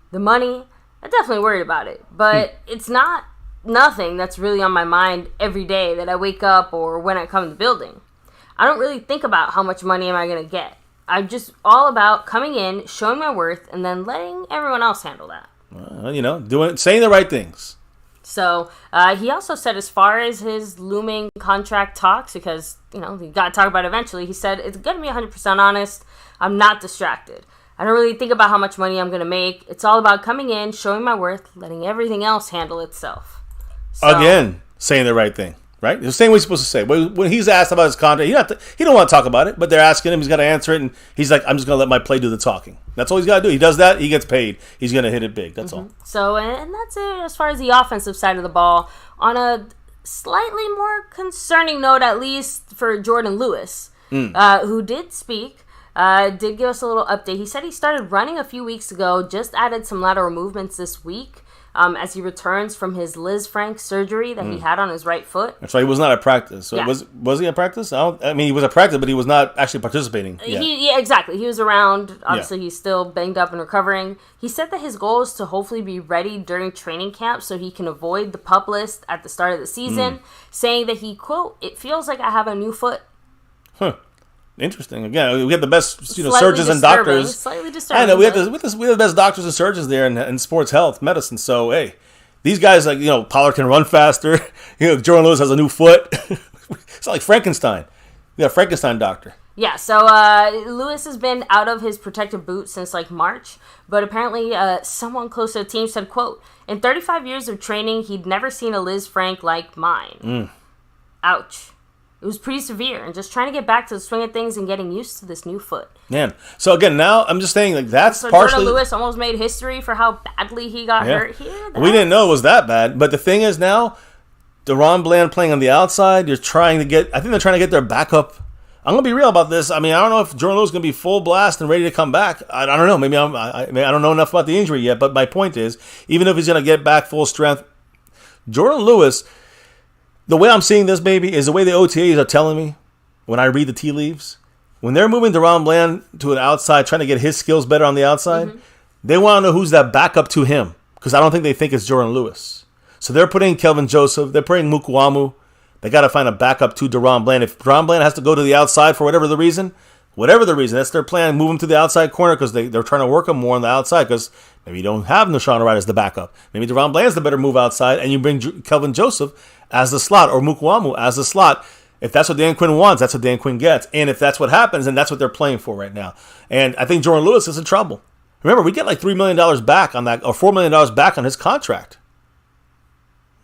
The money, I'm definitely worried about it, but it's not nothing that's really on my mind every day that I wake up or when I come in the building. I don't really think about how much money am I going to get. I'm just all about coming in, showing my worth, and then letting everyone else handle that." Saying the right things. So he also said, as far as his looming contract talks, because, you got to talk about it eventually, he said, "It's going to be 100% honest. I'm not distracted. I don't really think about how much money I'm going to make. It's all about coming in, showing my worth, letting everything else handle itself." So, again, saying the right thing, right? The same way he's supposed to say. When he's asked about his contract, he don't want to talk about it, but they're asking him. He's got to answer it, and he's like, "I'm just going to let my play do the talking." That's all he's got to do. He does that, he gets paid. He's going to hit it big. That's all. So, and that's it as far as the offensive side of the ball. On a slightly more concerning note, at least for Jordan Lewis, who did speak, did give us a little update. He said he started running a few weeks ago, just added some lateral movements this week. As he returns from his Liz Frank surgery that he had on his right foot. That's right. He was not at practice. So was he at practice? He was at practice, but he was not actually participating. Yeah, exactly. He was around. Obviously, he's still banged up and recovering. He said that his goal is to hopefully be ready during training camp so he can avoid the PUP list at the start of the season, saying that he, quote, "It feels like I have a new foot." Interesting. Again, we have the best surgeons and doctors. Slightly disturbing. I know we have the best doctors and surgeons there in sports health medicine. So hey, these guys Pollard can run faster. Jordan Lewis has a new foot. It's like Frankenstein. We got a Frankenstein doctor. Yeah. So Lewis has been out of his protective boot since March, but apparently someone close to the team said, quote, "In 35 years of training, he'd never seen a Liz Frank like mine." Ouch. It was pretty severe, and just trying to get back to the swing of things and getting used to this new foot. Man, so again, now I'm just saying that's partially. Jordan Lewis almost made history for how badly he got hurt here. We didn't know it was that bad, but the thing is now, DaRon Bland playing on the outside. I think they're trying to get their backup. I'm gonna be real about this. I mean, I don't know if Jordan Lewis is gonna be full blast and ready to come back. I don't know. Maybe I don't know enough about the injury yet. But my point is, even if he's gonna get back full strength, Jordan Lewis. The way I'm seeing this, baby, is the way the OTAs are telling me when I read the tea leaves. When they're moving DaRon Bland to an outside, trying to get his skills better on the outside, they want to know who's that backup to him. Because I don't think they think it's Jordan Lewis. So they're putting Kelvin Joseph. They're putting Mukwamu. They got to find a backup to DeRon Bland. If DeRon Bland has to go to the outside for whatever the reason, that's their plan. Move him to the outside corner because they're trying to work him more on the outside because maybe you don't have Nashon Wright as the backup. Maybe DeRon Bland's the better move outside, and you bring Kelvin Joseph as the slot or Mukwamu as the slot. If that's what Dan Quinn wants, that's what Dan Quinn gets. And if that's what happens, then that's what they're playing for right now. And I think Jordan Lewis is in trouble. Remember, we get like $3 million back on that, or $4 million back on his contract.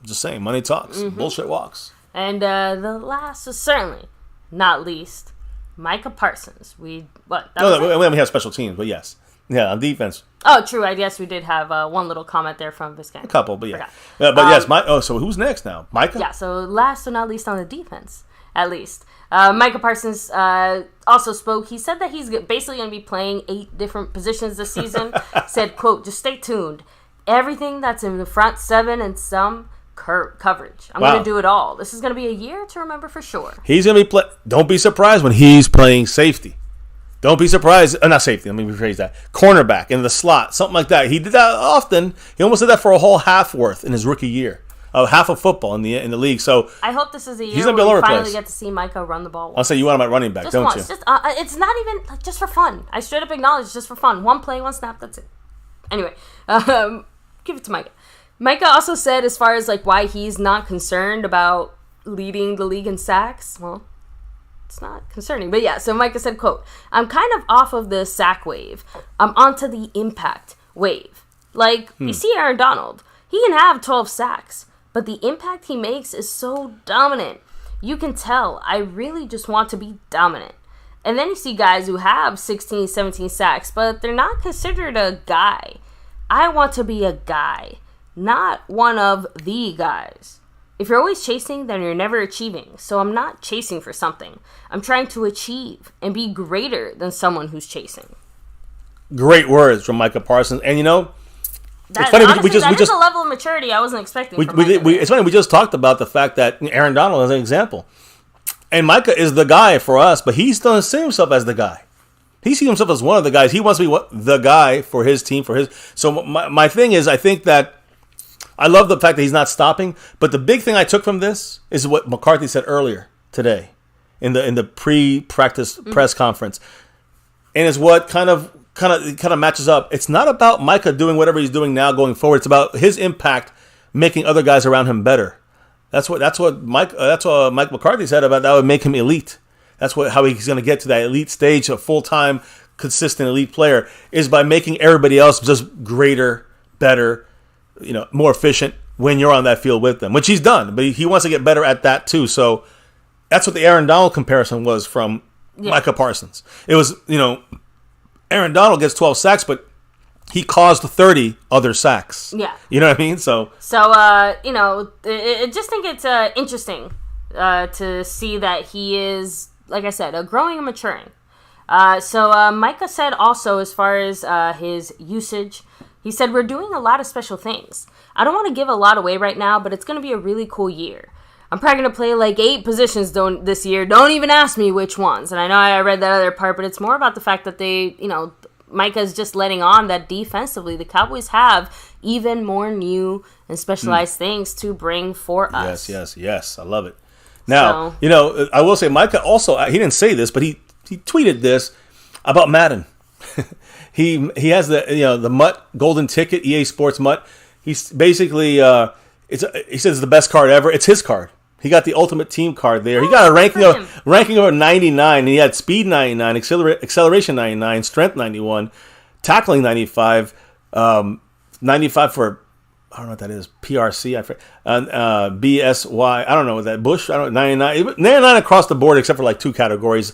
I'm just saying, money talks, bullshit walks. And the last, is certainly not least, Micah Parsons. We have special teams, but yes. Yeah, on defense. Oh, true. I guess we did have one little comment there from Viscount. A couple, but yeah. Yes, so who's next now? Micah? Yeah, so last but not least on the defense, at least. Micah Parsons also spoke. He said that he's basically going to be playing 8 different positions this season. Said, quote, just stay tuned. Everything that's in the front 7 and some coverage. I'm going to do it all. This is going to be a year to remember for sure. He's going to be don't be surprised when he's playing safety. Don't be surprised. Not safety. Let me rephrase that. Cornerback in the slot. Something like that. He did that often. He almost did that for a whole half worth in his rookie year. Half of football in the league. So I hope this is a year where we finally get to see Micah run the ball. I'll say you want him at running back, just don't once. you? It's not even just for fun. I straight up acknowledge it's just for fun. One play, one snap, that's it. Anyway, give it to Micah. Micah also said as far as like why he's not concerned about leading the league in sacks. Well, it's not concerning. But yeah, so Micah said, quote, I'm kind of off of the sack wave. I'm onto the impact wave. Like, you see Aaron Donald. He can have 12 sacks, but the impact he makes is so dominant. You can tell I really just want to be dominant. And then you see guys who have 16, 17 sacks, but they're not considered a guy. I want to be a guy, not one of the guys. If you're always chasing, then you're never achieving. So I'm not chasing for something. I'm trying to achieve and be greater than someone who's chasing. Great words from Micah Parsons. And it's funny, honestly, that is a level of maturity I wasn't expecting. It's funny, we just talked about the fact that Aaron Donald is an example. And Micah is the guy for us, but he doesn't see himself as the guy. He sees himself as one of the guys. He wants to be the guy for his team, So my thing is, I think that I love the fact that he's not stopping, but the big thing I took from this is what McCarthy said earlier today in the pre-practice press conference. And it's what kind of matches up. It's not about Micah doing whatever he's doing now going forward. It's about his impact making other guys around him better. That's what Mike McCarthy said about that would make him elite. That's how he's going to get to that elite stage, a full-time, consistent elite player, is by making everybody else just greater, better, more efficient when you're on that field with them, which he's done. But he wants to get better at that too. So that's what the Aaron Donald comparison was from Micah Parsons. It was, Aaron Donald gets 12 sacks, but he caused 30 other sacks. Yeah. You know what I mean? So I just think it's interesting to see that he is, like I said, growing and maturing. Micah said also, as far as his usage, he said, we're doing a lot of special things. I don't want to give a lot away right now, but it's going to be a really cool year. I'm probably going to play like 8 positions this year. Don't even ask me which ones. And I know I read that other part, but it's more about the fact that Micah's just letting on that defensively, the Cowboys have even more new and specialized things to bring for us. Yes. I love it. Now, I will say Micah also, he didn't say this, but he tweeted this about Madden. He has the MUT golden ticket, EA Sports MUT. He's basically he says it's the best card ever. It's his card. He got the ultimate team card there. He got a ranking of 99, and he had speed 99, acceleration 99, strength 91, tackling 95, 95 for, I don't know what that is, PRC, BSY, I don't know what that, Bush, I don't know, 99 across the board except for like 2 categories.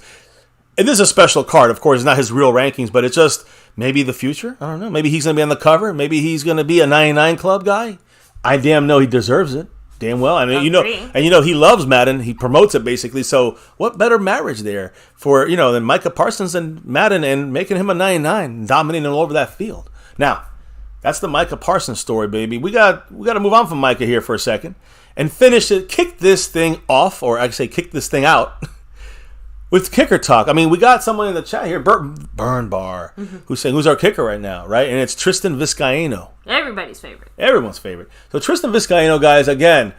It is a special card, of course. It's not his real rankings, but it's just maybe the future. I don't know. Maybe he's going to be on the cover. Maybe he's going to be a 99 club guy. I damn know he deserves it. Damn well. I mean, he loves Madden. He promotes it basically. So what better marriage there for, than Micah Parsons and Madden and making him a 99, dominating all over that field. Now, that's the Micah Parsons story, baby. We got to move on from Micah here for a second and kick this thing off, or I say kick this thing out. With kicker talk, I mean, we got someone in the chat here, Burn Bar, who's saying, who's our kicker right now, right? And it's Tristan Vizcaino. Everybody's favorite. Everyone's favorite. So Tristan Vizcaino, guys, again,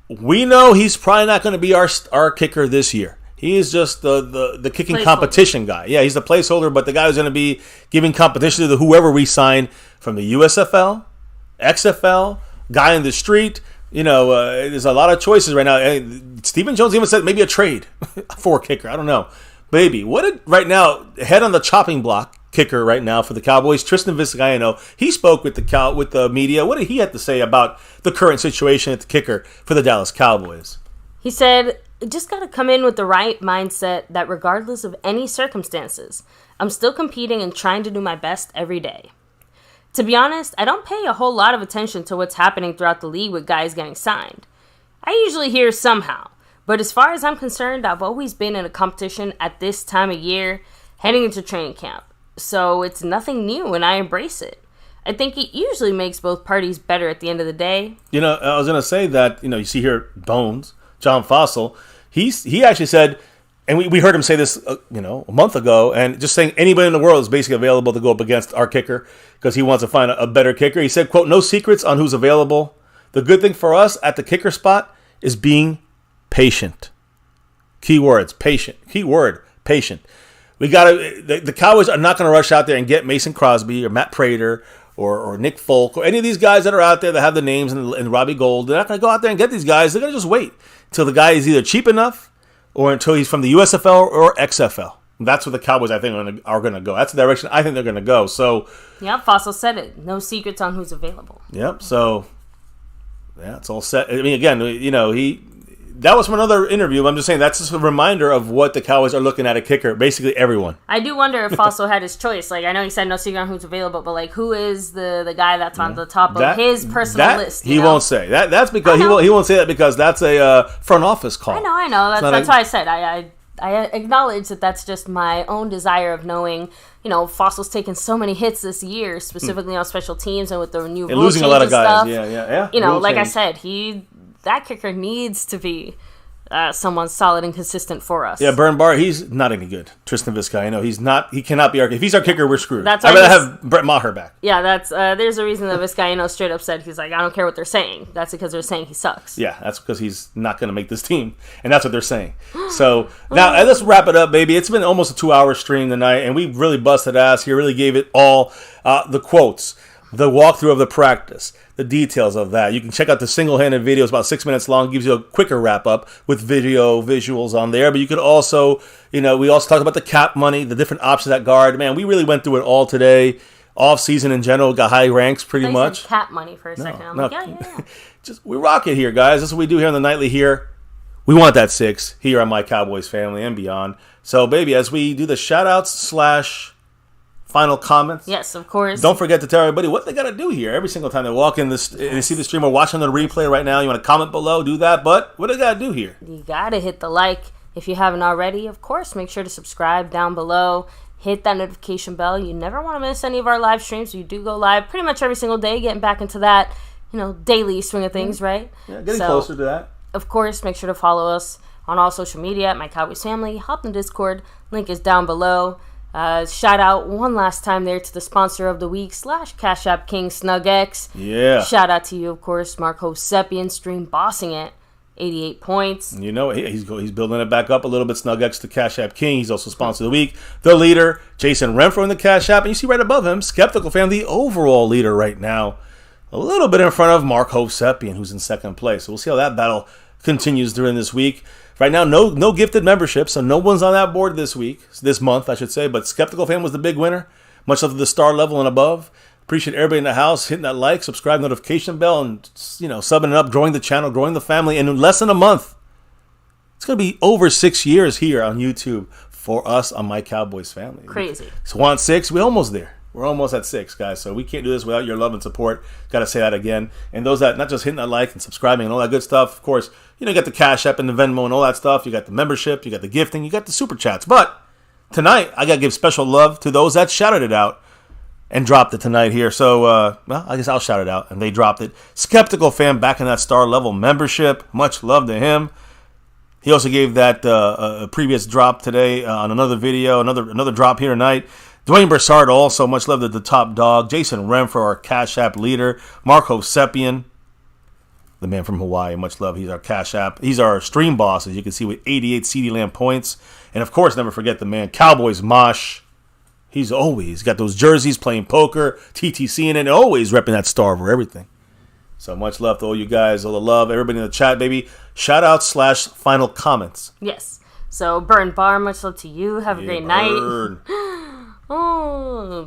we know he's probably not going to be our kicker this year. He is just the kicking competition guy. Yeah, he's the placeholder, but the guy who's going to be giving competition to whoever we sign from the USFL, XFL, guy in the street. There's a lot of choices right now. Stephen Jones even said maybe a trade for a kicker. I don't know. Baby, right now, head on the chopping block kicker right now for the Cowboys, Tristan Vizcaino. He spoke with the media. What did he have to say about the current situation at the kicker for the Dallas Cowboys? He said, just got to come in with the right mindset that regardless of any circumstances, I'm still competing and trying to do my best every day. To be honest, I don't pay a whole lot of attention to what's happening throughout the league with guys getting signed. I usually hear somehow, but as far as I'm concerned, I've always been in a competition at this time of year, heading into training camp. So it's nothing new and I embrace it. I think it usually makes both parties better at the end of the day. I was going to say that, you see here, Bones, John Fossil, he actually said, and we heard him say this, a month ago, and just saying anybody in the world is basically available to go up against our kicker because he wants to find a better kicker. He said, quote, no secrets on who's available. The good thing for us at the kicker spot is being patient. Key words, patient. Key word, patient. The Cowboys are not going to rush out there and get Mason Crosby or Matt Prater or Nick Folk or any of these guys that are out there that have the names and Robbie Gold. They're not going to go out there and get these guys. They're going to just wait until the guy is either cheap enough or until he's from the USFL or XFL. That's what the Cowboys, I think, are going to go. That's the direction I think they're going to go. So, yeah, Fossil said it. No secrets on who's available. Yep. So, yeah, it's all set. I mean, again, that was from another interview. I'm just saying that's just a reminder of what the Cowboys are looking at kicker. Basically, everyone. I do wonder if Fossil had his choice. Like, I know he said no secret on who's available, but who is the guy that's on the top of his personal list? He won't say. That's because he won't say that because that's a front office call. I know. That's why I said I acknowledge that that's just my own desire of knowing. Fossil's taken so many hits this year, specifically on special teams and with the new rule losing a lot of guys. Stuff. Yeah. Like I said, that kicker needs to be someone solid and consistent for us. Yeah, Burn Bar, he's not any good. Tristan Vizcaino, he cannot be our kicker. If he's our kicker, we're screwed. I'd rather have Brett Maher back. Yeah, there's a reason that Vizcaino straight up said, he's like, I don't care what they're saying. That's because they're saying he sucks. Yeah, that's because he's not going to make this team, and that's what they're saying. So, now, let's wrap it up, baby. It's been almost a 2-hour stream tonight, and we really busted ass here, really gave it all. The quotes, the walkthrough of the practice, the details of that. You can check out the single-handed video. It's about 6 minutes long. Gives you a quicker wrap-up with visuals on there. But you could also, we also talked about the cap money, the different options at guard. Man, we really went through it all today. Off-season in general, got high ranks pretty much. Said cap money for a second. I'm like, yeah. Just, we rock it here, guys. That's what we do here on the Nightly here. We want that 6 here on My Cowboys Family and beyond. So, baby, as we do the shout-outs / final comments. Yes, of course. Don't forget to tell everybody what they got to do here. Every single time they walk in this, they see the stream or watching the replay right now. You want to comment below, do that. But what do they got to do here? You got to hit the like if you haven't already. Of course, make sure to subscribe down below. Hit that notification bell. You never want to miss any of our live streams. We do go live pretty much every single day, getting back into that, daily swing of things, right? Yeah, getting closer to that. Of course, make sure to follow us on all social media at My Cowboys Family. Hop in Discord. Link is down below. Shout out one last time there to the sponsor of the week / Cash App King SnugX. Yeah. Shout out to you, of course, Marco Seppian, stream bossing it, 88 points. He's building it back up a little bit. SnugX, the Cash App King. He's also sponsor of the week. The leader, Jason Renfro in the Cash App, and you see right above him, Skeptical Fan, the overall leader right now, a little bit in front of Marco Seppian, who's in second place. So we'll see how that battle continues during this week. Right now, no gifted membership, so no one's on that board this month, I should say. But Skeptical Fan was the big winner, much of the star level and above. Appreciate everybody in the house hitting that like, subscribe, notification bell, and subbing it up, growing the channel, growing the family. And in less than a month, it's going to be over 6 years here on YouTube for us on My Cowboys Family. Crazy. So on 6, we're almost there. We're almost at 6, guys. So we can't do this without your love and support. Got to say that again. And those that not just hitting that like and subscribing and all that good stuff. Of course, you got the Cash App and the Venmo and all that stuff. You got the membership. You got the gifting. You got the super chats. But tonight, I got to give special love to those that shouted it out and dropped it tonight here. So, I guess I'll shout it out. And they dropped it. Skeptical Fan back in that star level membership. Much love to him. He also gave that a previous drop today on another video. Another drop here tonight. Dwayne Broussard also, much love to the top dog. Jason Renfro, our Cash App leader. Marco Seppian. the man from Hawaii. Much love. He's our Cash App. He's our stream boss, as you can see, with 88 CD Land points. And, of course, never forget the man, Cowboys Mosh. He's always got those jerseys, playing poker, TTC in it, always repping that star over everything. So much love to all you guys, all the love, everybody in the chat, baby. Shout out / final comments. Yes. So, Burn Bar, much love to you. Have a great night.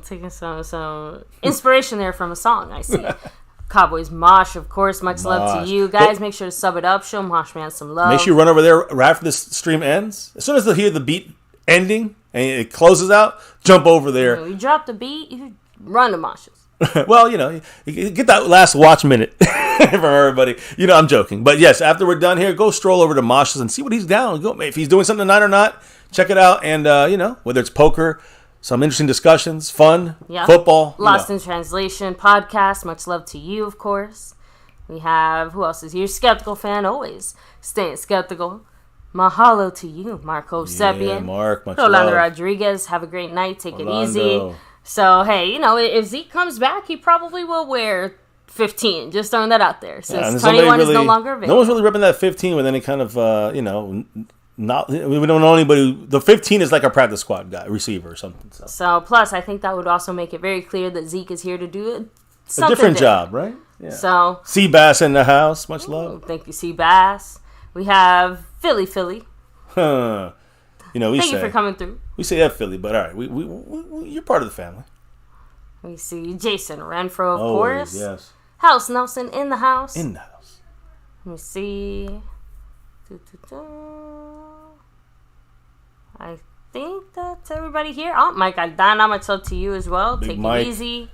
Taking some inspiration there from a song, I see. Cowboys Mosh, of course. Much love to you guys. Make sure to sub it up. Show Mosh Man some love. Make sure you run over there right after this stream ends. As soon as they hear the beat ending and it closes out, jump over there. When you drop the beat, you run to Mosh's. Well, you get that last watch minute from everybody. I'm joking. But yes, after we're done here, go stroll over to Mosh's and see what he's down. Go, if he's doing something tonight or not, check it out. And, whether it's poker, some interesting discussions, fun, football. Lost in Translation podcast. Much love to you, of course. We have, who else is here? Skeptical Fan, always staying skeptical. Mahalo to you, Marco Sebian. Mark, much Rolando love. Rodriguez, have a great night. Take it easy. So, hey, if Zeke comes back, he probably will wear 15. Just throwing that out there. Since 21 is no longer available. No one's really ripping that 15 with any kind of, not, we don't know anybody. The 15 is like a practice squad guy, receiver or something. So, plus, I think that would also make it very clear that Zeke is here to do a different job, right? Yeah. So, Seabass in the house. Much love. Thank you, Seabass. We have Philly. Huh. Thank you for coming through. We say F Philly, but all right, we you're part of the family. We see Jason Renfro, of course. Yes. House Nelson in the house. In the house. Let me see. I think that's everybody here. Oh, Mike Aldana, much love to you as well. Big Take Mike. it easy.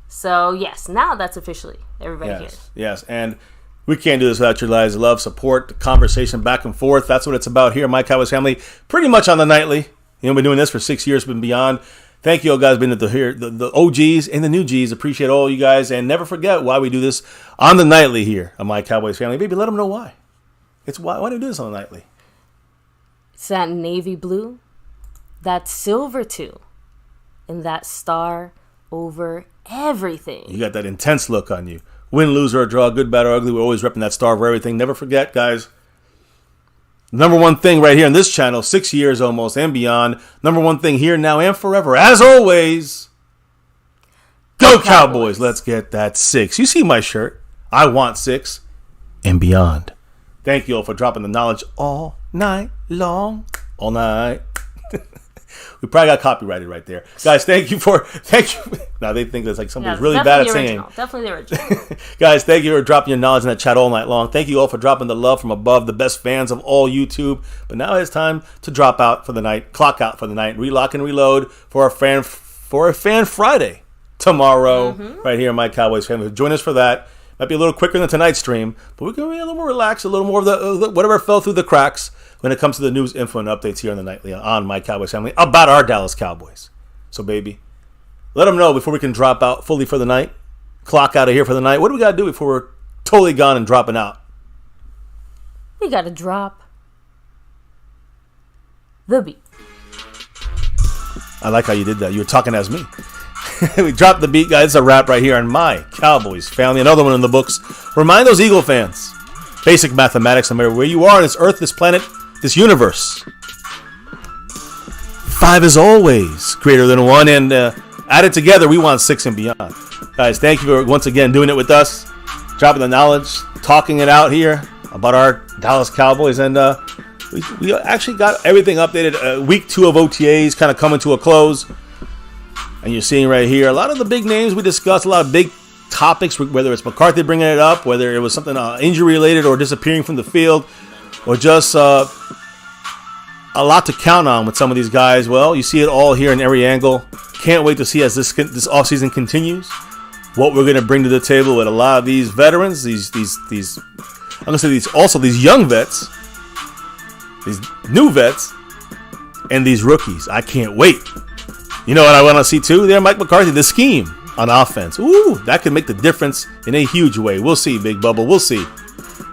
So, yes, now that's officially everybody here. Yes, and we can't do this without your guys' love, support, the conversation back and forth. That's what it's about here, My Cowboys Family. Pretty much on the nightly. We've been doing this for 6 years, been beyond. Thank you all guys, been here, the OGs and the new Gs. Appreciate all you guys, and never forget why we do this on the nightly here on My Cowboys Family. Baby, let them know why. It's why do we do this on the nightly? It's that navy blue, that silver too, and that star over everything. You got that intense look on you. Win, lose, or draw, good, bad, or ugly. We're always repping that star over everything. Never forget, guys. Number one thing right here on this channel, 6 years almost and beyond. Number one thing here, now, and forever. As always, go Cowboys. Let's get that 6. You see my shirt. I want 6 and beyond. Thank you all for dropping the knowledge all night long. All night. We probably got copyrighted right there. Guys, thank you. Now they think that's like somebody's really bad at singing. Definitely the original. Guys, thank you for dropping your knowledge in that chat all night long. Thank you all for dropping the love from above, the best fans of all YouTube. But now it's time to drop out for the night, clock out for the night, relock and reload for a fan Friday tomorrow, right here in My Cowboys Family. Join us for that. Might be a little quicker than tonight's stream, but we're going to be a little more relaxed, a little more of the whatever fell through the cracks when it comes to the news, info, and updates here on the nightly on My Cowboys Family about our Dallas Cowboys. So, baby, let them know before we can drop out fully for the night, clock out of here for the night. What do we got to do before we're totally gone and dropping out? We got to drop the beat. I like how you did that. You were talking as me. We dropped the beat, guys. It's a wrap right here on My Cowboys Family. Another one in the books. Remind those Eagle fans. Basic mathematics, no matter where you are on this earth, this planet, this universe. 5 is always greater than 1. And added together, we want 6 and beyond. Guys, thank you for once again doing it with us. Dropping the knowledge, talking it out here about our Dallas Cowboys. And we actually got everything updated. Week 2 of OTAs kind of coming to a close. And you're seeing right here a lot of the big names we discussed, a lot of big topics, whether it's McCarthy bringing it up, whether it was something injury related or disappearing from the field, or just a lot to count on with some of these guys. Well, you see it all here in every angle. Can't wait to see as this offseason continues what we're going to bring to the table with a lot of these veterans, these I'm going to say these young vets, these new vets, and these rookies. I can't wait. You know what I want to see too? There, Mike McCarthy, the scheme on offense. Ooh, that could make the difference in a huge way. We'll see, Big Bubble. We'll see.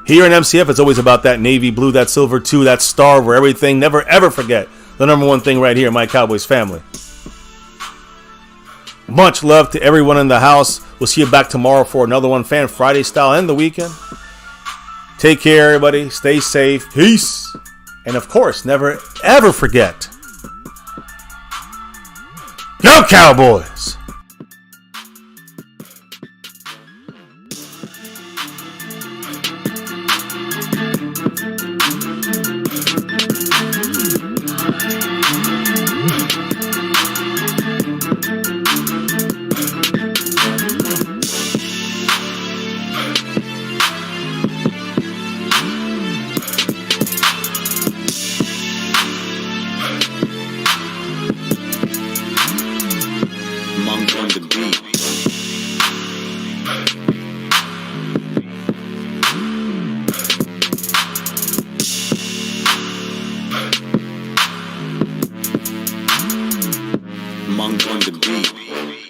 Here in MCF, it's always about that navy blue, that silver too, that star over everything. Never, ever forget the number one thing right here, My Cowboys Family. Much love to everyone in the house. We'll see you back tomorrow for another one, Fan Friday style, and the weekend. Take care, everybody. Stay safe. Peace. And of course, never ever forget, Go Cowboys! Monk on the beat. Monk on the beat.